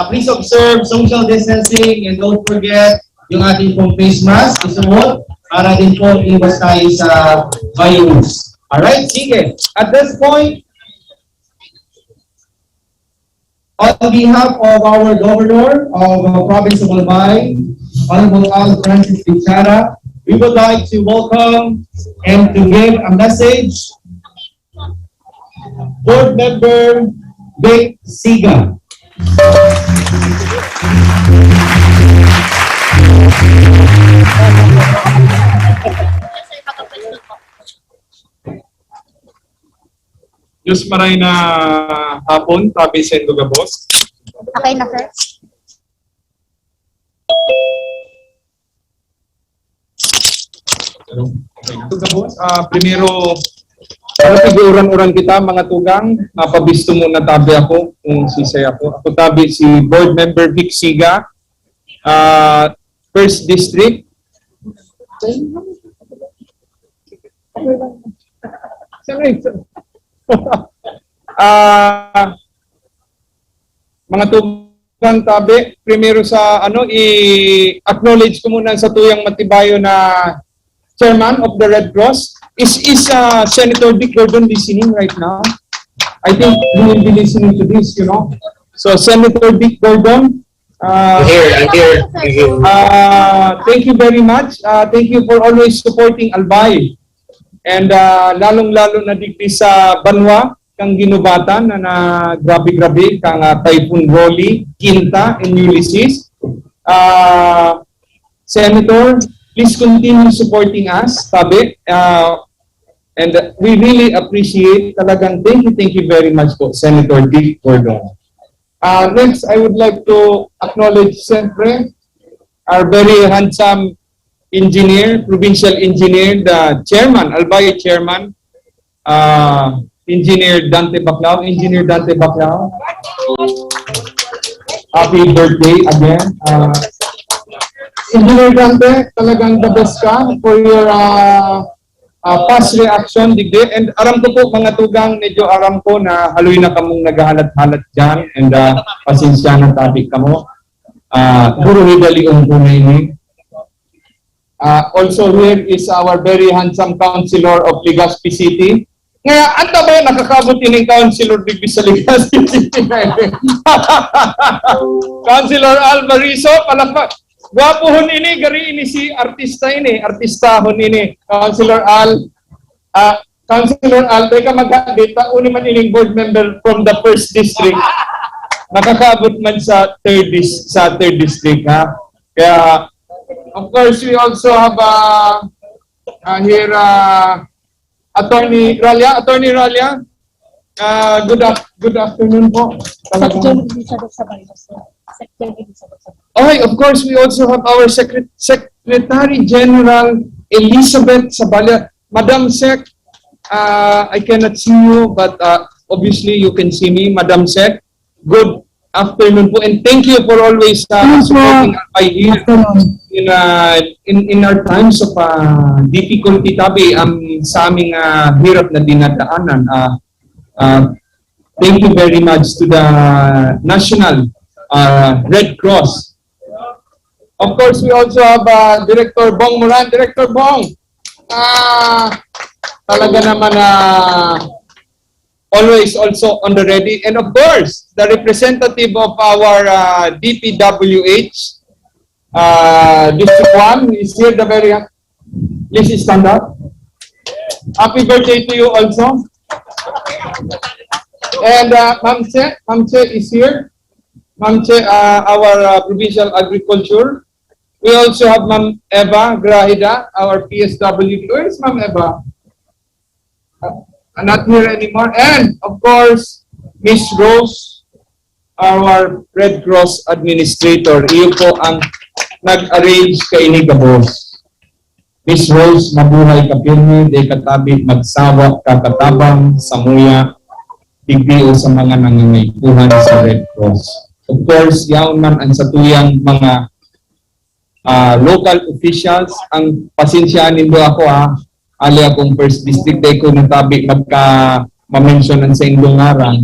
please observe social distancing and don't forget yung ating pong face mask, isuot, para din po iwas tayo sa virus. Alright, sige. At this point, on behalf of our Governor of the Province of Albay, Honorable Al Francis Bichara, we would like to welcome and to give a message. Board Member Vic Siga. Diyos maray na hapon, tabi sa Induga Boss. Okay na, sir. Induga Boss, primero, para tiguran-uran kita, mga tugang, pabisto muna tabi ako, kung sisay ako. Ako tabi si Board Member Vic Siga, First District. Mga tugang tabi, primero sa i-acknowledge ko muna sa tuyang matibayo na Chairman of the Red Cross. Is Senator Dick Gordon listening right now? I think he will be listening to this, you know. So Senator Dick Gordon, I'm here. thank you very much. Thank you for always supporting Albay. And lalong-lalo na digdi sa Banwa, kang ginubatan na grabe-grabe, kang Typhoon Rolly, Quinta, and Ulysses. Senator, please continue supporting us, tabi. And we really appreciate, talagang thank you very much po, Senator Dick Gordon. Next, I would like to acknowledge, siyempre, our very handsome engineer, provincial engineer, the chairman, Albay chairman, Engineer Dante Baclao. Engineer Dante Baclao, happy birthday again. Engineer Dante, talagang the best ka for your past reaction, digdi. And aram ko po, mga tugang, medyo aram ko na haloy na kamong naghahalat-halat dyan. And pasensya na tabi kamo. Puro hidali ang tunay ni. Also here is our very handsome councilor of Legazpi City. Ngayon, anta ba nakakabot yung councilor digbi sa Legazpi City? Councilor Alvarizo, palakpak. Gwapohon ini, gari ini si artista ini, artistahon ini. Councilor Al, teka mag-data, uni man ining board member from the first district. Nakakabot man sa third district, ha? Kaya, of course, we also have here Attorney Ralia. Attorney Ralia, good afternoon po. Okay, of course, we also have our Secretary General Elizabeth Sabala. Madam Sec, I cannot see you, but obviously you can see me. Madam Sec, good afternoon po, and thank you for always supporting Albay here in our times of difficulty, tabi sa aming hirap na dinadaanan. Thank you very much to the National Red Cross. Of course, we also have Director Bong Moran. Director Bong, talaga naman always also on the ready. And of course, the representative of our DPWH, District 1 is here. Please stand up. Happy birthday to you also. And Ma'am Che is here. Ma'am Che, our Provincial Agriculture. We also have Ma'am Eva Grahida, our PSW. Where is Ma'am Eva? Not here anymore. And of course, Miss Rose our Red Cross administrator, iyo po ang nag-arrange kay ni Boss. Miss Rose, mabuhay ka pirmi, di katabi, magsawa, kakatabang, samuya, tigdiyo sa mga nangangaykuhan sa Red Cross. Of course, yaon man ang satuyang mga local officials, ang pasensyahan nindo ako ali akong first district day ko natabi magka-mentionan sa inyong ngaran.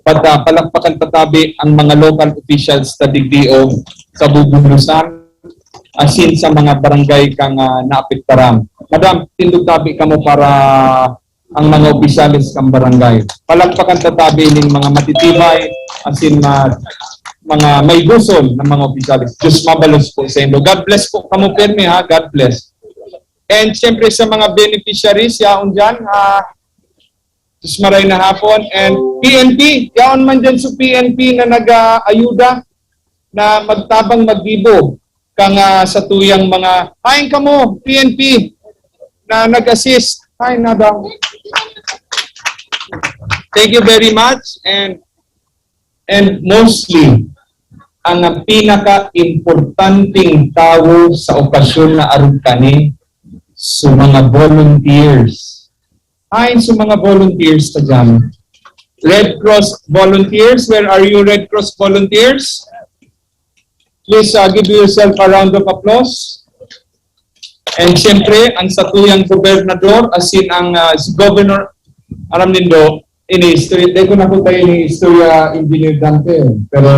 Palakpakan tatabi ang mga local officials sa digdio sa bubulusan asin sa mga barangay kang naapektaran. Madam, tindog tabi ka mo para ang mga opisyalis kang barangay. Palakpakan tatabi ng mga matitibay asin mga may gusol ng mga opisyalis. Diyos mabalos po sa inyo. God bless po kamo permi ha. God bless. And siyempre sa mga beneficiaries, yaon dyan, Diyos maray na hapon. And PNP, yaon man dyan sa PNP na nag-ayuda na magtabang magbibo kang sa tuyang mga, hain ka mo, PNP, na nag-assist. Hain na daw. Thank you very much. And mostly, ang pinaka-importanting tao sa okasyon na aron kani sa mga volunteers. Ayon sa mga volunteers ta dyan. Red Cross volunteers, where are you Red Cross volunteers? Please give yourself a round of applause. And siyempre, ang satuyang gobernador, asin ang si Governor, aram nindo, ini-history, dahil ko na po tayo ini-historya engineer Dante, pero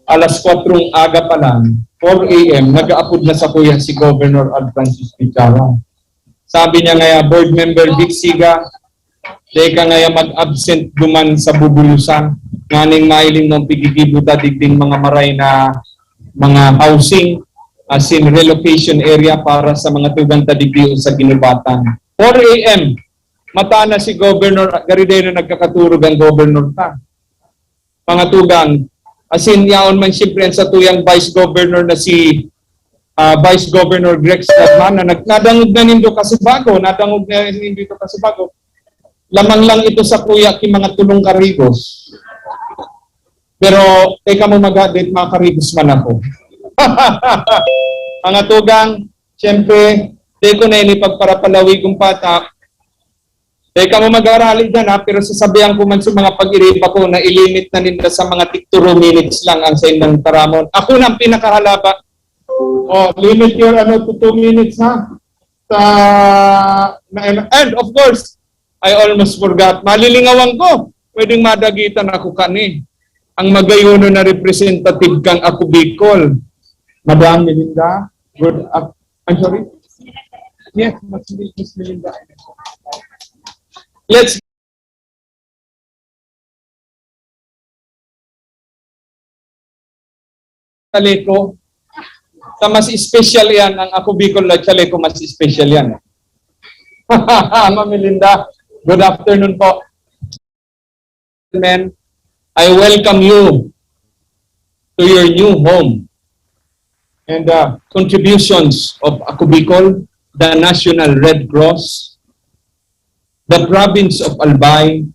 alas 4 aga pa lang, 4 a.m., nag-aapod na sa kuya si Governor Al Francis Pichara. Sabi niya ngaya, board member Vic Siga, dahil ka ngaya mag-absent duman sa bubulusan, nganing mailing ng pigigibuta digding mga maray na mga housing, as in relocation area para sa mga tugang tadigdiyo sa ginubatan. 4 a.m., mata na si Governor, garidero nagkakaturog ang Governor ta. Mga tugang, asin yaon man siyempre sa tuyang Vice Governor na si Vice Governor Grex Ladman na nadangog na nindo kasi bago, nadangog na nindo ito kasi bago. Lamang lang ito sa kuya ki mga tulong karigos. Pero teka mo mag-update mga karigos man ako. Mga tugang, siyempre, teko na ini pagparapalawi kong patak. Teka mo mag-arali dyan pero sasabihan ko man sa mga pag-iripa ko na ilimit na nila sa mga 2 minutes lang ang sa indang taramon. Ako na ang pinakahalaba. Limit your to 2 minutes ha. And of course, I almost forgot. Malilingawang ko. Pwedeng madagitan ako kani. Ang magayono na representative kang ako Bicol. Madam Melinda. Good up. I'm sorry? Yes, Miss Melinda. Let's Chaleco. Sa mas special yan, ang ako Bicol na Chaleco, mas special yan. Ma'am Melinda, good afternoon po. Men, I welcome you to your new home and contributions of Ako Bicol, the National Red Cross, the province of Albay,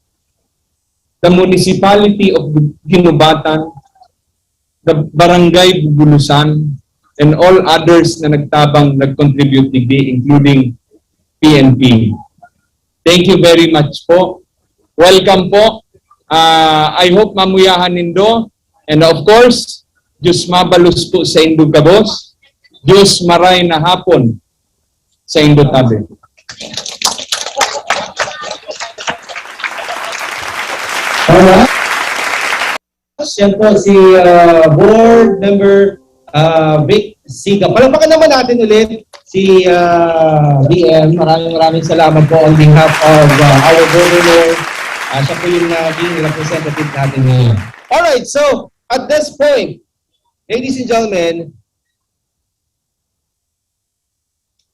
the municipality of Ginubatan, the barangay Bubulusan, and all others na nag-contribute today, including PNP. Thank you very much po. Welcome po. I hope mamuyahan nindo. And of course, Diyos mabalus po sa indo kabos. Diyos maray na hapon sa indo tabi. Yan po si board member Vic Siga. Palamakan naman natin ulit si BM. Maraming salamat po on behalf of our governor. Siya po yung naging representative natin ngayon. Alright, so at this point, ladies and gentlemen,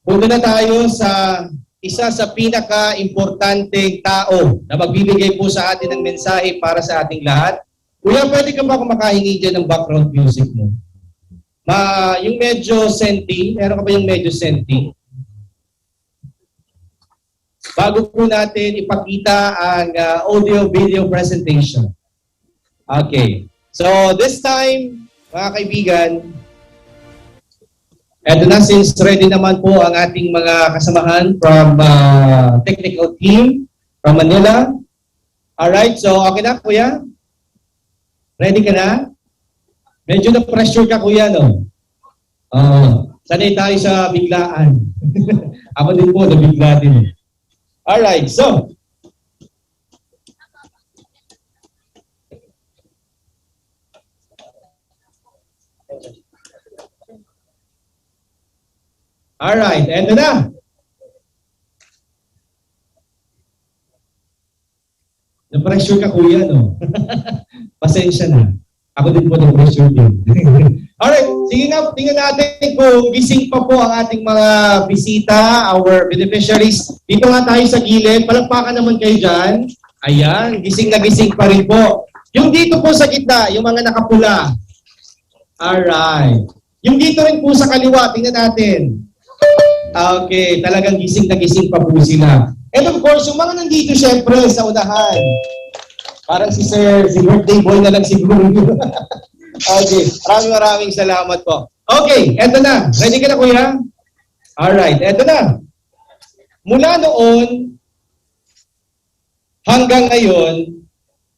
punta na tayo sa isa sa pinaka-importanteng tao na magbibigay po sa atin ng mensahe para sa ating lahat. Kuya, pwede ka ba makahingi dyan ng background music mo? Yung medyo senti, meron ka ba yung medyo senti? bago po natin ipakita ang audio-video presentation. Okay. So this time, mga kaibigan, eto na, since ready naman po ang ating mga kasamahan from technical team from Manila. Alright, so okay na, kuya? Ready ka na? Medyo na-pressure ka, kuya, no? Sanay tayo sa biglaan. Ako din po, nabigla din. Alright, so. Alright, eto na. Na-pressure ka, kuya, no? Pasensya na. Ako din po na-pressure din. Alright, sige nga, tingnan natin kung gising pa po ang ating mga bisita, our beneficiaries. Dito nga tayo sa gilid. Palagpakan naman kayo dyan. Ayan, gising na gising pa rin po. Yung dito po sa gitna, yung mga nakapula. Alright. Yung dito rin po sa kaliwa, tingnan natin. Okay, talagang gising na gising pa po sila. And of course, yung mga nandito syempre sa unahan. Parang si Sir, si birthday boy na lang siguro. Okay, maraming salamat po. Okay, eto na. Ready ka na, kuya? Alright, eto na. Mula noon hanggang ngayon,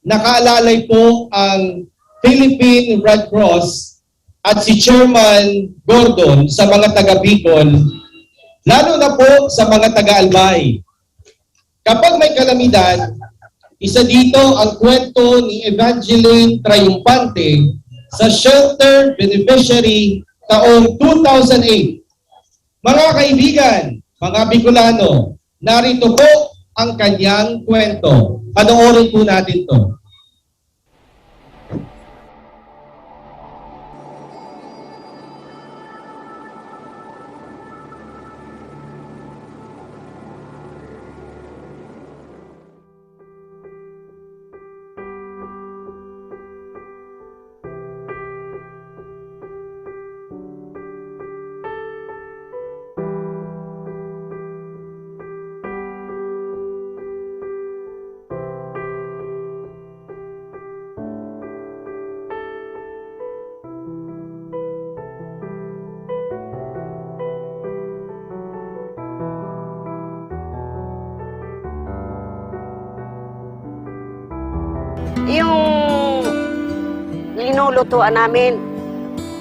nakaalalay po ang Philippine Red Cross at si Chairman Gordon sa mga taga-Bicol, lalo na po sa mga taga-Albay. Kapag may kalamidad, isa dito ang kwento ni Evangeline Triumphante sa Shelter Beneficiary taong 2008. Mga kaibigan, mga Bicolano, narito po ang kanyang kwento. Panoorin po natin to. Yung linulutuan namin,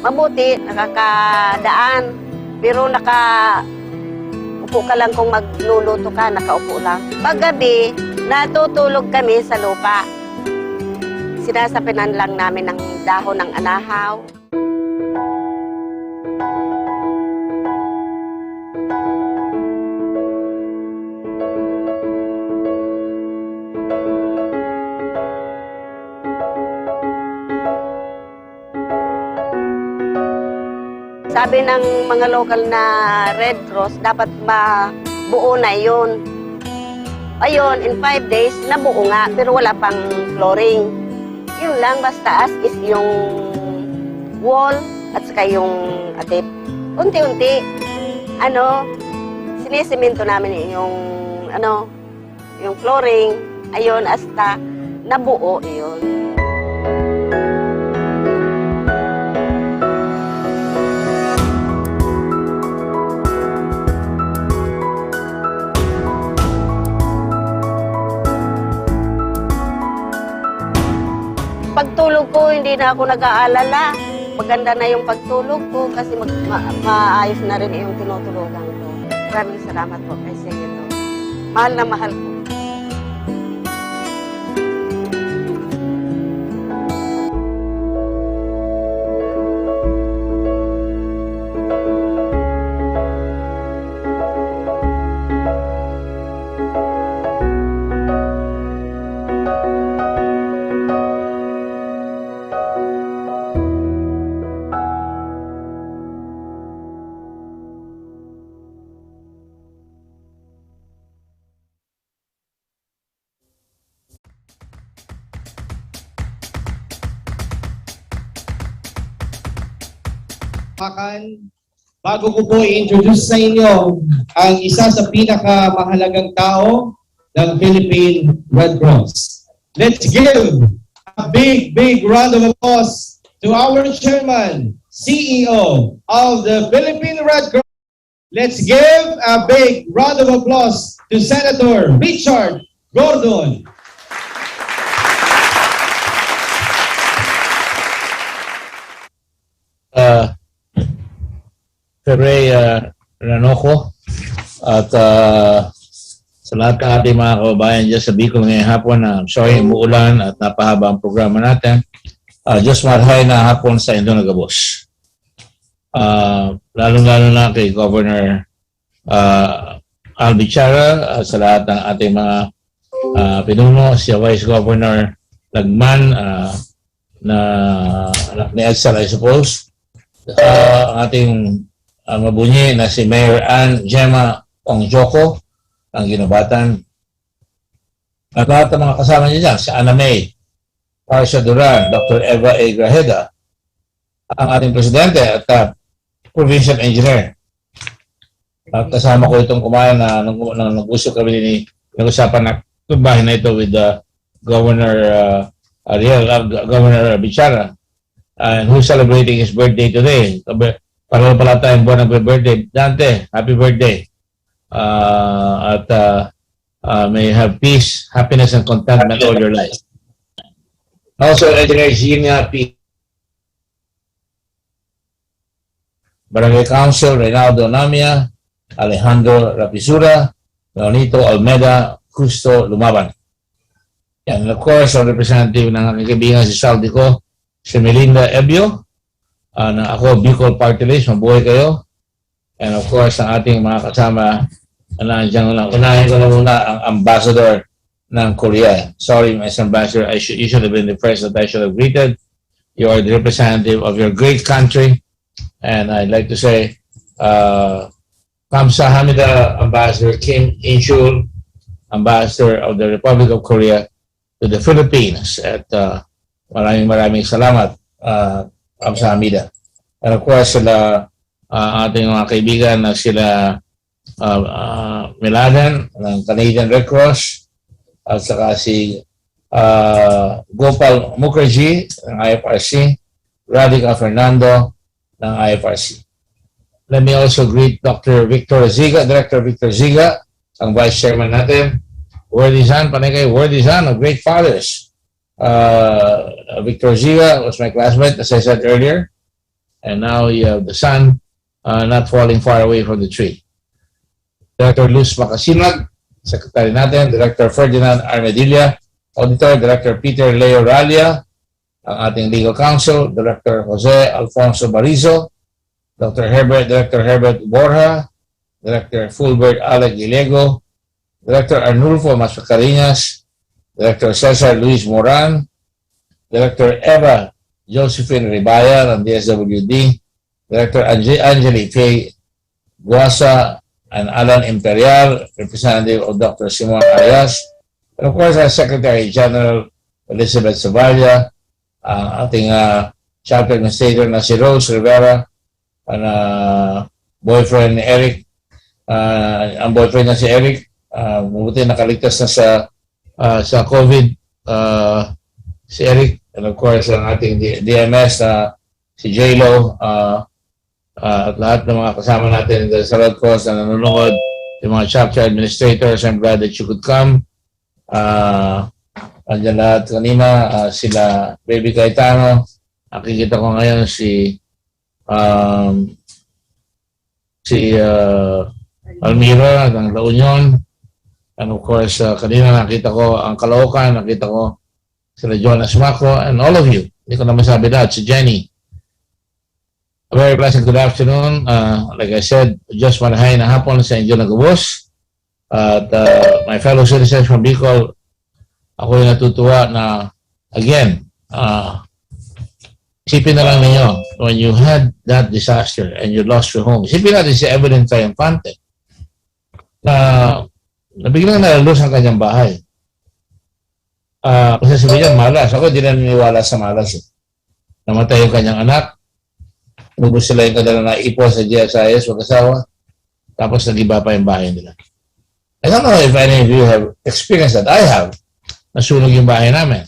mabuti, nakakadaan. Pero upo ka lang kung magluluto ka, nakaupo lang. Paggabi, natutulog kami sa lupa. Sinasapinan lang namin ng dahon ng anahaw. Sabi ng mga local na Red Cross, dapat mabuo na yun. Ayun, in 5 days, nabuo nga, pero wala pang flooring. Yun lang, basta as is yung wall at saka yung atip. Unti-unti, sinisemento namin yung flooring. Ayun, hasta nabuo yun. Pagtulog ko, hindi na ako nag-aalala. Maganda na yung pagtulog ko kasi maayos na rin yung tinutulugan ko. Maraming salamat po kay Senator. Mahal na mahal ko. bago ko po i-introduce sa inyo ang isa sa pinakamahalagang tao ng Philippine Red Cross. Let's give a big round of applause to our chairman, CEO of the Philippine Red Cross. Let's give a big round of applause to Senator Richard Gordon. Ferre Ranoko at sa lahat ng ating mga kababayan dyan sa Bicol ngayong hapon na sorry, umuulan at napahaba ang programa natin. Just marhay na hapon sa inyong nagabos. Lalong-lalo na kay Governor Albay at sa lahat ng ating mga pinuno, si Vice Governor Lagman na anak ni Edsel, I suppose. Ang ating mabunyi na si Mayor Ann Gemma Ongjoko, ang ginabatan. At lahat ng mga kasama niya dyan, si Ana May, Parsha Duran, Dr. Eva A. Grajeda, ang ating presidente at provincial engineer. At kasama ko itong kumain na nag-usap kami ni nag-usapan na bahay na ito with Governor Governor Bichara, and who's celebrating his birthday today. Para pala tayong buwan ng birthday. Dante, happy birthday. May you have peace, happiness, and contentment all your life. Also, Engineer Gina P. Barangay Council, Reynaldo Namia, Alejandro Rapisura, Leonito Almeda, Justo Lumaban. And of course, ang representative ng aking kaibigan si Saldico, si Melinda Ebio, na ako, Bicol Party List, mabuhay kayo. And of course, ang ating mga kasama, unahin ko na muna ang ambassador ng Korea. Sorry, Mr. Ambassador, you should have been the first that I should have greeted. You are the representative of your great country. And I'd like to say, Kamsahamnida Ambassador Kim In-chul, Ambassador of the Republic of Korea to the Philippines. At maraming salamat, Kamsahamnida. And of course, sila ating mga kaibigan na sila Miladen ng Canadian Red Cross at saka si Gopal Mukherjee ng IFRC, Radhika Fernando ng IFRC. Let me also greet Dr. Victor Ziga, Director Victor Ziga, ang Vice Chairman natin. Worthy son, panay kayo, worthy son of great fathers. Victor Ziga was my classmate, as I said earlier. And now you have the sun not falling far away from the tree. Director Luz Macasinag, Secretary natin, Director Ferdinand Armedilla, Auditor, Director Peter Leo Ralia, ang ating Legal Counsel, Director Jose Alfonso Barizo, Director Herbert Borja, Director Fulbert Alec Gilego, Director Arnulfo Mascarinas, Director Cesar Luis Moran, Director Eva Josephine Ribaya ng DSWD, Director Angeli K. Guasa and Alan Imperial, representative of Dr. Simon Arias, and of course our Secretary General Elizabeth Zavalla, ating chapter administrator na si Rose Rivera, and boyfriend ni Eric, ang boyfriend na si Eric, mabuti nakaligtas na sa COVID, si Eric, and of course ang ating DMS si J-Lo, at lahat ng mga kasama natin sa Red Cross na nanonood, yung mga chapter administrators. I'm glad that you could come. Andiyan lahat kanina, sila Baby Cayetano, nakikita ko ngayon si Almira ng La Union, and of course kanina nakita ko ang Caloocan, nakita ko sila Jonas Macro, and all of you. Hindi ko na masabi lahat, si Jenny. A very pleasant good afternoon. Like I said, just manahay na hapon sa inyo nagubos. At my fellow citizens from Bicol, ako yung natutuwa na, again, isipin na lang ninyo, when you had that disaster and you lost your home, isipin natin si Evelyn Triumphante na biglang nalalos ang kanyang bahay. Kasi sabi niya, malas. Ako hindi na niniwala sa malas. Namatay yung kanyang anak. Ubus sila yung kadala na ipon sa GSIS, mag-asawa. Tapos nag-iba pa yung bahay nila. I don't know if any of you have experienced that. I have. Nasunog yung bahay namin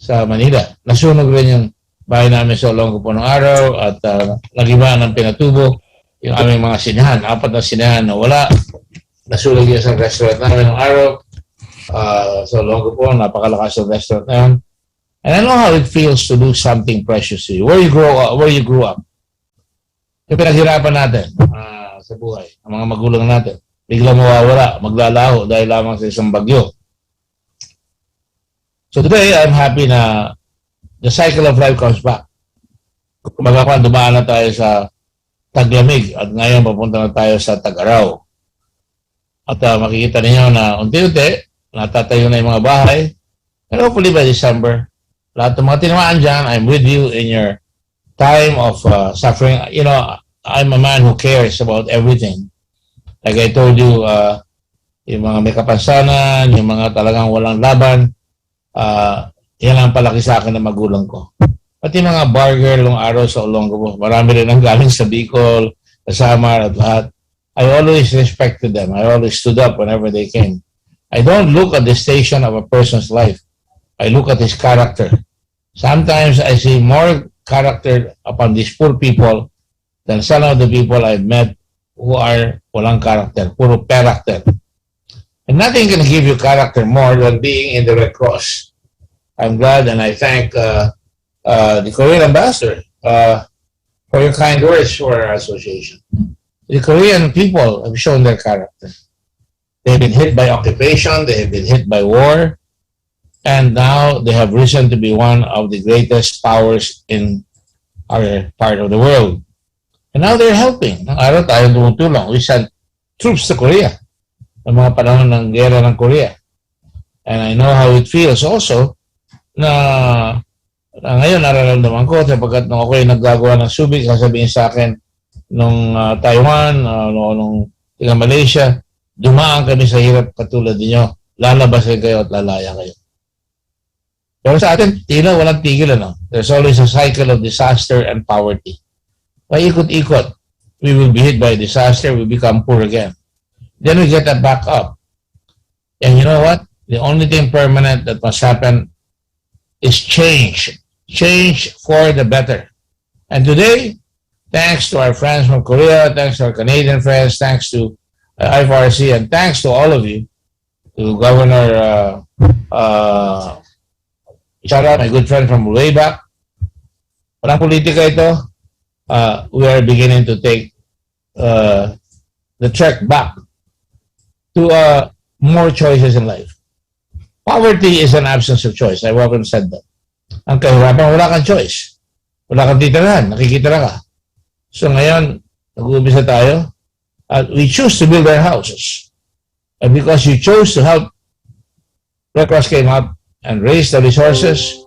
sa Manila. Nasunog rin yung bahay namin sa Olongo po ng araw at nag-iba ng pinatubo yung aming mga sinahan. 4 na sinahan na wala. Nasunog yung isang restaurant namin ng araw. Sa Olongo po, napakalakas yung restaurant na yun. And I know how it feels to lose something precious to you. Where you grew up. Yung pinaghirapan natin sa buhay, ang mga magulang natin, biglang mawawala, maglalaho dahil lamang sa isang bagyo. So today, I'm happy na the cycle of life comes back. Kumbaga pa, dumaan na tayo sa taglamig at ngayon papunta na tayo sa tag-araw. At makikita ninyo na unti-unti, natatayo na yung mga bahay. And hopefully by December, lahat ng mga tinamaan dyan, I'm with you in your time of suffering. You know, I'm a man who cares about everything. Like I told you, yung mga may kapansanan, yung mga talagang walang laban, yan ang palaki sa akin ng magulang ko. Pati mga barger long araw sa Olongo po, marami rin ang galing sa Bicol, sa Samar at lahat. I always respected them. I always stood up whenever they came. I don't look at the station of a person's life. I look at his character. Sometimes I see more character upon these poor people than some of the people I've met who are walang character, puro character. And nothing can give you character more than being in the Red Cross. I'm glad and I thank the Korean ambassador for your kind words for our association. The Korean people have shown their character. They've been hit by occupation, they have been hit by war, and now they have risen to be one of the greatest powers in our part of the world. And now they're helping. Nang araw tayo tumutulong. We sent troops to Korea ng mga panahon ng gera ng Korea. And I know how it feels also na ngayon nararamdaman ko sapagkat nung ako ay naggagawa ng subik, sasabihin sa akin nung Taiwan, nung Malaysia, dumaan kami sa hirap katulad ninyo, lalabasin kayo at lalaya kayo. Pero sa atin, tila walang tigil, ano? There's always a cycle of disaster and poverty. Paikot-ikot, we will be hit by disaster, we become poor again. Then we get that back up. And you know what? The only thing permanent that must happen is change. Change for the better. And today, thanks to our friends from Korea, thanks to our Canadian friends, thanks to IFRC, and thanks to all of you, to Governor Chara, my good friend from way back. Walang politika ito. We are beginning to take the trek back to more choices in life. Poverty is an absence of choice. I've often said that. Ang kahirapan, wala kang choice. Wala kang titirahan, nakikitira ka. So ngayon, nag-uumpisa tayo, we choose to build our houses. And because you chose to help, Red Cross came up and raise the resources.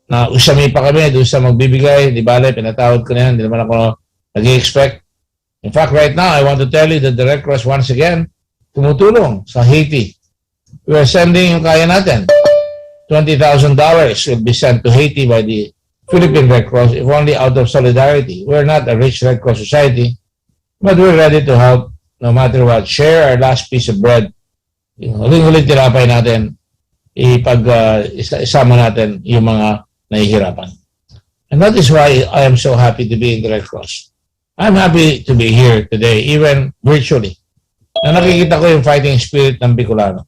Na usami pa kami, doon sa magbibigay, di bale, pinatawad ko na yan, hindi naman ako nag-i-expect. In fact, right now, I want to tell you that the Red Cross once again, tumutulong sa Haiti. We are sending yung kaya natin. $20,000 will be sent to Haiti by the Philippine Red Cross, if only out of solidarity. We're not a rich Red Cross society, but we're ready to help no matter what. Share our last piece of bread. Yung huling-huling tinapay natin, isama natin yung mga nahihirapan. And that is why I am so happy to be in the Red Cross. I'm happy to be here today, even virtually. Na nakikita ko yung fighting spirit ng Bicolano.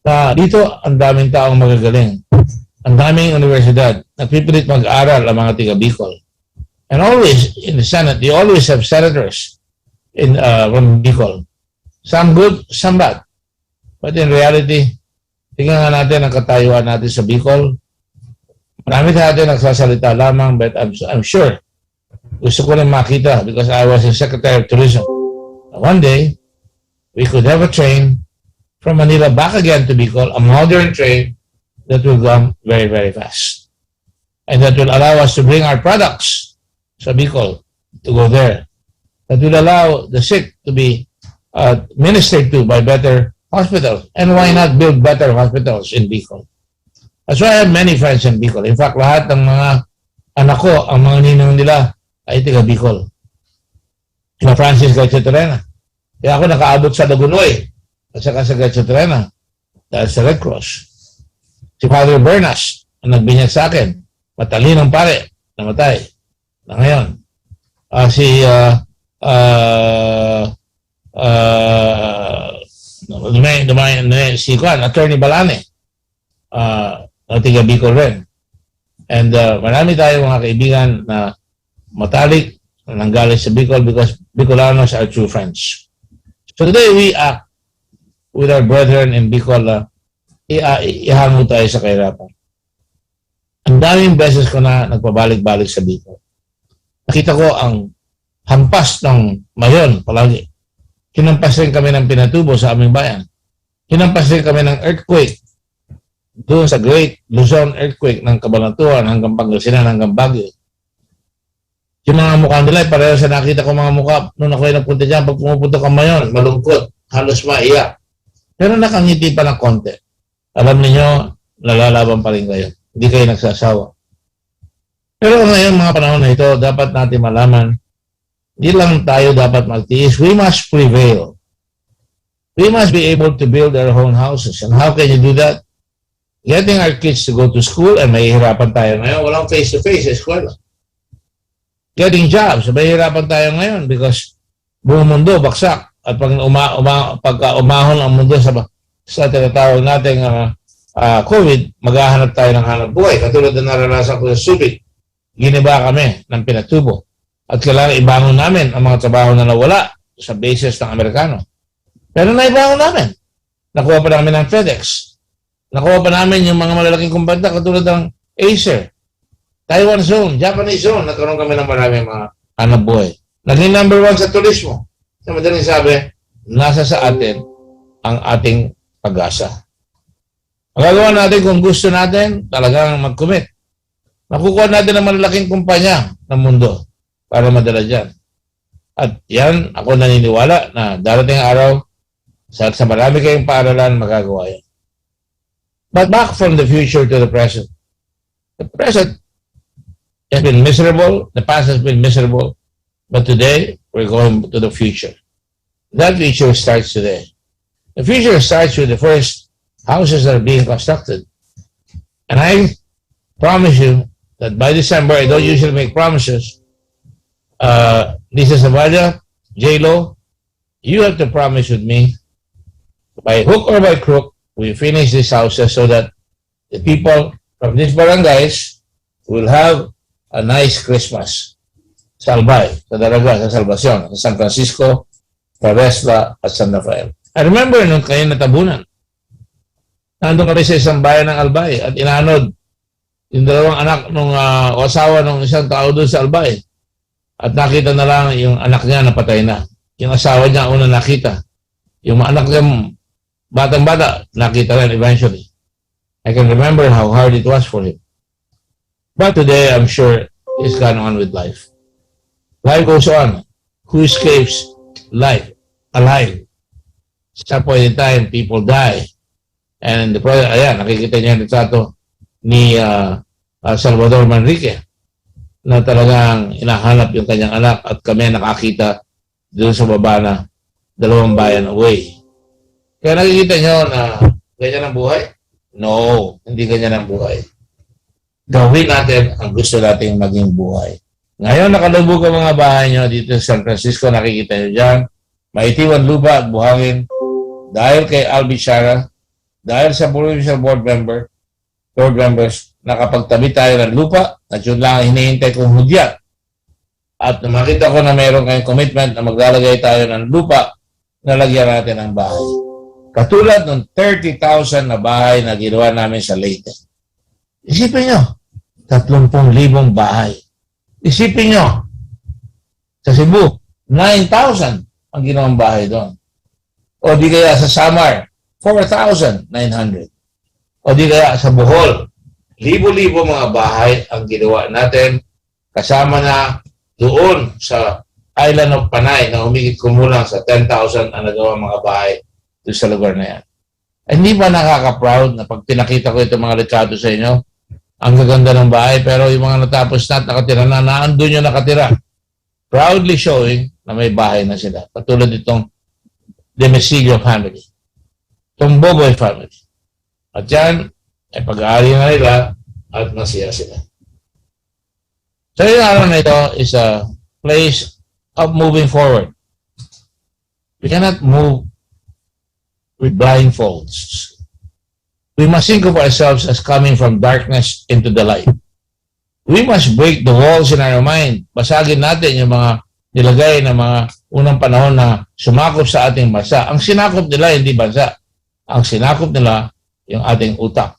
Na dito, ang daming taong magagaling. Ang daming universidad. Nagpipilit mag-aral ang mga tiga-Bicol. And always, in the Senate, you always have senators from Bicol. Some good, some bad. But in reality, tingnan nga natin ang katayuan natin sa Bicol. Marami natin nagsasalita lamang, but I'm sure, gusto ko rin makita because I was the Secretary of Tourism. One day, we could have a train from Manila back again to Bicol, a modern train that will come very, very fast. And that will allow us to bring our products sa Bicol to go there. That will allow the sick to be ministered to by better hospitals. And why not build better hospitals in Bicol? That's why I have many friends in Bicol. In fact, lahat ng mga anak ko, ang mga ninong nila ay taga Bicol. Sina Francis Gatchatorena. Kaya ako nakaabot sa Dagunoy at saka sa Gatchatorena dahil sa Red Cross. Si Father Bernas ang nagbinyag sa akin. Matalinong pare, namatay. Na ngayon. Si Attorney Balane, tiga Bicol rin. And marami tayong mga kaibigan na matalik na nanggaling sa Bicol because Bicolanos are true friends. So today we act with our brethren in Bicol, ihango tayo sa kahirapan. Ang daming beses ko na nagpabalik-balik sa Bicol. Nakita ko ang hampas ng mayon palagi. Hinampas rin kami ng Pinatubo sa aming bayan. Hinampas rin kami ng earthquake doon sa Great Luzon earthquake ng Cabanatuan hanggang Pangasinan hanggang Baguio. Yung mga mukha nila, pareho sa nakita ko mga mukha noon ako ay nagpunta dyan. Pag pumupunta ka mayon, malungkot, halos maiyak. Pero nakangiti pa ng konti. Alam niyo, nalalaban pa rin kayo. Hindi kayo nagsasawa. Pero ngayon mga panahon na ito, dapat natin malaman, hindi lang tayo dapat magtiis. We must prevail. We must be able to build our own houses. And how can you do that? Getting our kids to go to school, and mahihirapan tayo ngayon. Walang face-to-face sa eskwela. Getting jobs, mahihirapan tayo ngayon because buong mundo, baksak. At pagka umahon ang mundo sa tinatawag nating COVID, maghahanap tayo ng hanap buhay. Katulad na naranasan ko sa Subic, giniba kami ng Pinatubo. At kailangan ibangon namin ang mga trabaho na nawala sa bases ng Amerikano. Pero naibangon namin. Nakuha pa namin ng FedEx. Nakuha pa namin yung mga malalaking kumpanya katulad ng Acer, Taiwan Zone, Japanese Zone. Nagkaroon kami ng maraming mga hanap buhay. Naging number 1 sa turismo. Sa madaling sabi, nasa sa atin ang ating pag-asa. Ang gagawa natin kung gusto natin, talagang mag-commit. Makukuha natin ang malalaking kumpanya ng mundo para madala dyan. At yan, ako naniniwala na darating araw, sa marami kayong paaralan, magagawa yan. But back from the future to the present. The present has been miserable, the past has been miserable, but today, we're going to the future. That future starts today. The future starts with the first houses that are being constructed. And I promise you that by December, I don't usually make promises. Lisa Zavalla, J-Lo, you have to promise with me, by hook or by crook, we finish these houses so that the people from these barangays will have a nice Christmas. Sa Albay, sa Daraga, sa Salvacion, sa San Francisco, sa Resla, at San Rafael. I remember nung kayo natabunan. Nandun kami sa isang bayan ng Albay at inanod yung dalawang anak nung asawa ng isang tao doon sa Albay. At nakita na lang yung anak niya napatay na. Yung asawa niya una nakita. Yung anak niya batang-bata nakita rin eventually. I can remember how hard it was for him. But today, I'm sure he's gone on with life. Life goes on. Who escapes life alive? Sa point in time, people die. And the project, ayan, nakikita niyo yung retrato ni Salvador Manrique na talagang inahanap yung kanyang anak at kami nakakita doon sa baba na 2 bayan away. Kaya nakikita niyo na ganyan ang buhay? No, hindi ganyan ang buhay. Gawin natin ang gusto nating maging buhay. Ngayon, nakalubog ang mga bahay nyo dito sa San Francisco. Nakikita nyo dyan. Maitiwan lupa at buhangin. Dahil kay Albay, dahil sa Provincial Board members, nakapagtabi tayo ng lupa at yun lang hinihintay kong hudyat. At makita ko na mayroon kayong commitment na maglalagay tayo ng lupa na lagyan natin ng bahay. Katulad ng 30,000 na bahay na ginawa namin sa Leyte. Isipin nyo, 30,000 bahay. Isipin nyo, sa Cebu, 9,000 ang ginawang bahay doon. O di kaya sa Samar, 4,900. O di kaya sa Bohol, libo-libo mga bahay ang ginawa natin kasama na doon sa Island of Panay na humigit kumulang sa 10,000 ang nagawa mga bahay doon sa lugar na yan. Hindi ba nakaka-proud na pag pinakita ko itong mga litrato sa inyo, ang gaganda ng bahay, pero yung mga natapos na nakatira na, naandun yung nakatira. proudly showing na may bahay na sila. Patulad itong Demesilio family, itong Boboy family. At yan, ay pag-aari na nila at masaya sila. So yung araw na ito is a place of moving forward. We cannot move with blindfolds. We must think of ourselves as coming from darkness into the light. We must break the walls in our mind. Basagin natin yung mga nilagay na mga unang panahon na sumakop sa ating bansa. Ang sinakop nila hindi bansa. Ang sinakop nila yung ating utak.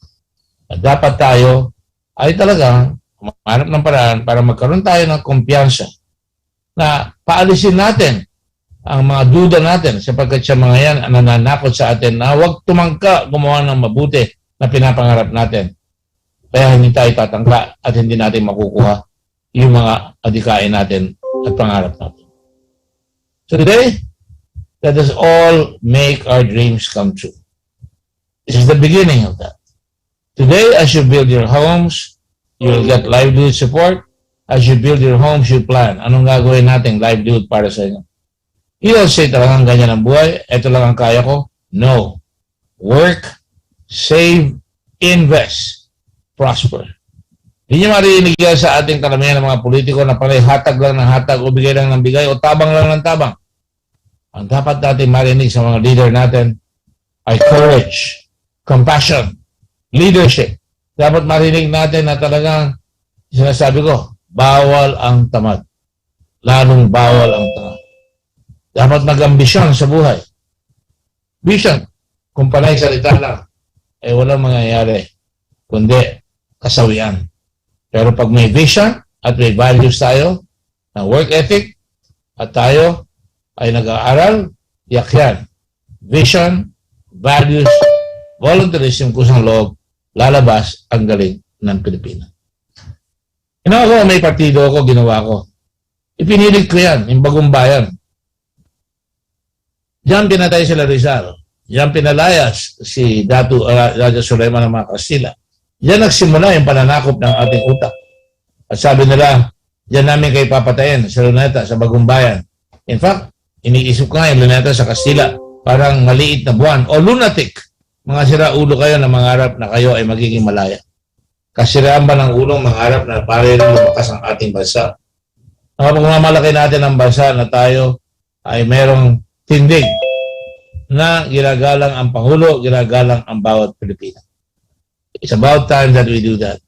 At dapat tayo ay talagang humanap ng paraan para magkaroon tayo ng kumpiyansa na paalisin natin ang mga duda natin sapagkat sa mga yan ang nananakot sa atin na huwag tumangka gumawa ng mabuti na pinapangarap natin. Kaya hindi tayo tatangka at hindi natin makukuha yung mga adikain natin at pangarap natin. So today, let us all make our dreams come true. This is the beginning of that. Today, as you build your homes, you will get livelihood support. As you build your homes, you plan. Anong gagawin natin livelihood para sa inyo? You don't say talagang ganyan ang buhay. Ito lang ang kaya ko. No. Work, save, invest, prosper. Hindi nyo marinig yan sa ating karamihan ng mga politiko na palay hatag lang ng hatag o bigay lang ng bigay o tabang lang ng tabang. Ang dapat natin marinig sa mga leader natin ay courage, compassion, leadership. Dapat marinig natin na talagang sinasabi ko, bawal ang tamad. Lalong bawal ang tamad. Dapat mag-ambisyon sa buhay. Vision. Kung panay salita lang, ay walang mangyayari, kundi kasawian. Pero pag may vision at may values tayo, na work ethic, at tayo ay nag-aaral, yakyan. Vision, values, volunteerism, kusang loob, lalabas ang galing ng Pilipinas. Ginawa ko, may partido ako, ginawa ko. Ipinilit ko yan, yung bagong bayan. Diyan pinatay sila Rizal. Diyan pinalayas si Datu Raja Sulaiman ng mga Kastila. Diyan nagsimula yung pananakop ng ating utak. At sabi nila, diyan namin kayo papatayin sa Luneta, sa Bagong Bayan. In fact, iniisip ko nga yung Luneta sa Kastila, parang maliit na buwan o lunatic. Mga siraulo kayo na mangarap na kayo ay magiging malaya. Kasiraan ba ng ulong mangarap na pare rin lumakas ang ating bansa? Ang pagmamalaki natin ang bansa na tayo ay merong tindig na ginagalang ang Pangulo, ginagalang ang bawat Pilipino. It's about time that we do that.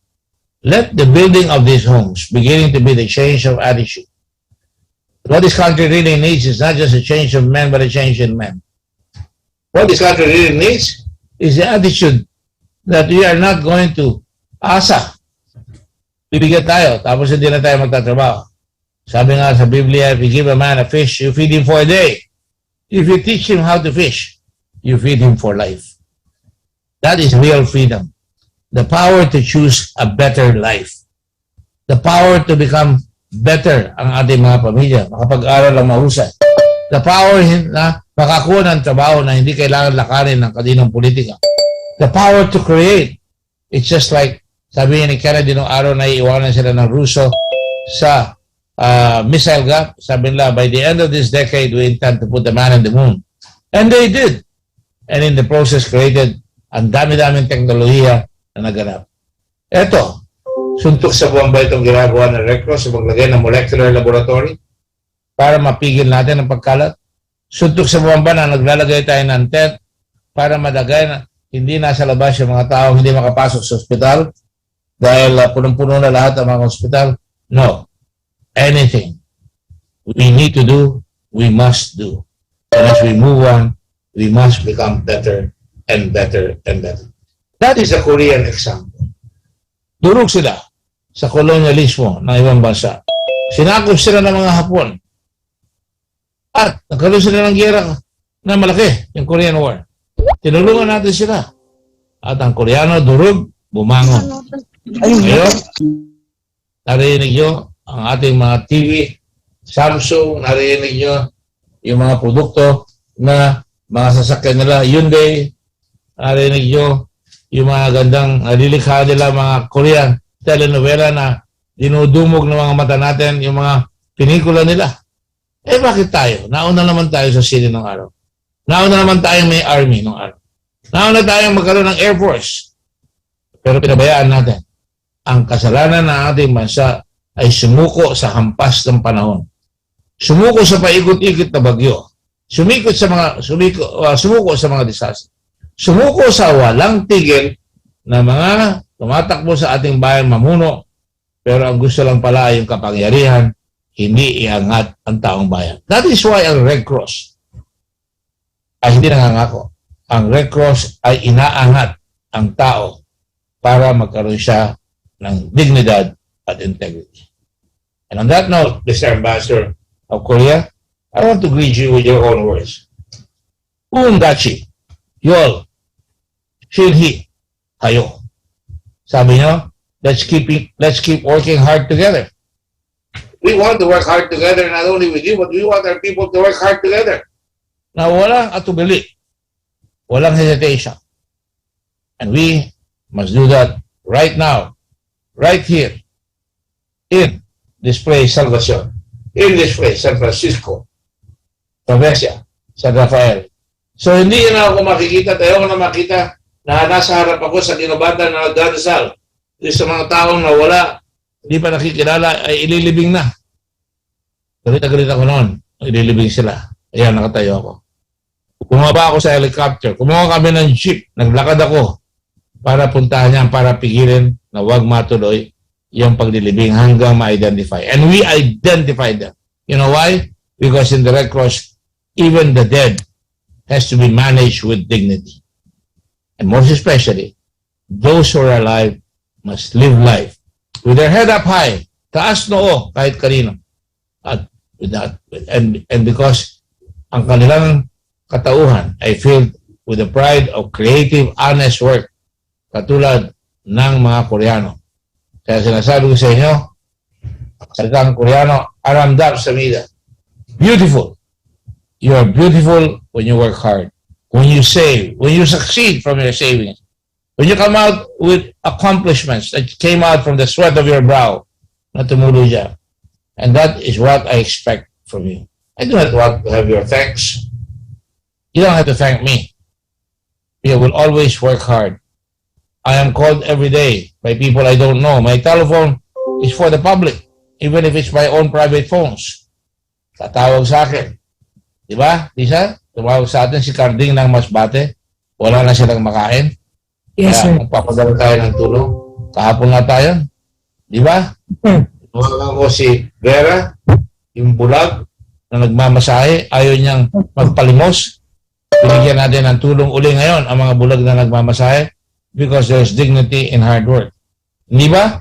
Let the building of these homes beginning to be the change of attitude. What this country really needs is not just a change of men, but a change in men. What this country really needs is the attitude that we are not going to asa. Bibigyan tayo, tapos hindi na tayo magtatrabaho. Sabi nga sa Biblia, if you give a man a fish, you feed him for a day. If you teach him how to fish, you feed him for life. That is real freedom. The power to choose a better life. The power to become better ang ating mga pamilya, makapag-aral ang mahusay. The power na makakuha ng trabaho na hindi kailangan lakarin ng kaninong politika. The power to create. It's just like, sabi ni Kennedy noong araw na iiwanan sila ng Russo sa missile gap. Sabi nila, by the end of this decade, we intend to put the man on the moon. And they did. And in the process, created ang dami-daming teknolohiya na naganap. Eto, suntok sa buwan ba itong ginagawa ng Red Cross sa maglagay ng molecular laboratory para mapigil natin ang pagkalat? Suntok sa buwan ba na naglalagay tayo ng tent para madagay na hindi nasa labas yung mga tao hindi makapasok sa ospital dahil punong-puno na lahat ang mga ospital? No. Anything we need to do, we must do. And as we move on, we must become better and better and better. That is a Korean example. Durog sila sa kolonyalismo ng ibang bansa. Sinakop sila ng mga Hapon. At nagkaroon sila ng giyera na malaki, yung Korean War. Tinulungan natin sila. At ang Koreano, durog, bumangon. Ngayon, narinig nyo ang ating mga TV, Samsung, narinig nyo yung mga produkto na mga sasakyan nila, Hyundai, narinig nyo yung mga gandang nalilikha nila mga Korean telenovela na dinudumog ng mga mata natin, yung mga Pinikula nila. Eh bakit tayo? Nauna naman tayo sa city ng araw. Nauna naman tayong may army ng araw. Nauna tayong magkaroon ng Air Force. Pero pinabayaan natin. Ang kasalanan ng ating bansa ay sumuko sa hampas ng panahon. Sumuko sa paikot-ikot na bagyo. Sumuko sa mga disaster. Sumuko sa walang tigil na mga tumatakbo sa ating bayan mamuno, pero ang gusto lang pala ay yung kapangyarihan, hindi iangat ang taong bayan. That is why ang Red Cross ay hindi nangangako. Ang Red Cross ay inaangat ang tao para magkaroon siya ng dignidad at integrity. And on that note, Mr. Ambassador of Korea, I want to greet you with your own words. Undachi, yol, shinhi, kayo. Sabi nyo, let's keep working hard together. We want to work hard together, not only with you, but we want our people to work hard together. Na walang atubili, walang hesitation. And we must do that right now, right here, in this place, Salvacion, in this place, San Francisco, Provincia, San Rafael. So hindi na ako makikita, tayo ko na makita na nasa harap ako sa kinubatan na nagdadasal. Sa mga taong na wala, hindi pa nakikilala, ay ililibing na. Galit ako noon, ililibing sila. Ayan, nakatayo ako. Bumaba ako sa helicopter, kumuha kami ng jeep, naglakad ako para puntahan niya, para pigilin na huwag matuloy yung paglilibing hanggang ma-identify. And we identified them. You know why? Because in the Red Cross, even the dead has to be managed with dignity. And most especially, those who are alive must live life with their head up high, taas noo kahit kanino. At with that, and because ang kanilang katauhan ay filled with the pride of creative, honest work, katulad ng mga Koreano. Kaya sinasabi ko sa inyo, salitang Koreano, aramdam sa mida. Beautiful. You are beautiful when you work hard. When you save, when you succeed from your savings, when you come out with accomplishments that came out from the sweat of your brow, na tumulo dyan. And that is what I expect from you. I do not want to have your thanks. You don't have to thank me. You will always work hard. I am called every day by people I don't know. My telephone is for the public, even if it's my own private phones. Tatawag sa akin. Diba, Lisa? Tumawag sa atin si Carding ng Masbate. Wala na silang makain. Yes, sir. Magpapadala tayo ng tulong. Kahapon nga tayo. Diba? Tumawag ko si Vera, yung bulag na nagmamasahe. Ayaw niyang magpalimos. Binigyan natin ng tulong uli ngayon ang mga bulag na nagmamasahe because there's dignity in hard work. Hindi ba?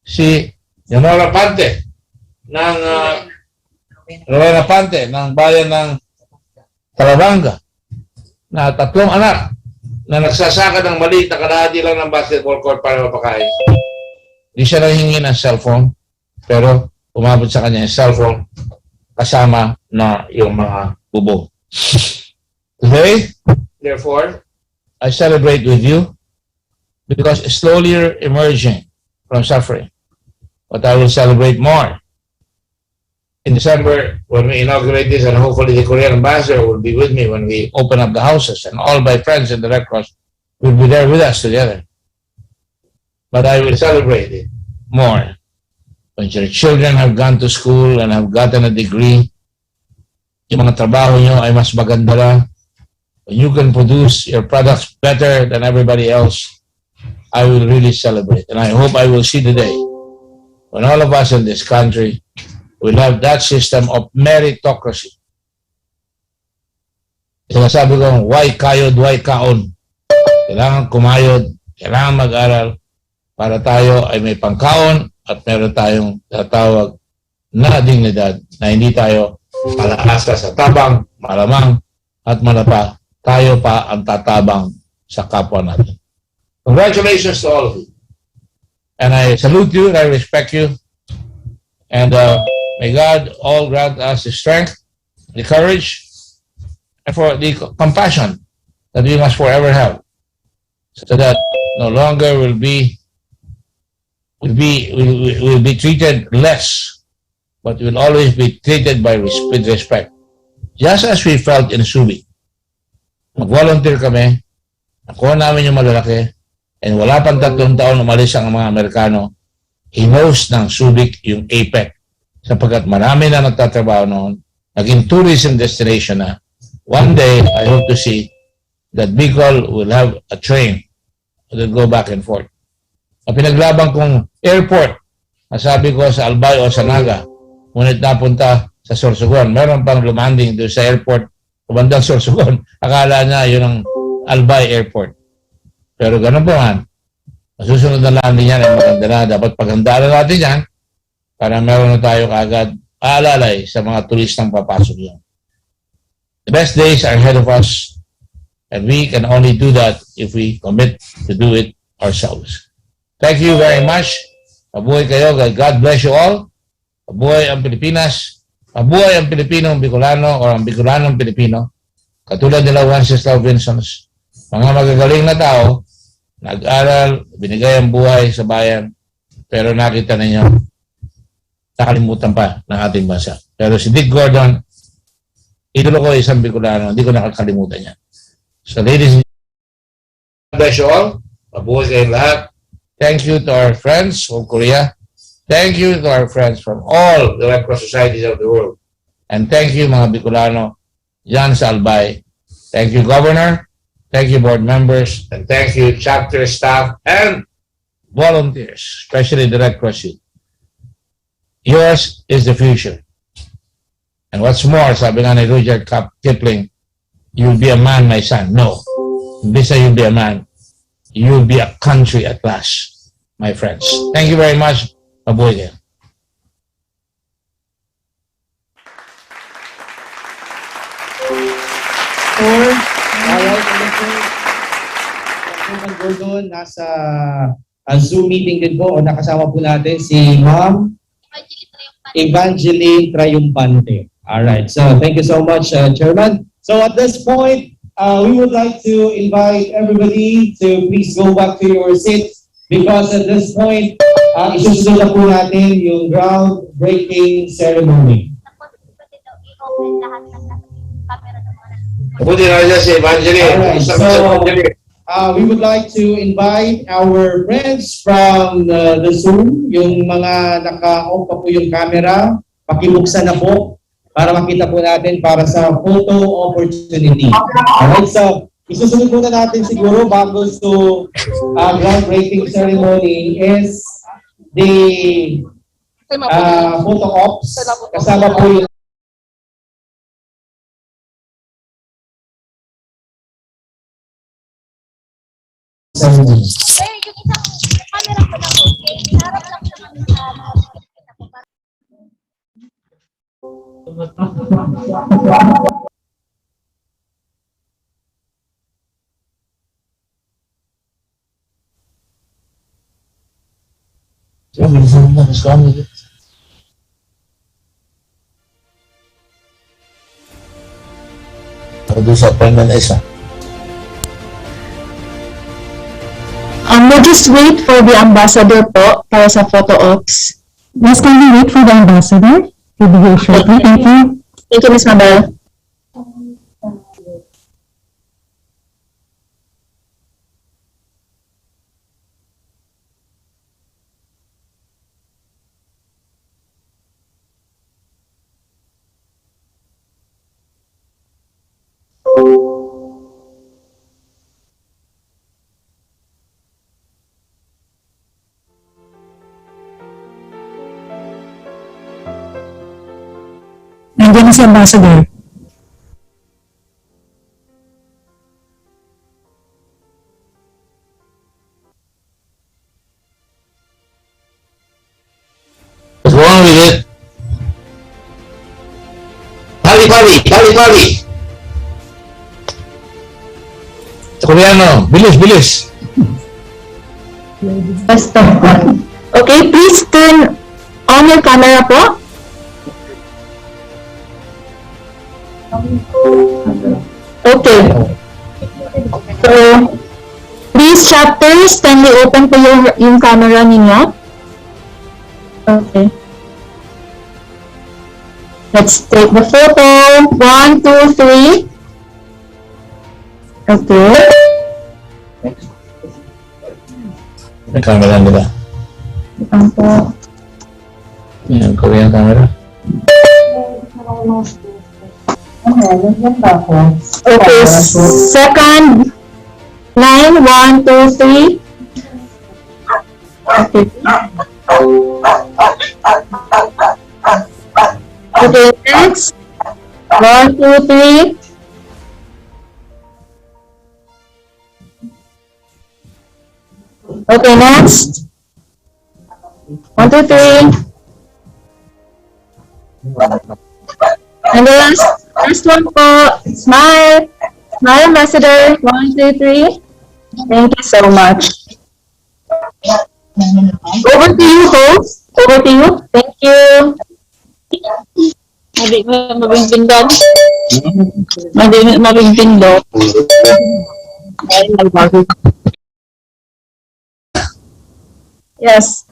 Si Leonora Pante ng bayan ng Talavanga na 3 anak na nagsasaka ng maliit na kalahati lang ng basketball court para mapakain. Hindi siya nanghingi ng cellphone, pero umabot sa kanya yung cellphone kasama na yung mga bubong. Today, therefore, I celebrate with you because slowly you're emerging from suffering. But I will celebrate more in December when we inaugurate this, and hopefully the Korean ambassador will be with me when we open up the houses, and all my friends in the Red Cross will be there with us together. But I will celebrate it more when your children have gone to school and have gotten a degree. Yung mga trabaho nyo ay mas maganda lang. When you can produce your products better than everybody else, I will really celebrate. And I hope I will see the day when all of us in this country will have that system of meritocracy. Sinasabi ko, why kayod, why kaon? Kailangan kumayod, kailangan mag-aral para tayo ay may pangkaon at meron tayong tatawag na dignidad na hindi tayo palaasa sa tabang, malamang at malapa. Tayo pa ang tatabang sa kapwa natin. Congratulations to all of you. And I salute you and I respect you. And may God all grant us the strength, the courage, and for the compassion that we must forever have, so that no longer will be treated less but will always be treated with respect. Just as we felt in Subic. Mag-volunteer kami, nakuha namin yung malalaki, and wala pang 3 taon umalis ang mga Amerikano, hinost ng Subic yung APEC sapagkat marami na nagtatrabaho noon, naging tourism destination na. One day, I hope to see that Bicol will have a train that will go back and forth. Ang pinaglaban kong airport, nasabi ko sa Albay o sa Naga, ngunit napunta sa Sorsogon. Meron pang lumanding doon sa airport, kumandang Sorsogon. Akala niya yun ang Albay Airport. Pero ganun po man, masusunod na landing yan ay maganda na. Dapat paghandaan natin yan para meron na tayo kaagad aalalay sa mga turistang papasok yan. The best days are ahead of us, and we can only do that if we commit to do it ourselves. Thank you very much. Mabuhay kayo. God bless you all. Mabuhay ang Pilipinas. Mabuhay ang Pilipinong Bicolano o ang Bicolanong Pilipino. Katulad nila Wenceslao Vincents. Mga magagaling na tao, nag-aral, binigay ang buhay sa bayan, pero nakita ninyo, nakalimutan pa ng ating bansa. Pero si Dick Gordon, idolo ko isang Bicolano, hindi ko nakakalimutan niya. So ladies and gentlemen, God bless you all. Mabuhay kayong lahat. Thank you to our friends from Korea. Thank you to our friends from all the Red Cross societies of the world. And thank you mga Bicolano dyan sa Albay. Thank you, Governor. Thank you, board members. And thank you, chapter staff and volunteers, especially the Red Cross youth. Yours is the future. And what's more, sabi nga ni Rudyard Kipling, you'll be a man, my son. No. Hindi sa you'll be a man. You'll be a country at last, my friends. Thank you very much. Mabuhay kayo. Alright, Gordon, nasa Zoom meeting din po o nakasama po natin si Ma'am Evangeline Triumpante. Alright, so thank you so much, Chairman. So at this point, we would like to invite everybody to please go back to your seats because at this point, isusunod na po natin yung groundbreaking ceremony. Mabuti na siya si Evangeline. Alright, so we would like to invite our friends from the Zoom, yung mga naka-off pa po yung camera, pakibuksan na po para makita po natin para sa photo opportunity. Alright, so isusunod muna natin siguro bago to groundbreaking ceremony is the photo ops. Kasama po yung ceremony. Doon sa appointment isa. We'll just wait for the ambassador po para sa photo ops. Yes, can we wait for the ambassador? We'll be here shortly. Thank you. Thank you, Ms. Mabel. Nandiyan na si ambassador. What's wrong with it? Pali. Sa Koreano, bilis. Basta. Okay, please turn on your camera po. Okay. So, please chapters, kindly open po yung camera ninyo. Okay. Let's take the photo. 1, 2, 3. Okay. May camera nila. Ito po. Yan, Korean camera. Okay, second line, 1, 2, 3. Okay. Okay, next. 1, 2, 3. Okay, next. 1, 2, 3. And the last one po, smile. Smile, Ambassador. 1, 2, 3. Thank you so much. Over to you, host. Over to you. Thank you. Mabing-pindot. Mabing-pindot. Yes.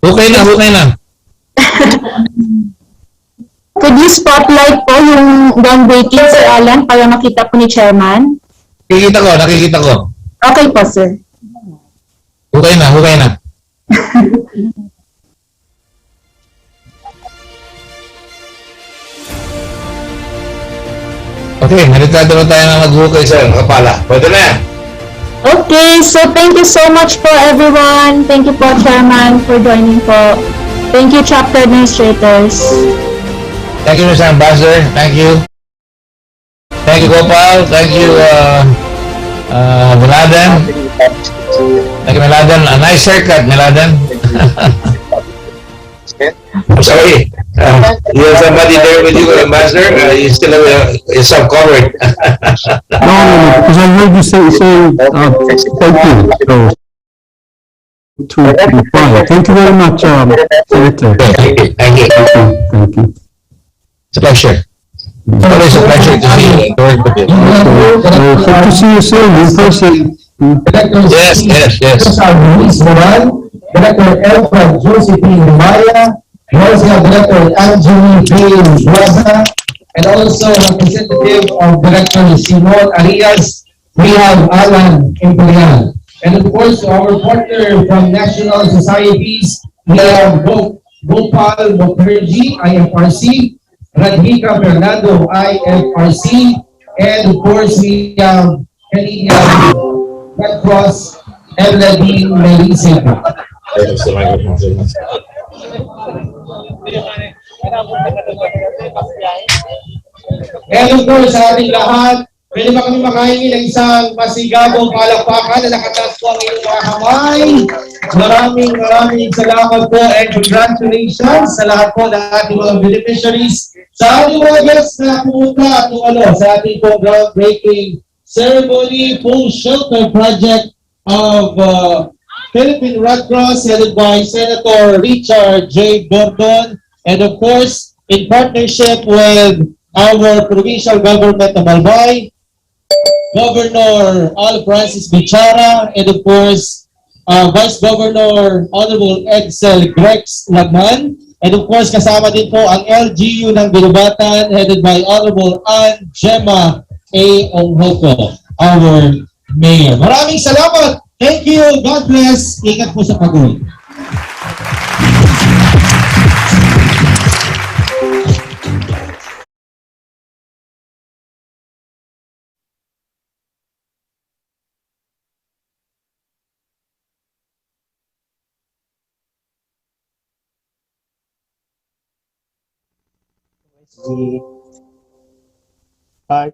Okay na. Could you spotlight po yung groundbreaking, Sir Alan, para makita po ni Chairman? Nakikita ko. Okay po, sir. Okay na. Okay, halitado na tayo na mag-hukay sa kapala. Pwede na yan. Okay, so thank you so much po everyone. Thank you po, Chairman, for joining po. Thank you, chapter administrators. Thank you, Mr. Ambassador. Thank you. Thank you, Gopal. Thank you, Miladen. Thank you, Miladen. A nice haircut, Miladen. I'm sorry. You have somebody there with you, Ambassador? You still have yourself covered. No, because I heard you say thank you. So, thank you very much, Senator. Thank you. It's a pleasure. It's always a pleasure to see you work with you. Hope to see you soon in person. Yes. Director Elfred Josephine Maya, we also have Director Anjali Buaza, and also representative of Director Simon Arias, we have Alan Imperial. And of course, our partner from national societies, we have Gopal Mukherjee, IFRC, Radhika Fernando, IFRC, and of course, we have Philippine Red Cross, Evelyn Melisip. And of course, sa ating lahat, pwede ba kami makahingi ng isang masigabong palakpakan na nakataas po ang inyong mga kamay. Maraming salamat po and congratulations sa lahat po ng ating mga beneficiaries. Sa ating mga guests na pumunta at sa ating po groundbreaking ceremony, full shelter project of Philippine Red Cross headed by Senator Richard J. Gordon, and of course, in partnership with our provincial government of Albay, Governor Al Francis Bichara, and of course, Vice Governor Honorable Edsel Grex Lagman, and of course, kasama din po ang LGU ng Bilubatan headed by Honorable Ann Gemma A. Onghoko, our Mayor. Maraming salamat! Thank you. God bless. Ingat po sa pag-uwi. Bye.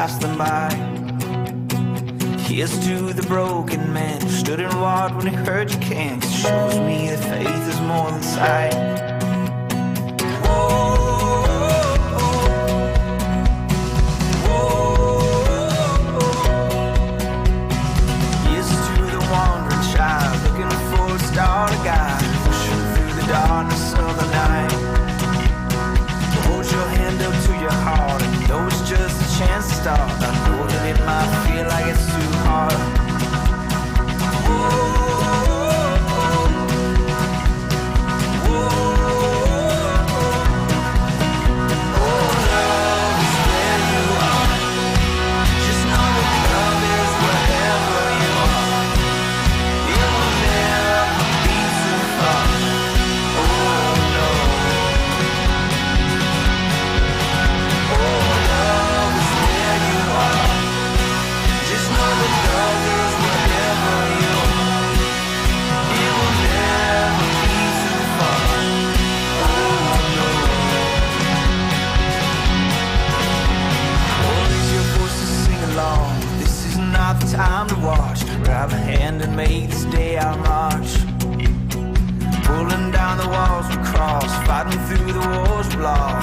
pass them by. Here's to the broken man who stood and walked when he heard you can't. 'Cause it shows me that faith is more than sight. Here's to the wandering child looking for a star to guide, pushing through the darkness of the night. Hold your hand up to your heart and know it's just a chance to start. I know that it might feel like it's too hard. Time to watch, grab a hand and make this day our march. Pulling down the walls we cross, fighting through the wars we lost.